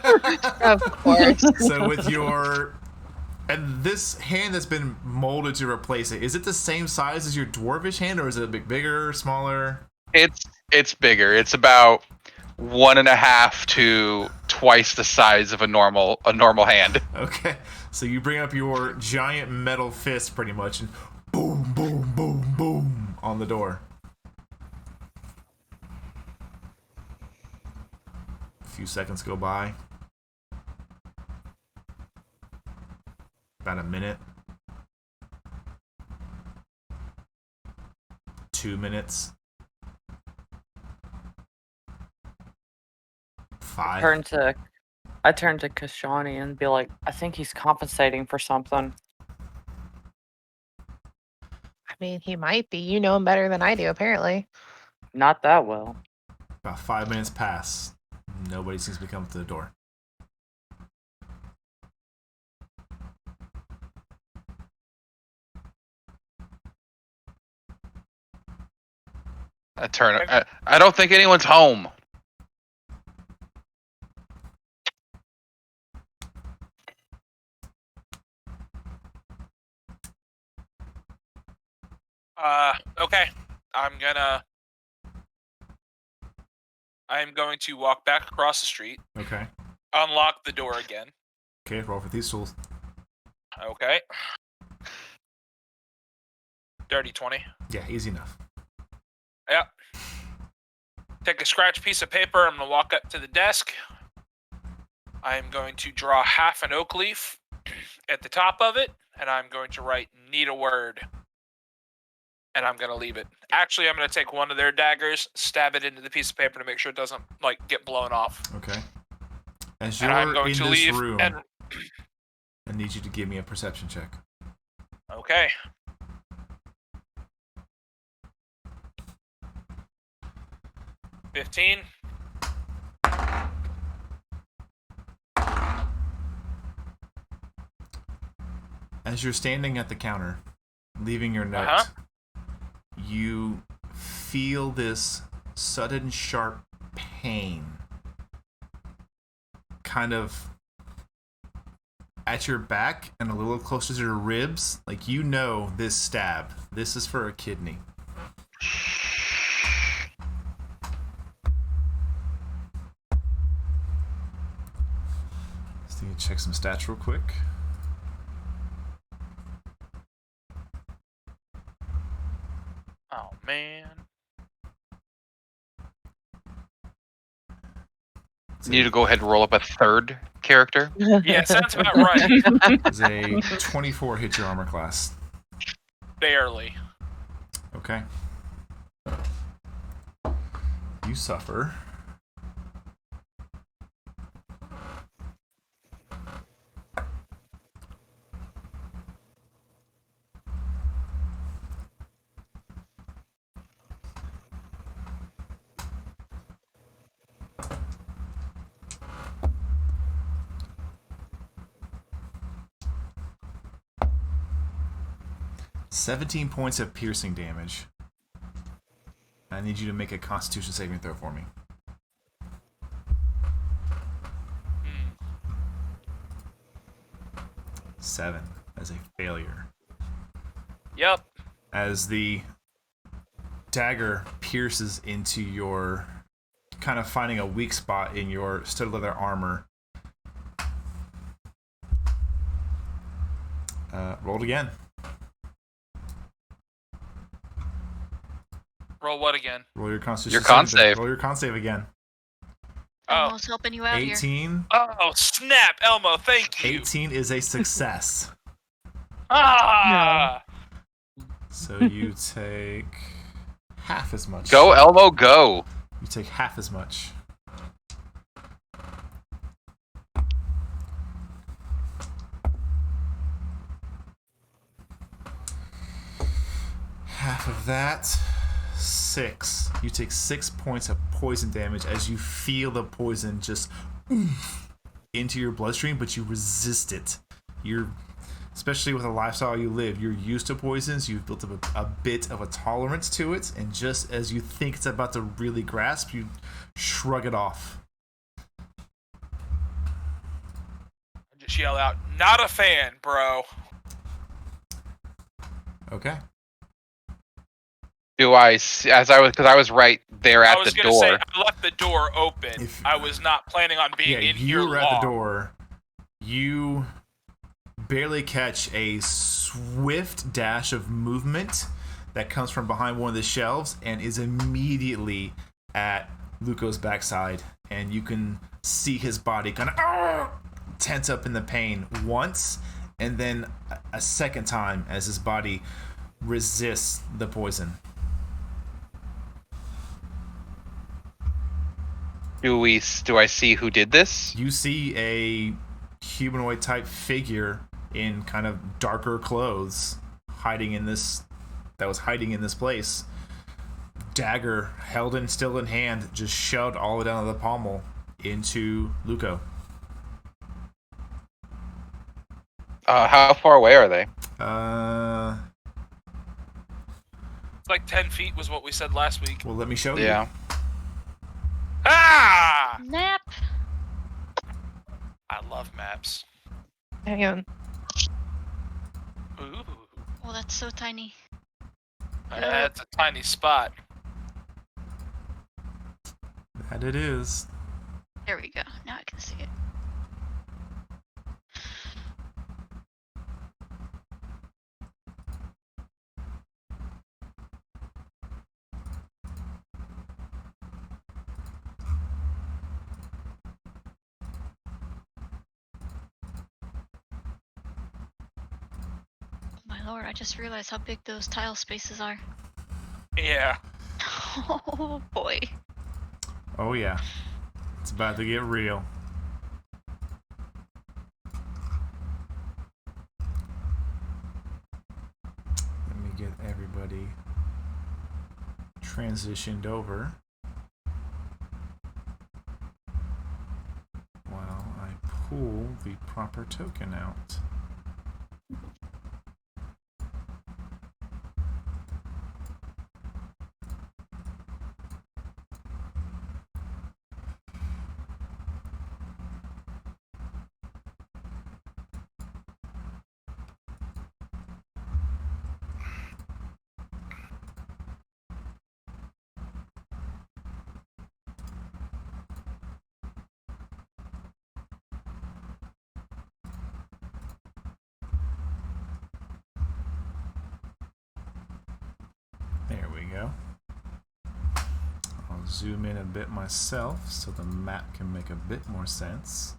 Of course. So with your... And this hand that's been molded to replace it, is it the same size as your dwarvish hand, or is it a bit bigger, smaller? It's bigger. It's about 1.5 to twice the size of a normal hand. Okay, so you bring up your giant metal fist, pretty much, and boom, boom, boom, boom on the door. A few seconds go by. About a minute. 2 minutes. 5. I turn to Kashani and be like, I think he's compensating for something. I mean, he might be. You know him better than I do, apparently. Not that well. About 5 minutes pass. Nobody seems to be coming to the door. I don't think anyone's home. Okay. I'm going to walk back across the street. Okay. Unlock the door again. Okay, roll for these tools. Okay. Dirty 20. Yeah, easy enough. Yep. Take a scratch piece of paper. I'm going to walk up to the desk. I'm going to draw half an oak leaf at the top of it, and I'm going to write "need a word." And I'm going to leave it. Actually, I'm going to take one of their daggers, stab it into the piece of paper to make sure it doesn't get blown off. Okay. As And you're I'm going in to this leave. room, And I need you to give me a perception check. okay. $15. As you're standing at the counter, leaving your note, you feel this sudden sharp pain kind of at your back and a little closer to your ribs. Like, you know this stab. This is for a kidney. Just need to check some stats real quick. Oh, man. You need to go ahead and roll up a third character. Yeah, sounds about right. Does a 24 hit your armor class? Barely. Okay. You suffer. $17 points of piercing damage. I need you to make a Constitution saving throw for me. 7 as a failure. Yep. As the dagger pierces into your, kind of finding a weak spot in your studded leather armor. Rolled again. Roll what again? Roll your Constitution. Your con save. Roll your con save again. Elmo's helping you out here. 18. Oh, snap, Elmo, thank you. 18 is a success. Ah! So you take half as much. Go, Elmo, go. You take half as much. Half of that, 6. You take 6 points of poison damage as you feel the poison just into your bloodstream, but you resist it. Especially with the lifestyle you live, you're used to poisons. You've built up a bit of a tolerance to it, and just as you think it's about to really grasp, you shrug it off. Just yell out, "Not a fan, bro." Okay. Because I was right there I at was the gonna say door. I left the door open. I was not planning on being in here you were long. at the door. You barely catch a swift dash of movement that comes from behind one of the shelves and is immediately at Luco's backside, and you can see his body kind of tense up in the pain once, and then a second time as his body resists the poison. Do I see who did this? You see a humanoid type figure in kind of darker clothes hiding in this place. Dagger held in still in hand, just shoved all the way down to the pommel into Luco. How far away are they? It's like 10 feet was what we said last week. Well, let me show you. Yeah. Ah! Nap. I love maps. Hang on. Ooh, Oh, that's so tiny. that's a tiny spot. That it is. There we go. Now I can see it. Oh my lord, I just realized how big those tile spaces are. Yeah. Oh boy. Oh yeah, it's about to get real. Let me get everybody transitioned over while I pull the proper token out. There we go. I'll zoom in a bit myself so the map can make a bit more sense.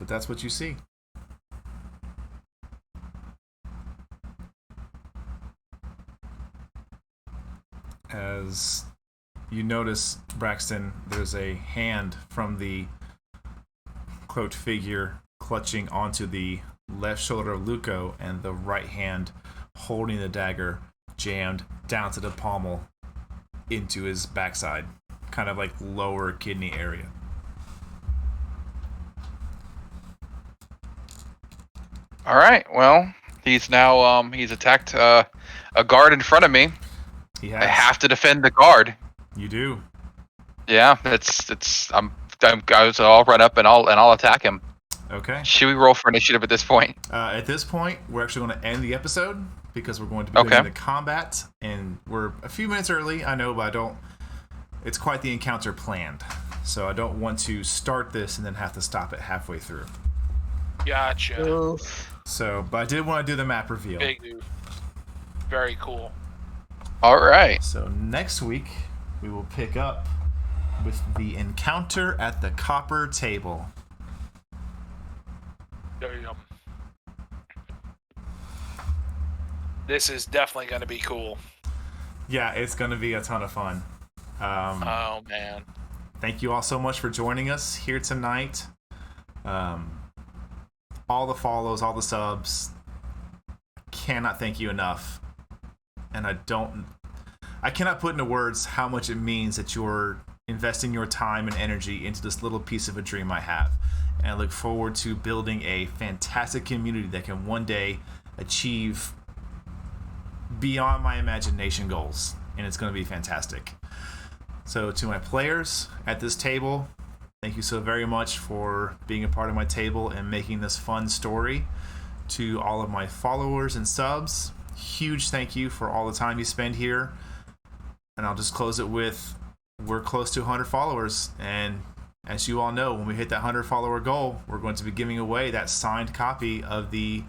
But that's what you see. As you notice, Braxton, there's a hand from the cloaked figure clutching onto the left shoulder of Luco, and the right hand holding the dagger jammed down to the pommel into his backside, kind of like lower kidney area. All right. Well, he's now he's attacked a guard in front of me. He has. I have to defend the guard. You do. Yeah, I'll run up and I'll attack him. Okay. Should we roll for initiative at this point? At this point, we're actually going to end the episode because we're going to be getting into combat, and we're a few minutes early. I know, but I don't. It's quite the encounter planned, so I don't want to start this and then have to stop it halfway through. Gotcha. Oof. So, but I did want to do the map reveal. Big move. Very cool. All right. So next week we will pick up with the encounter at the copper table. Damn. This is definitely going to be cool. Yeah, it's going to be a ton of fun. Oh man. Thank you all so much for joining us here tonight. All the follows, all the subs. Cannot thank you enough. And I cannot put into words how much it means that you're investing your time and energy into this little piece of a dream I have. And I look forward to building a fantastic community that can one day achieve beyond my imagination goals. And it's going to be fantastic. So to my players at this table, Thank you so very much for being a part of my table and making this fun story. To all of my followers and subs, huge thank you for all the time you spend here. And I'll just close it with, we're close to 100 followers, and as you all know, when we hit that 100 follower goal, we're going to be giving away that signed copy of the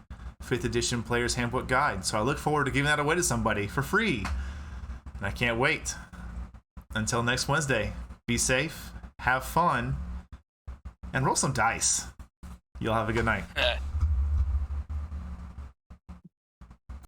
5th edition Player's Handbook Guide. So I look forward to giving that away to somebody for free, and I can't wait. Until next Wednesday, be safe, have fun, and roll some dice. You'll have a good night.